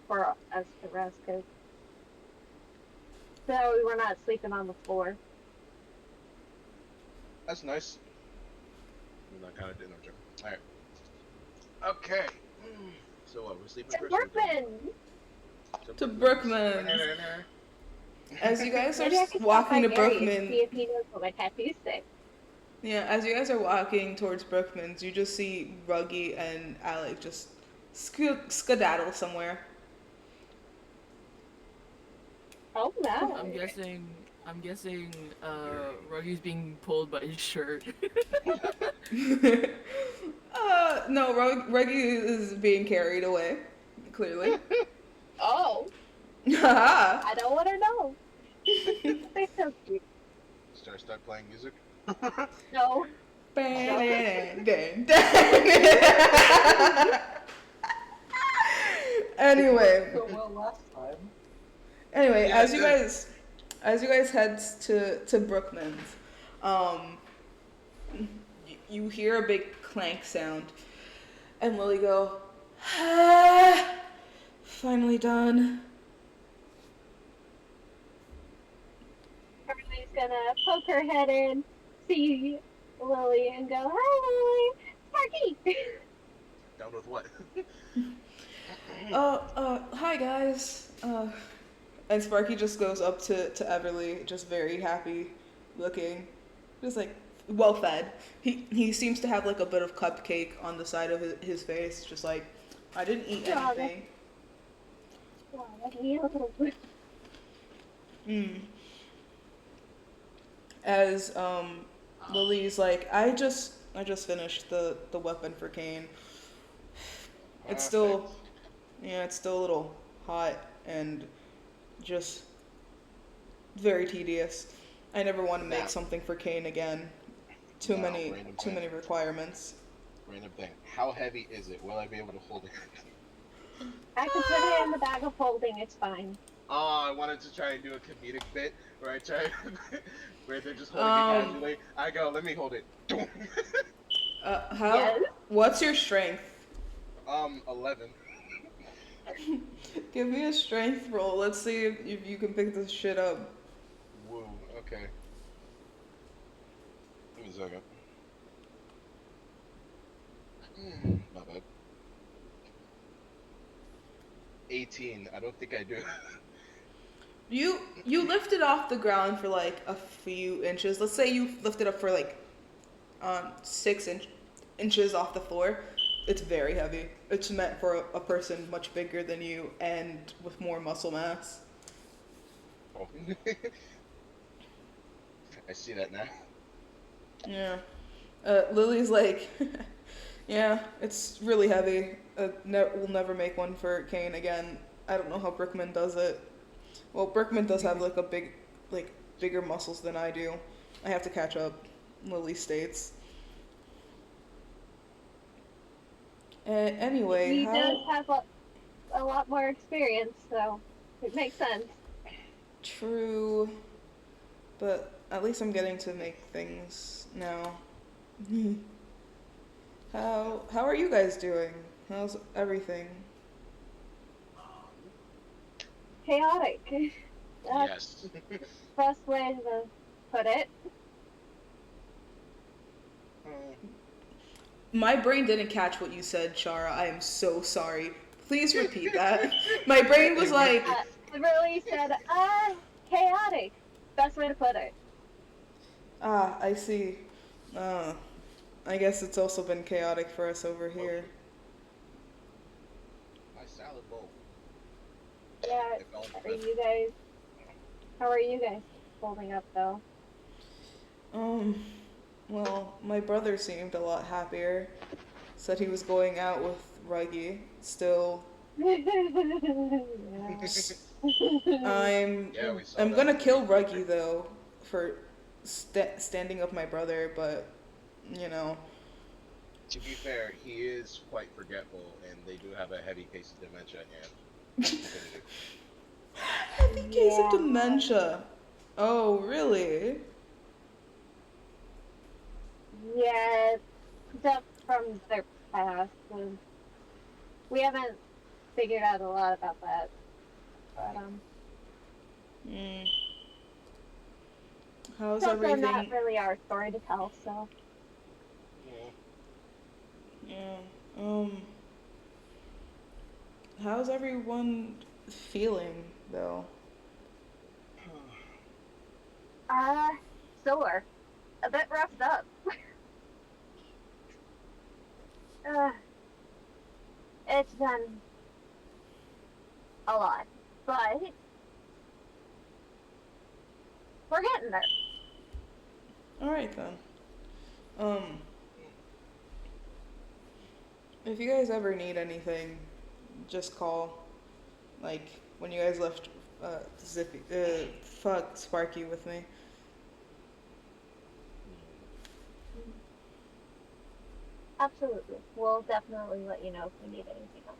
for us to rest, cause so we're not sleeping on the floor. That's nice. I kind of did. No joke. All right. Okay. So what? We're sleeping To first. Brooklyn. To Brookman. As you guys are Maybe I could walking to stop by Gary and Brookman, see if he knows what my tattoos say. yeah, as you guys are walking towards Brookman's, you just see Ruggy and Alec just skedaddle somewhere. Oh no. I'm guessing, Ruggy's being pulled by his shirt. No, Ruggy is being carried away, clearly. Oh. Haha. I don't want to know. They're so cute. start playing music? No. Anyway, So well last time. anyway, Yeah, as you guys head to Brookman's, you hear a big clank sound, and Lily go, ah, finally done. Everybody's gonna poke her head in, see Lily, and go, "Hi, Lily, Sparky." Down with what? Hi guys. And Sparky just goes up to Everly, just very happy looking, just like well fed. He seems to have like a bit of cupcake on the side of his face, just like I didn't eat Yeah, anything. Oh, that's you. Mm. As Lily's like, I just finished the weapon for Kane. It's still, yeah, it's still a little hot and just very tedious. I never want to make Now- something for Kane again. Too Now, many random too many requirements. Random thing. How heavy is it? Will I be able to hold it? I can put it in the bag of holding. It's fine. Oh, I wanted to try and do a comedic bit where I try where they're just holding it casually. I go, let me hold it. How? Yes. What's your strength? 11. Give me a strength roll. Let's see if you can pick this shit up. Woo, okay. Give me a second. My bad. 18. I don't think I do. You lift it off the ground for like a few inches. Let's say you lift it up for like 6 inches off the floor. It's very heavy. It's meant for a person much bigger than you and with more muscle mass. Oh. I see that now. Yeah. Lily's like, yeah, it's really heavy. We'll never make one for Kane again. I don't know how Brickman does it. Well, Brickman does have like bigger muscles than I do. I have to catch up, Lily states. Anyway, He how... does have a lot more experience, so it makes sense. True, but at least I'm getting to make things now. How are you guys doing? How's everything? Chaotic. That's Yes. the best way to put it. My brain didn't catch what you said, Shara. I am so sorry. Please repeat that. My brain was like, Literally said, chaotic. Best way to put it. I see. I guess it's also been chaotic for us over here. My salad bowl. Yeah, how are you guys holding up though? Well, my brother seemed a lot happier. Said he was going out with Ruggy. Still, Yeah. Yeah, we saw I'm that. gonna kill Ruggy though for standing up my brother, but you know. To be fair, he is quite forgetful, and they do have a heavy case of dementia and Heavy case of dementia. Oh, really? Yeah, stuff from their past. And we haven't figured out a lot about that. But, How's it's also everything? not really our story to tell, so. Yeah. How's everyone feeling though? Sore. A bit roughed up. It's been a lot, but we're getting there. All right then. If you guys ever need anything, just call. Like when you guys left Sparky with me. Absolutely. We'll definitely let you know if we need anything else.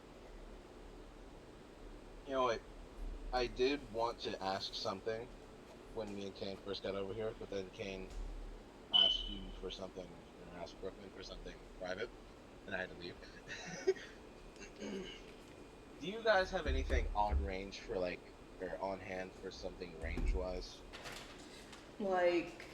You know what? I did want to ask something when me and Kane first got over here, but then Kane asked you for something, or asked Brooklyn for something private, and I had to leave. Do you guys have anything on range for like, or on hand for something range wise? Like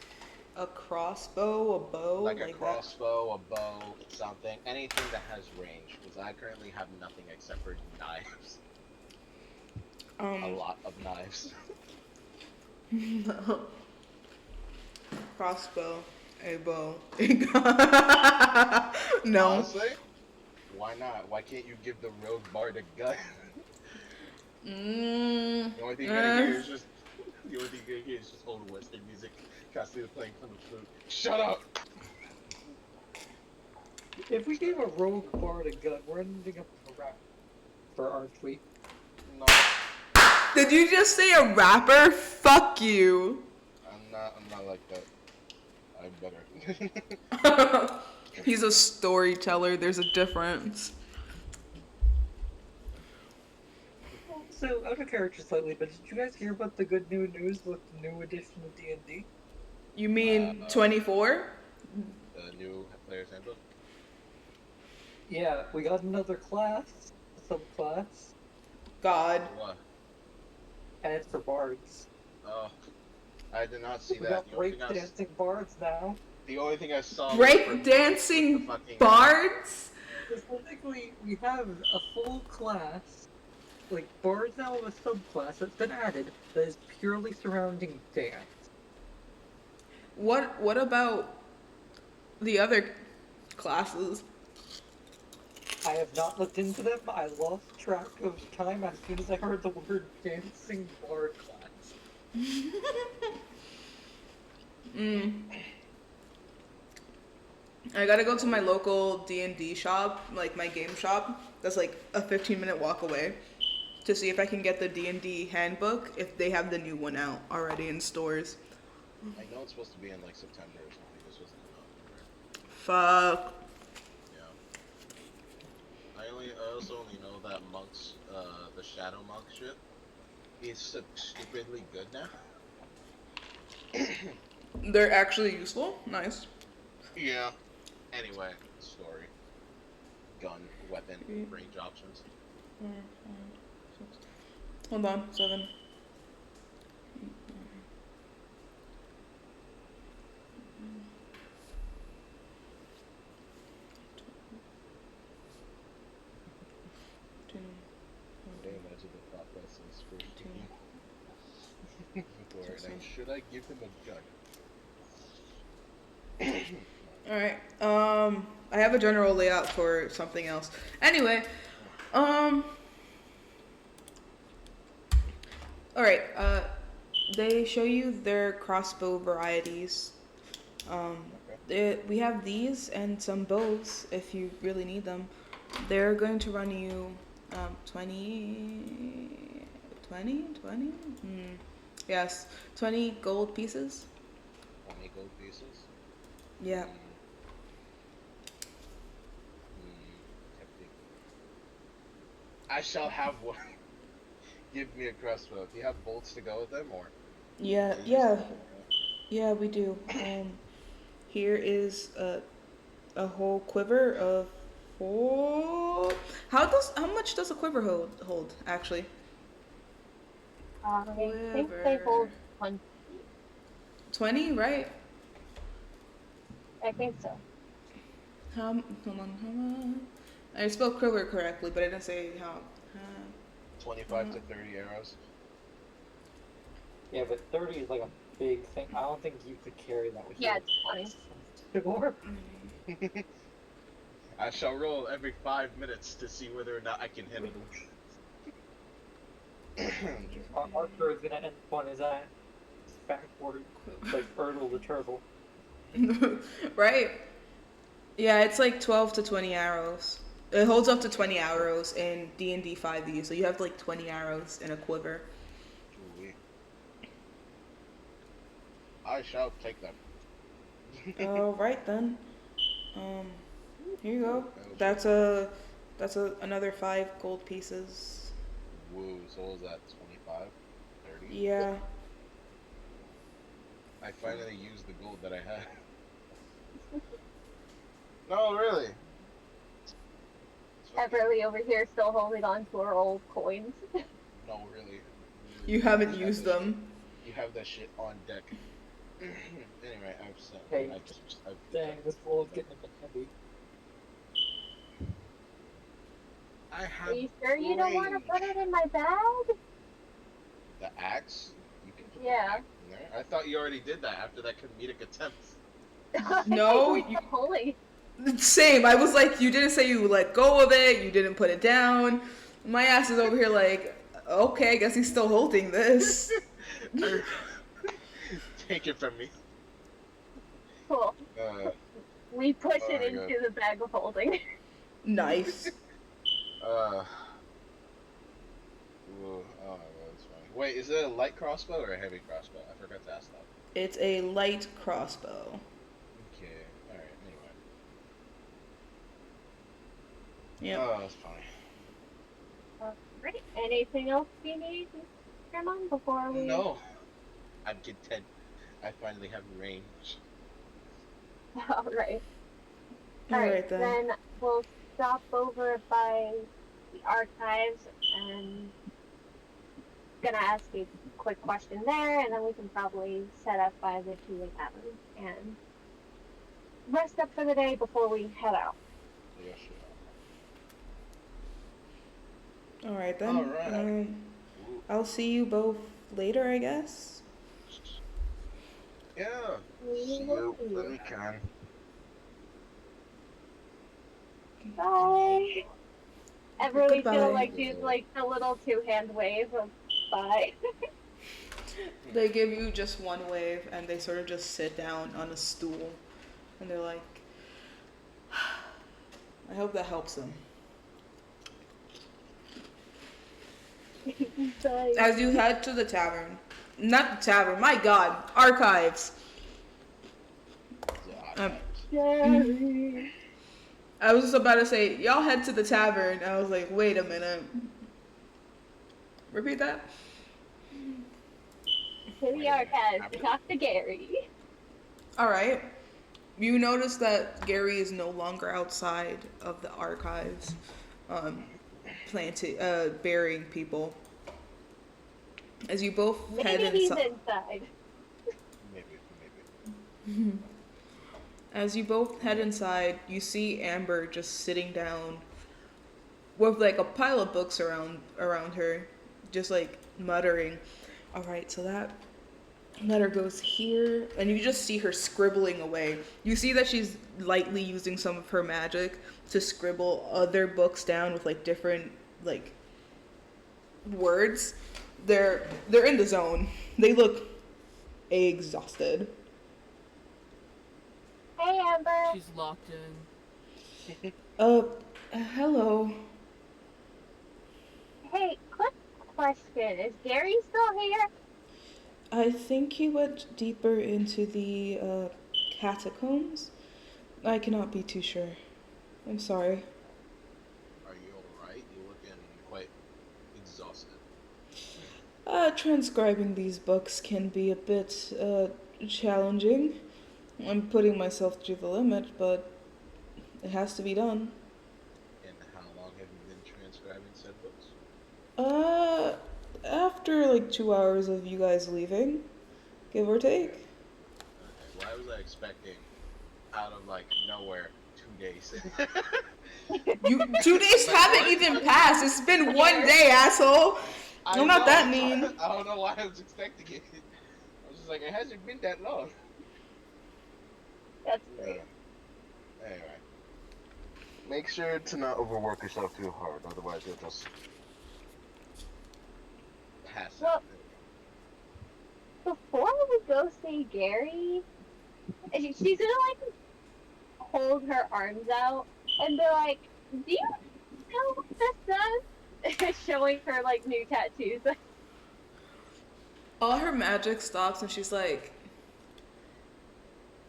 a crossbow, a bow, Like a like that. crossbow, a bow, something, anything that has range, because I currently have nothing except for knives. A lot of knives. Crossbow, a bow, a gun. No. Honestly, why not? Why can't you give the rogue bard a gun? The only thing you're gonna hear is just the only thing you're gonna hear is just old western music, constantly playing from the flute. Shut up! If we gave a rogue bard a gun, we're ending up with a rap for aren't we? No, Did you just say a rapper? Fuck you. I'm not. I'm not like that. I'm better. He's a storyteller. There's a difference. So, out of character slightly, but did you guys hear about the good new news with the new edition of D&D? You mean 24? The new player's handbook. Yeah, we got another class, a subclass, God. What? and it's for bards. Oh, I did not see We that. got breakdancing bards now. The only thing I saw. Breakdancing was the fucking- bards? Specifically, we have a full class, like bards now have a subclass that's been added that is purely surrounding dance. What about the other classes? I have not looked into them. I lost track of time as soon as I heard the word dancing bard class. I gotta go to my local D&D shop, like my game shop. That's like a 15-minute walk away, to see if I can get the D&D handbook if they have the new one out already in stores. I know it's supposed to be in like September or something. This wasn't in October. Fuck. Yeah. I also only know that monks, the shadow monk shit, is stupidly good now. They're actually useful. Nice. Yeah. Anyway, story. Gun, weapon, range options. Hold on, 7. They imagine the thought process for before, and should I give him a gun? Alright, I have a general layout for something else. Anyway, alright, they show you their crossbow varieties. We have these and some bows if you really need them. They're going to run you 20? Yes, 20 gold pieces. 20 gold pieces? Yeah. I shall have one. Give me a crossbow. Do you have bolts to go with them, or? Yeah, we do. Here is a whole quiver of 4. How much does a quiver hold actually? I think they hold 20. 20, right? I think so. Hold on, how much? I spelled quiver correctly, but I didn't say how. 25 to 30 arrows. Yeah, but 30 is like a big thing. I don't think you could carry that with you. Yeah, it's 20. Sure. I shall roll every 5 minutes to see whether or not I can handle them. Arthur is gonna end on his ass backward, like Erdal the turtle. Right? Yeah, it's like 12 to 20 arrows. It holds up to 20 arrows in D&D 5e, so you have like 20 arrows in a quiver. I shall take them. Alright then. Here you go. That's another 5 gold pieces. Woo, so what was that, 25? 30? Yeah. I finally used the gold that I had. No, really. Everly over here still holding on to our old coins. No, really. You haven't used them. You have that shit on deck. Anyway, Hey, I've dang, this floor is getting a bit heavy. I have Are you sure you don't want to put it in my bag? the axe. You can put the Yeah. axe in there. I thought you already did that after that comedic attempt. No, I was holy. Same. I was like, you didn't say you let go of it. You didn't put it down. My ass is over here like, okay, I guess he's still holding this. Take it from me. Cool. We push it my into God. the bag of holding. Nice. Ooh, oh, that's funny. Wait, is it a light crossbow or a heavy crossbow? I forgot to ask that. It's a light crossbow. Okay, alright, anyway. Yep. Oh, that's funny. Right. Anything else you need, Grandma, before we... No, I'm content. I finally have range. Alright. Alright then. Then we'll stop over by the archives and gonna ask you a quick question there, and then we can probably set up by the Chile Tavern and rest up for the day before we head out. Yeah, sure. Alright then. Alright. I'll see you both later, I guess. Yeah. We See will you see when you. we can. Bye. Everybody's Goodbye. gonna like do like the little 2-hand wave of bye. They give you just one wave and they sort of just sit down on a stool and they're like, I hope that helps them. Bye. As you head to the tavern, not the tavern, my god, archives. Jerry. I was just about to say, y'all head to the tavern. I was like, wait a minute. Repeat that? To the archives to talk to Gary. Alright. You notice that Gary is no longer outside of the archives, burying people. As you both head Maybe he's inside. inside. Maybe. As you both head inside, you see Amber just sitting down with like a pile of books around her, just like muttering. All right, so that letter goes here, and you just see her scribbling away. You see that she's lightly using some of her magic to scribble other books down with like different like words. They're in the zone. They look exhausted. Hey, Amber. She's locked in. Hello. Hey, quick question. Is Gary still here? I think he went deeper into the catacombs. I cannot be too sure. I'm sorry. Are you alright? You're looking quite exhausted. Transcribing these books can be a bit challenging. I'm putting myself to the limit, but it has to be done. And how long have you been transcribing said books? After like 2 hours of you guys leaving, give or take. Okay, why was I expecting out of like nowhere 2 days? 2 days haven't even passed. It's been 1 day, asshole. I'm not that mean. I don't know why I was expecting it. I was just like, it hasn't been that long. That's great. Anyway. Make sure to not overwork yourself too hard, otherwise you'll just pass out. Before we go see Gary, she's gonna like hold her arms out and be like, "Do you know what this does?" Showing her like new tattoos. All her magic stops and she's like,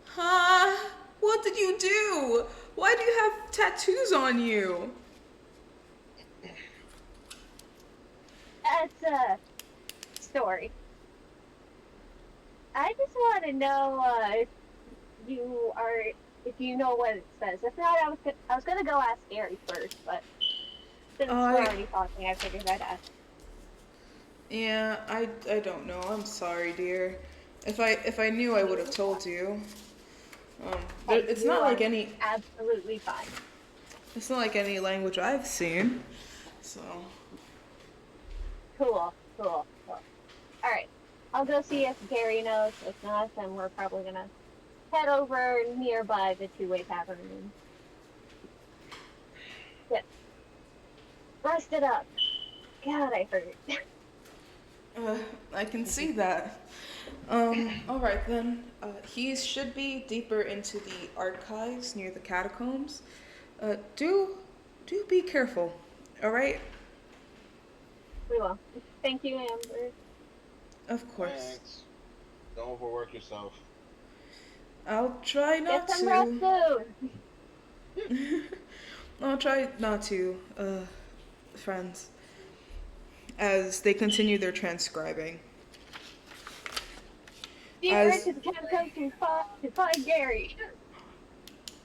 huh? What did you do? Why do you have tattoos on you? That's a story. I just want to know if you are, if you know what it says. If not, I was gonna go ask Gary first, but since we're I already talking, I figured I'd ask. Yeah, I don't know. I'm sorry, dear. If I knew, I would have told you. Hey, It's you not are like any absolutely fine. it's not like any language I've seen. So, Cool. All right, I'll go see if Gary knows. If not, then we're probably gonna head over nearby the two-way tavern and get rested up. God, I hurt. uh, I can see that. All right then. He should be deeper into the archives near the catacombs. Do be careful. All right? We will. Thank you, Amber. Of course. Thanks. Don't overwork yourself. I'll try Get not some rest to. soon. I'll try not to, friends, as they continue their transcribing. Deeper As into the catacombs to find Gary.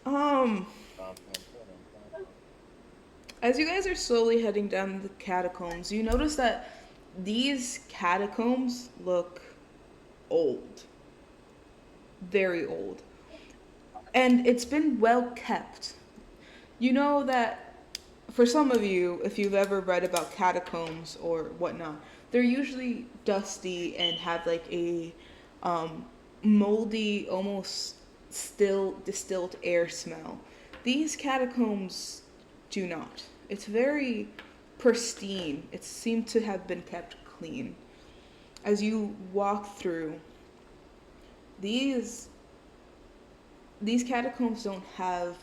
um Dum, dum, dum, dum, dum. as you guys are slowly heading down the catacombs, you notice that these catacombs look old. Very old. And it's been well kept. You know that for some of you, if you've ever read about catacombs or whatnot, they're usually dusty and have like a um, moldy, almost still distilled air smell. These catacombs do not. It's very pristine. It seemed to have been kept clean. As you walk through, these these catacombs don't have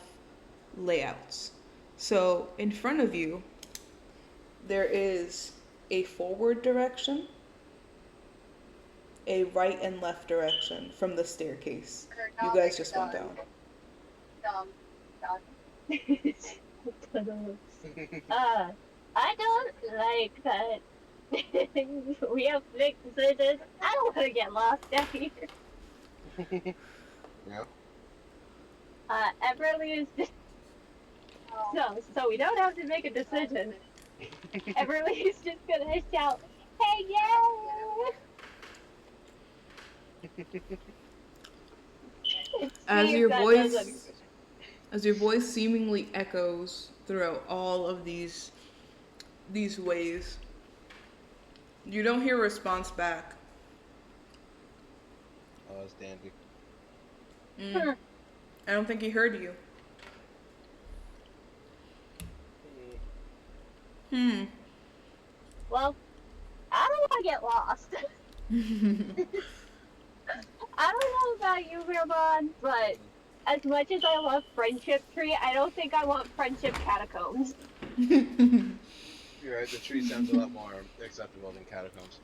layouts. So in front of you, there is a forward direction, a right and left direction from the staircase. You guys just went down. I don't like that. We have to make decisions. I don't want to get lost down here. Yeah. Everly is just so we don't have to make a decision. Everly is just gonna shout, "Hey, yeah!" As See if your that does anything. voice as your voice seemingly echoes throughout all of these ways, you don't hear a response back. Oh, it's dandy. I don't think he heard you. Well, I don't want to get lost. I don't know about you, Ramon, but as much as I love Friendship Tree, I don't think I want Friendship Catacombs. You're right. The tree sounds a lot more acceptable than catacombs.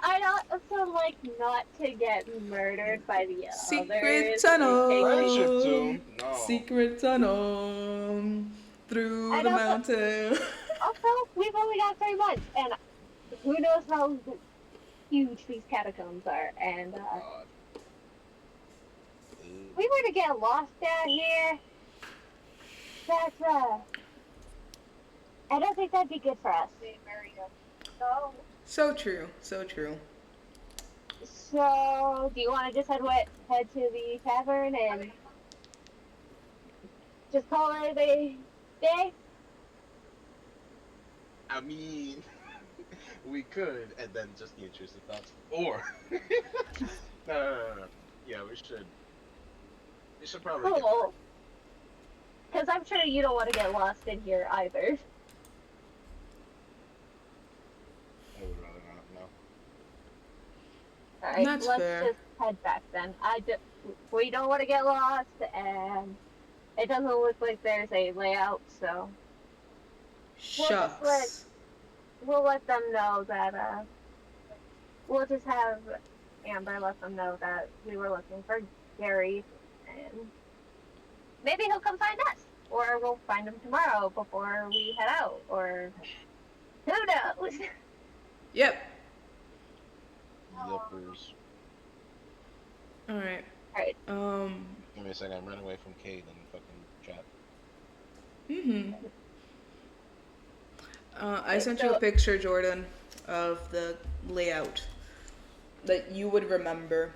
I'd also like not to get murdered by the Secret others. tunnel. Friendship tomb? No. Secret tunnel through I the don't- mountain. Also, we've only got 3 months, and who knows how huge these catacombs are. And God. if we were to get lost down here, that's I don't think that'd be good for us. So true, so true. So, do you want to just head to the tavern and just call it a day? I mean, we could, and then just the intrusive thoughts. Or, no. Yeah, we should. We should probably. Get Cool. Because I'm sure you don't want to get lost in here either. I would rather not. No. Alright, That's let's fair. just head back then. We don't want to get lost, and it doesn't look like there's a layout, so Shucks. we'll let them know that, we'll just have Amber let them know that we were looking for Gary, and maybe he'll come find us, or we'll find him tomorrow before we head out, or who knows? Yep. Yuppers. All right. Alright, Give me a second. I'm running away from Cade and fucking chat. I sent you a picture, Jordan, of the layout that you would remember.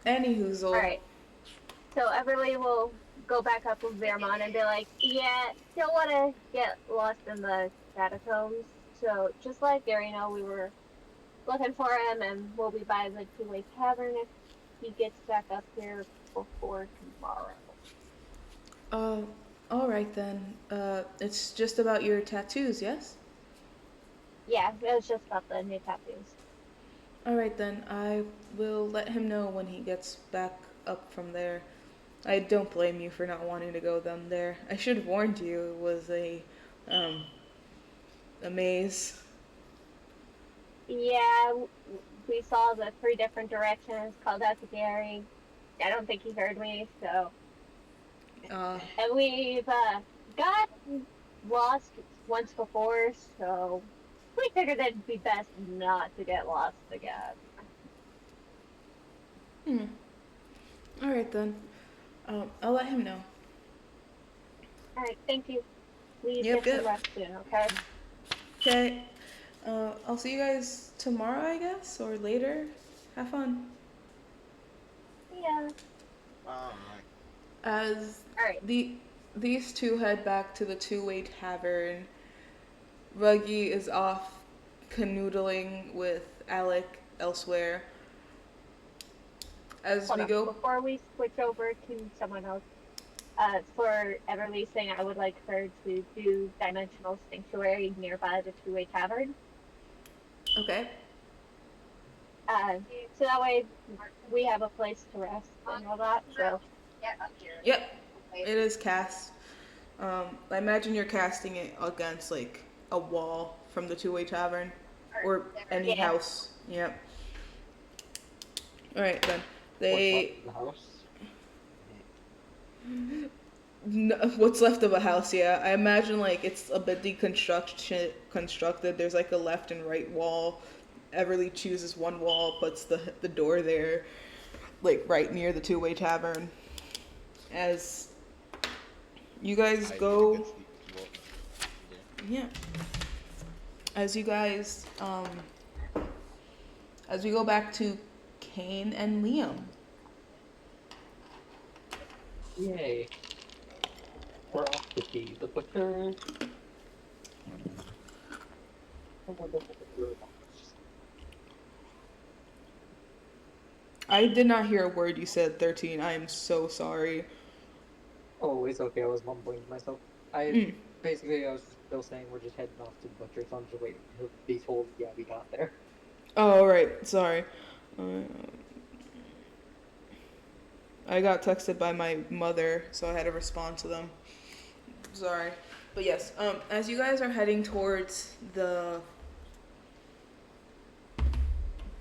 Anywhoozle. alright. So Everly will go back up with Vermont and be like, yeah, don't want to get lost in the catacombs. So just let Gary know we were looking for him, and we'll be by the two-way tavern if he gets back up here before tomorrow. All right then. It's just about your tattoos, yes? Yeah, it was just about the new tattoos. All right then. I will let him know when he gets back up from there. I don't blame you for not wanting to go down there. I should have warned you. It was a maze. Yeah, we saw the 3 different directions, called out to Gary. I don't think he heard me, so. And we've got lost once before, so we figured it'd be best not to get lost again. All right then. I'll let him know. Alright, thank you. Please Yep, get yep. some rest soon, okay? Okay. I'll see you guys tomorrow, I guess, or later. Have fun. Yeah. Alright. As Alright. these two head back to the two-way tavern, Ruggy is off canoodling with Alec elsewhere. As Hold we on. go, Before we switch over to someone else, for Everly saying I would like her to do Dimensional Sanctuary nearby the two-way tavern. okay. So that way we have a place to rest and all that. So Yep, it is cast. I imagine you're casting it against like a wall from the two-way tavern or any Yeah. house. Yep. All right then. What's left of a house? Yeah, I imagine like it's a bit constructed. There's like a left and right wall. Everly chooses one wall, puts the door there, like right near the two-way tavern. As you guys go, yeah. As you guys, as we go back to Kane and Liam. Yay. We're off to see the butcher. I did not hear a word you said, 13. I am so sorry. Oh, it's okay. I was mumbling to myself. Basically, I was still saying we're just heading off to the butcher, so I'm just waiting to be told, yeah, we got there. Oh, right. Sorry. I got texted by my mother, so I had to respond to them. Sorry. But yes, as you guys are heading towards the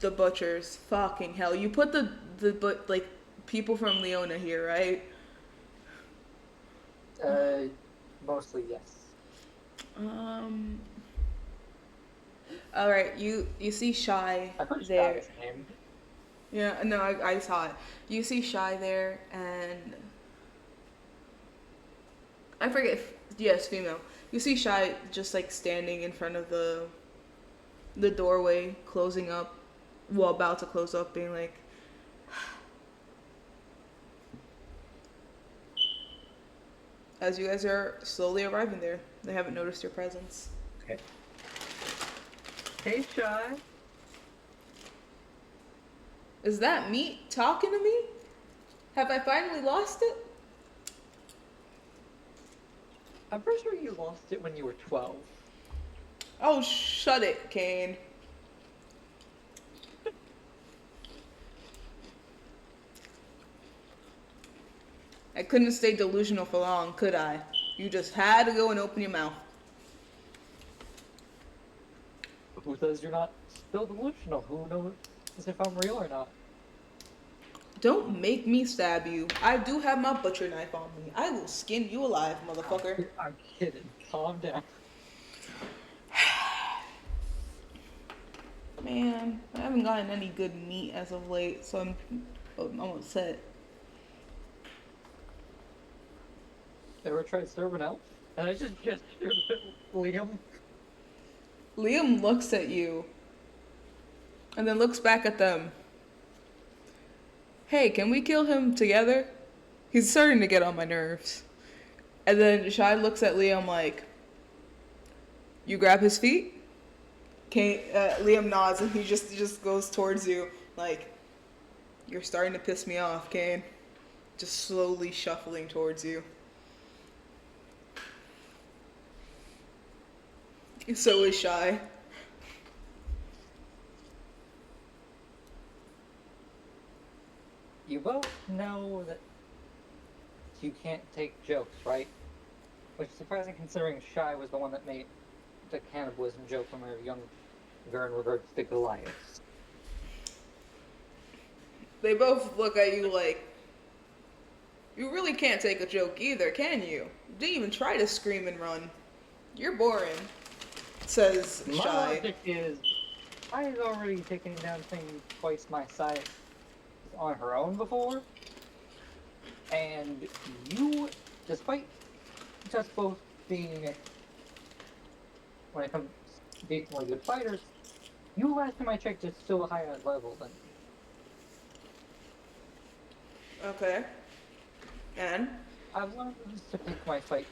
butchers, fucking hell. You put like people from Leona here, right? Mostly yes. All right. You see Shy I heard there. Shy's name. Yeah, no, I saw it. You see Shy there, and I forget. Yes, female. You see Shy just like standing in front of the doorway, closing up, well, about to close up, being like, as you guys are slowly arriving there, they haven't noticed your presence. Okay. Hey, Shy. Is that me talking to me? Have I finally lost it? I'm pretty sure you lost it when you were 12. Oh, shut it, Kane. I couldn't stay delusional for long, could I? You just had to go and open your mouth. Who says you're not still delusional? Who knows? as if I'm real or not. Don't make me stab you. I do have my butcher knife on me. I will skin you alive, motherfucker. I'm kidding. Calm down. Man, I haven't gotten any good meat as of late, so I'm upset. Ever tried serving elf? And I just gestured at Liam. Liam looks at you and then looks back at them. Hey, can we kill him together? He's starting to get on my nerves. And then Shai looks at Liam like, you grab his feet? Liam nods and he just goes towards you like, you're starting to piss me off, Kane. Just slowly shuffling towards you. So is Shai. You both know that you can't take jokes, right? Which is surprising considering Shy was the one that made the cannibalism joke when we were younger in regards to Goliath. They both look at you like, you really can't take a joke either, can you? You didn't even try to scream and run. You're boring, says My Shy. logic is, Shy's already taken down things twice my size on her own before, and you, despite just both being, when it comes to decently good fighters, you last time I checked is still a higher level than me. Okay. And? I've learned to pick my fight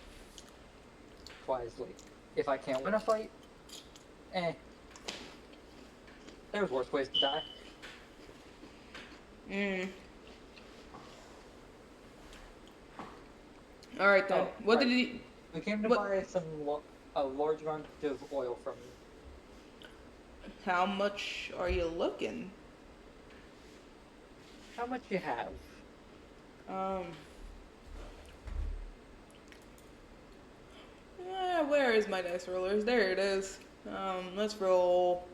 wisely. If I can't win a fight, there's worse ways to die. Alright then. Oh, What right. did he... We came to What- buy a large amount of oil from you. How much are you looking? How much you have? Where is my dice rollers? There it is. Let's roll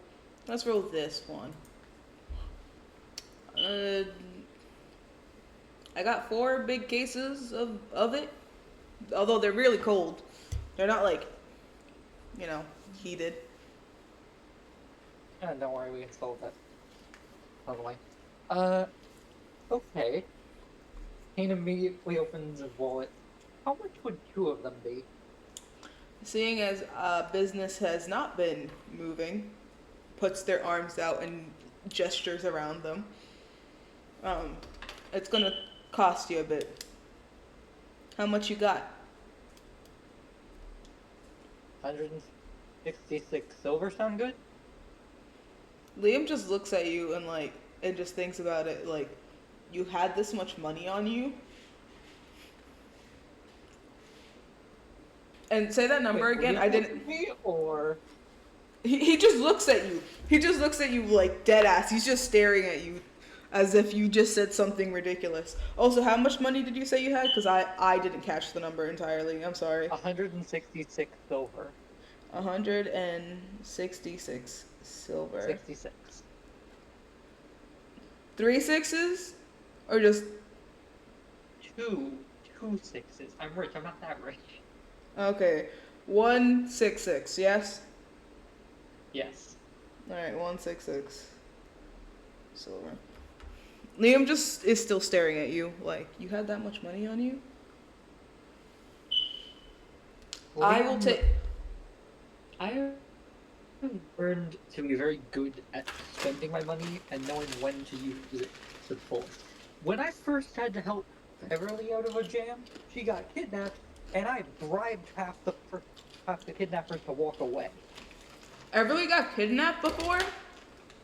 this one. I got 4 big cases of it. Although they're really cold. They're not like, heated. Don't worry, we can solve that. Totally. Okay. Kane immediately opens his wallet. How much would 2 of them be? Seeing as business has not been moving, puts their arms out and gestures around them. It's gonna cost you a bit. How much you got? 166 silver sound good? Liam just looks at you and just thinks about it like, you had this much money on you? And say that number Wait, again. were I you didn't. asking me, or He just looks at you. He just looks at you like dead ass. He's just staring at you as if you just said something ridiculous. Also, how much money did you say you had? Because I didn't catch the number entirely. I'm sorry. 166 silver. 166 silver. 66. 3 sixes? Or just... Two sixes. I'm rich, I'm not that rich. Okay. 166, yes? Yes. Alright, 166 silver. Liam just is still staring at you like, you had that much money on you? I will take... I have learned to be very good at spending my money and knowing when to use it to the fullest. When I first had to help Beverly out of a jam, she got kidnapped, and I bribed half the kidnappers to walk away. Everly got kidnapped before?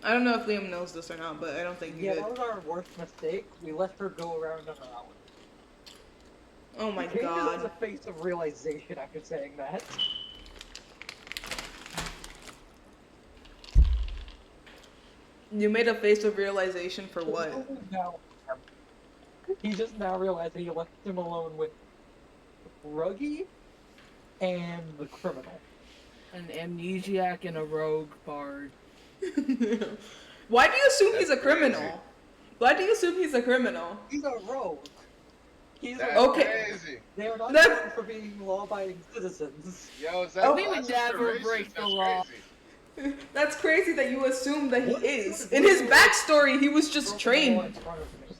I don't know if Liam knows this or not, but I don't think he Yeah, did. that was our worst mistake. We let her go around on her own. Oh my Kane is on the god. face of realization after saying that. You made a face of realization for what? No. He just now realized that he left him alone with Ruggy and the criminal. An amnesiac and a rogue bard. Why do you assume he's a That's crazy. criminal? Why do you assume he's a criminal? He's a rogue. He's That's a rogue. Okay. crazy. They are not That- known for being law-abiding citizens. Yo, is that Oh, we would classist or never racist? break the That's law. crazy. That's crazy that you assume that he What? is. In his backstory, he was just Broken the law trained. in front of me.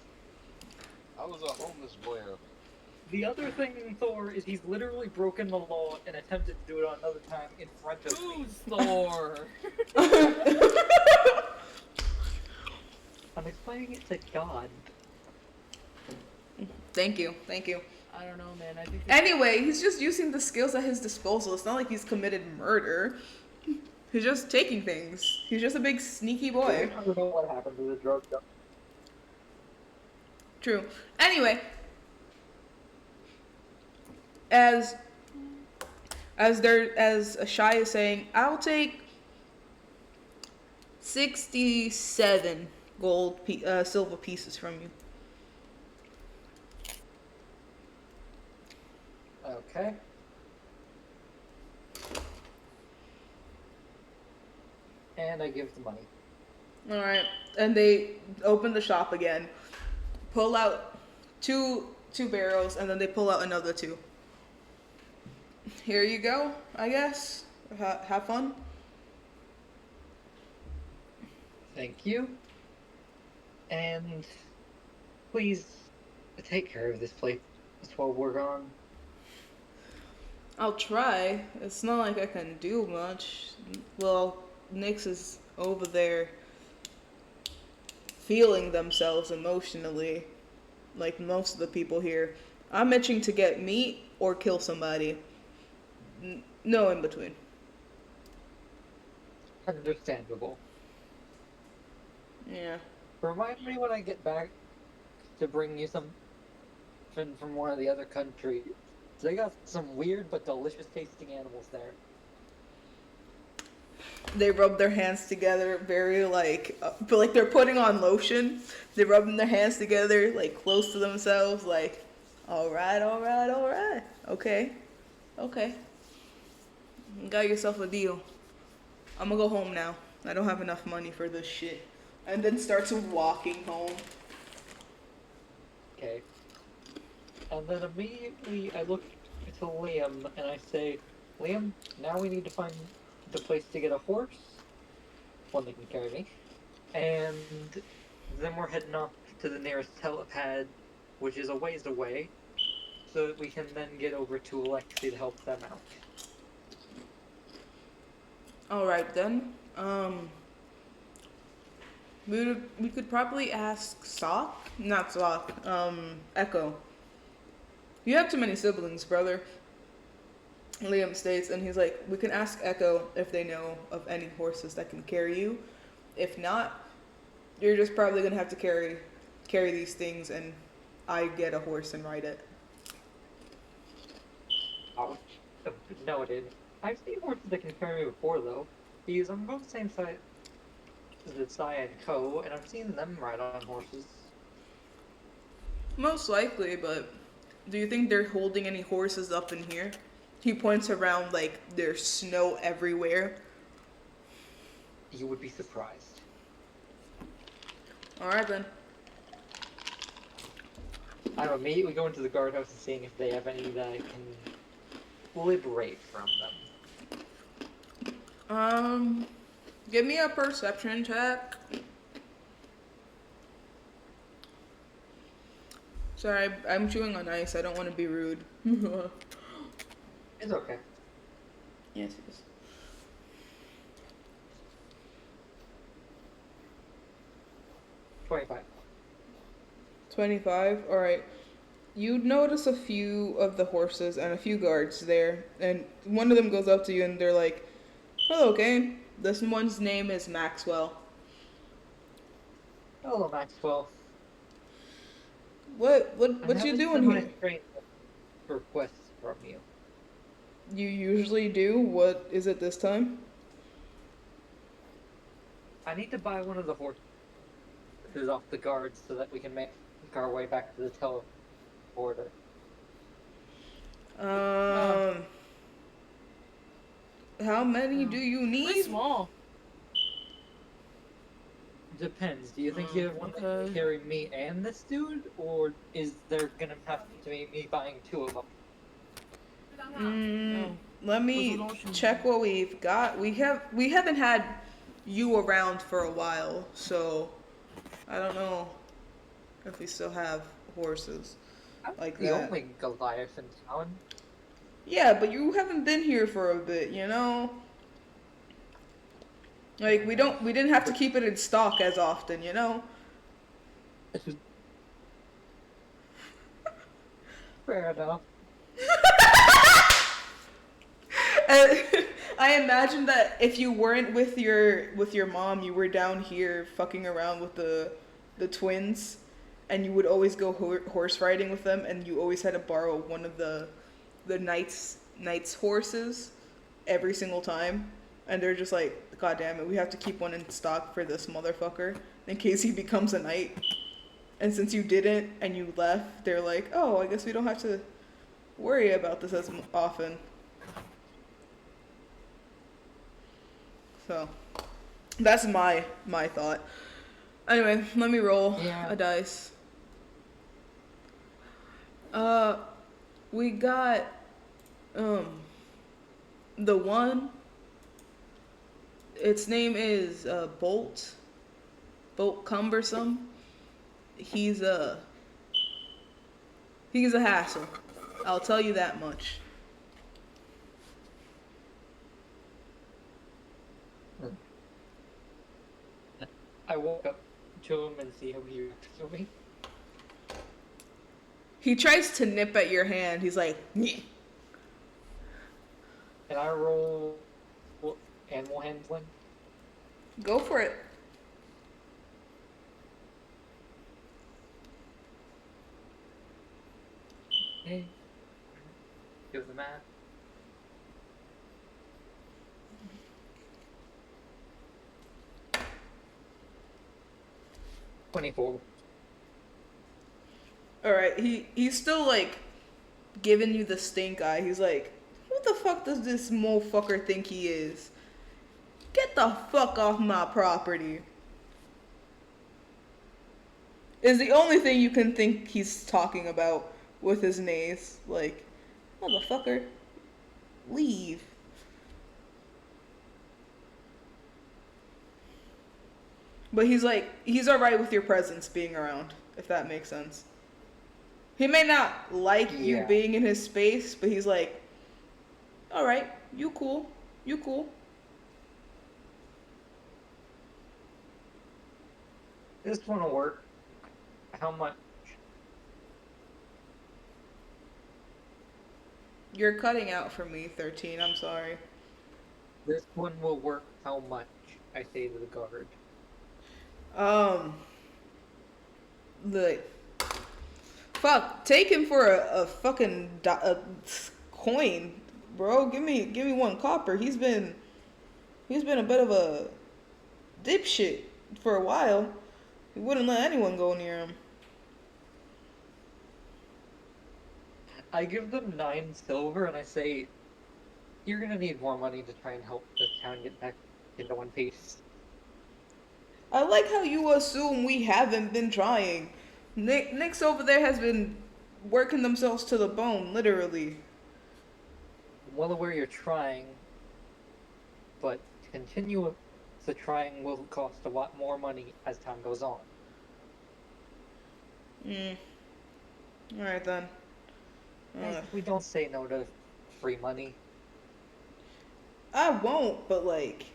I was a homeless boy. The other thing, Thor, is he's literally broken the law and attempted to do it another time in front of me. Who's Thor? I'm explaining it to God. Thank you. I don't know, man. I think. Anyway, he's just using the skills at his disposal. It's not like he's committed murder. He's just taking things. He's just a big sneaky boy. I don't know what happened to the drug dealer. True. Anyway, as Shy is saying, I'll take 67 silver pieces from you. Okay. And I give the money. All right, and they open the shop again, pull out two barrels, and then they pull out another 2. Here you go, I guess. Have fun. Thank you. And please take care of this place while we're gone. I'll try. It's not like I can do much. Well, Nyx is over there feeling themselves emotionally, like most of the people here. I'm itching to get meat or kill somebody. No in between. Understandable. Yeah. Remind me when I get back to bring you some from one of the other countries. They got some weird but delicious tasting animals there. They rub their hands together very but like they're putting on lotion. They're rubbing their hands together like close to themselves like, all right. Okay. You got yourself a deal. I'm gonna go home now. I don't have enough money for this shit. And then starts walking home. Okay. And then immediately I look to Liam and I say, Liam, now we need to find the place to get a horse. One that can carry me. And then we're heading off to the nearest telepad, which is a ways away, so that we can then get over to Alexi to help them out. Alright then. We could probably ask Echo. You have too many siblings, brother. Liam states, and he's like, we can ask Echo if they know of any horses that can carry you. If not, you're just probably gonna have to carry these things, and I get a horse and ride it. Ouch. Noted. I've seen horses that can carry me before, though. Because I'm both the same side as the Sai and Co, and I've seen them ride on horses. Most likely, but do you think they're holding any horses up in here? He points around like there's snow everywhere. You would be surprised. Alright then. I'm immediately going to the guardhouse and seeing if they have any that I can liberate from them. Give me a perception check. Sorry, I'm chewing on ice. I don't want to be rude. It's okay. Yes, it is. 25. 25? Alright. You notice a few of the horses and a few guards there, and one of them goes up to you and they're like, hello, Kane. This one's name is Maxwell. Hello, Maxwell. What I you have doing some here? strange requests from you. You usually do? What is it this time? I need to buy one of the horses off the guards so that we can make our way back to the teleporter. How many do you Really need? small. depends. Do you think you want to Okay. carry me and this dude, or is there gonna have to be me buying two of them? Mm, No. let Those are me the options. check what we've got. We haven't had you around for a while, so I don't know if we still have horses I'm like the that. only Goliath in town. Yeah, but you haven't been here for a bit, you know? Like we didn't have to keep it in stock as often, you know? Fair enough. And I imagine that if you weren't with your mom, you were down here fucking around with the twins, and you would always go horse riding with them, and you always had to borrow one of the knight's horses every single time, and they're just like, God damn it, we have to keep one in stock for this motherfucker in case he becomes a knight. And since you didn't and you left, they're like, oh, I guess we don't have to worry about this as often. So that's my thought. Anyway, let me roll Yeah. a dice. We got the one. Its name is Bolt Cumbersome. He's a hassle. I'll tell you that much. I walk up to him and see how he reacts to me. He tries to nip at your hand. He's like, "Nyeh." And I roll animal handling. Go for it. Okay. Do the math. $24. All right. He's still like giving you the stink eye. He's like, who the fuck does this motherfucker think he is? Get the fuck off my property. Is the only thing you can think he's talking about with his nays. Like, motherfucker, leave. But he's like, he's alright with your presence being around, if that makes sense. He may not like you Yeah. being in his space, but he's like, alright, you cool, you cool. This one will work. How much? You're cutting out for me, 13, I'm sorry. This one will work. How much? I say to the guard. The fuck, take him for a fucking a coin, bro. Give me 1 copper. He's been a bit of a dipshit for a while. He wouldn't let anyone go near him. I give them 9 silver and I say, you're gonna need more money to try and help this town get back into one piece. I like how you assume we haven't been trying. Nick's over there has been working themselves to the bone, literally. I'm well aware you're trying, but to continue the trying will cost a lot more money as time goes on. Alright then. We don't say no to free money. I won't, but like,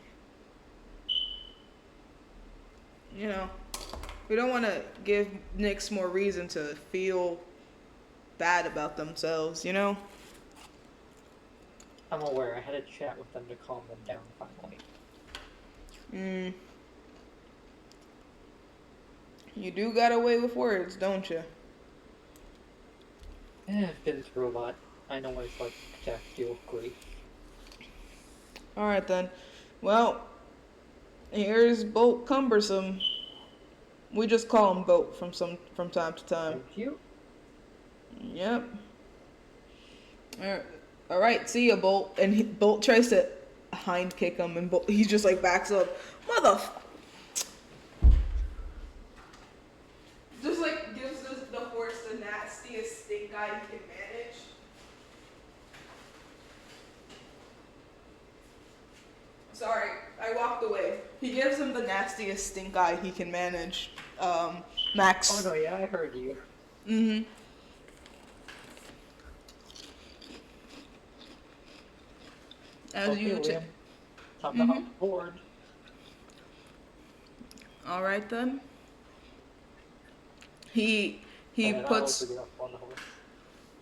you know, we don't want to give Nyx more reason to feel bad about themselves, you know? I'm aware. I had a chat with them to calm them down finally. You do got away with words, don't you? I've been through a lot. I know what it's like to have to deal with grief. Alright then. Well, here's Bolt Cumbersome. We just call him Bolt from time to time. Thank you. Yep. Alright, see ya, Bolt. And Bolt tries to hind kick him, and he just like backs up. nastiest stink eye he can manage. Sorry, I walked away. He gives him the nastiest stink eye he can manage. Max. Oh no, yeah, I heard you. Mm-hmm. As Okay, you Liam. Time to Mhm. hop aboard. All right then. He And puts I'll get up on the horse.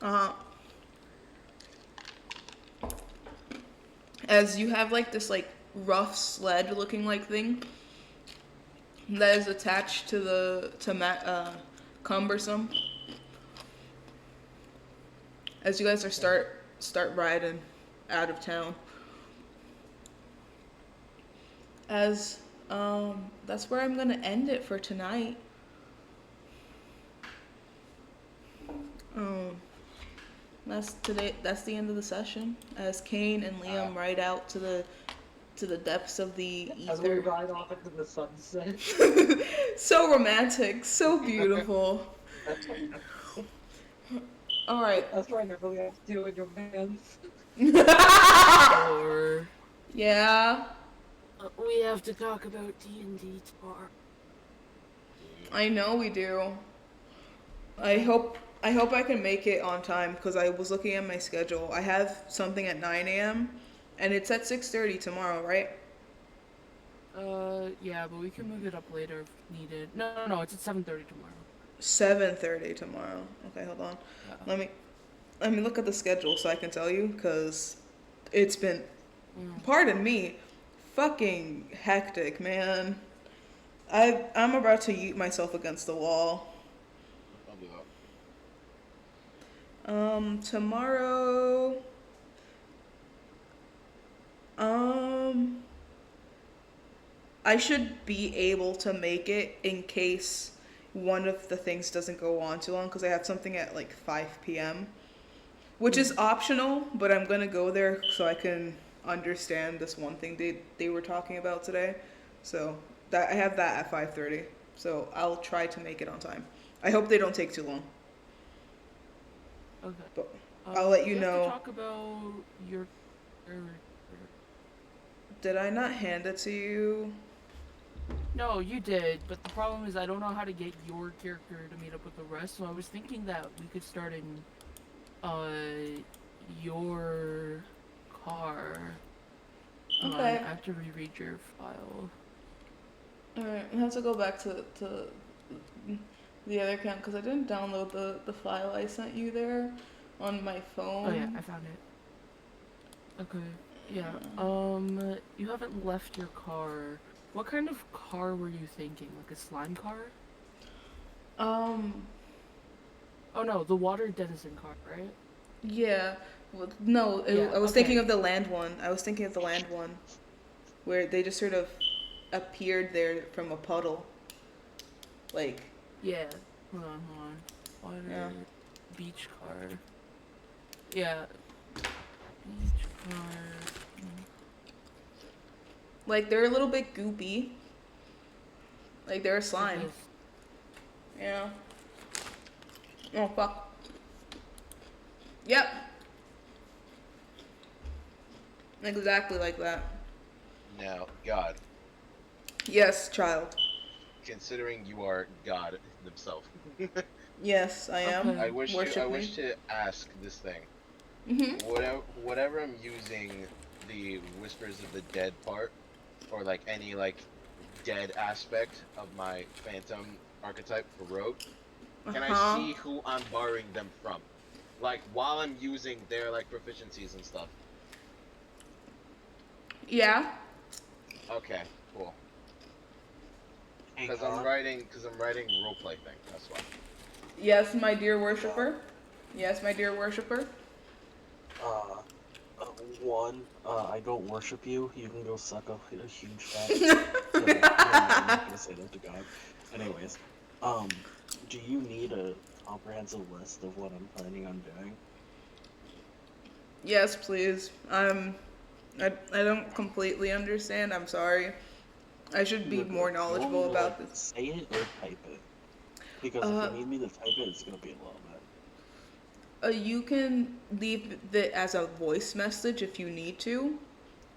uh as you have like this like rough sled looking like thing that is attached to the cumbersome. As you guys are start riding out of town. As that's where I'm gonna end it for tonight. That's today. That's the end of the session. As Kane and Liam ride out to the depths of the As we ether. ride off into the sunset. So romantic, so beautiful. All right. That's right, I really have to do in your hands. Or Yeah, we have to talk about D&D tomorrow. I know we do. I hope I can make it on time because I was looking at my schedule. I have something at 9 a.m. and it's at 6:30 tomorrow, right? Yeah, but we can move it up later if needed. No, it's at 7:30 tomorrow. 7:30 tomorrow. Okay, hold on. Yeah. Let me look at the schedule so I can tell you because it's been, pardon me, fucking hectic, man. I'm about to yeet myself against the wall. I'll do that. Tomorrow. I should be able to make it in case one of the things doesn't go on too long because I have something at like 5 p.m. which is optional, but I'm gonna go there so I can understand this one thing they were talking about today. So that I have that at 5:30. So I'll try to make it on time. I hope they don't take too long. Okay. But I'll let you we have know. to talk about your character. Did I not hand it to you? No, you did, but the problem is I don't know how to get your character to meet up with the rest, so I was thinking that we could start in, your car. Okay. After we read your file. Alright, I have to go back to the other account because I didn't download the file I sent you there on my phone. Oh yeah, I found it. Okay. Yeah. You haven't left your car. What kind of car were you thinking? Like a slime car? Oh no, the water denizen car, right? Yeah. Well, no, Yeah, I was okay. thinking of the land one. I was thinking of the land one. Where they just sort of appeared there from a puddle. Like, Yeah. Hold on. Water Yeah. beach car. Yeah. Beach car. like they're a little bit goopy. Like they're a slime. Okay. Yeah. Oh, fuck. Yep. Exactly like that. Now, God, Yes, child. considering you are God himself, Yes, I am. Okay. I wish Worship me. to ask this thing. Mm-hmm. Whatever I'm using the Whispers of the Dead part, or like any like dead aspect of my Phantom archetype for Rogue, can I see who I'm borrowing them from? Like while I'm using their like proficiencies and stuff. Yeah. Okay, cool. Hey, Because I'm writing roleplay thing. That's why. Yes, my dear worshipper. Yes, my dear worshipper. I don't worship you. You can go suck a huge fat. I'm not gonna say that to God. Anyways, do you need a comprehensive list of what I'm planning on doing? Yes, please. I don't completely understand. I'm sorry. I should be more knowledgeable about this. Say it or type it. Because if you need me to type it, it's gonna be a little bit. You can leave it as a voice message if you need to,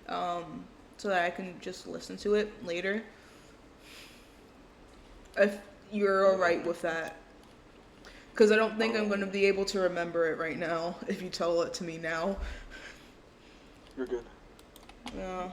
so that I can just listen to it later. If you're alright with that. Because I don't think I'm going to be able to remember it right now if you tell it to me now. You're good. Yeah.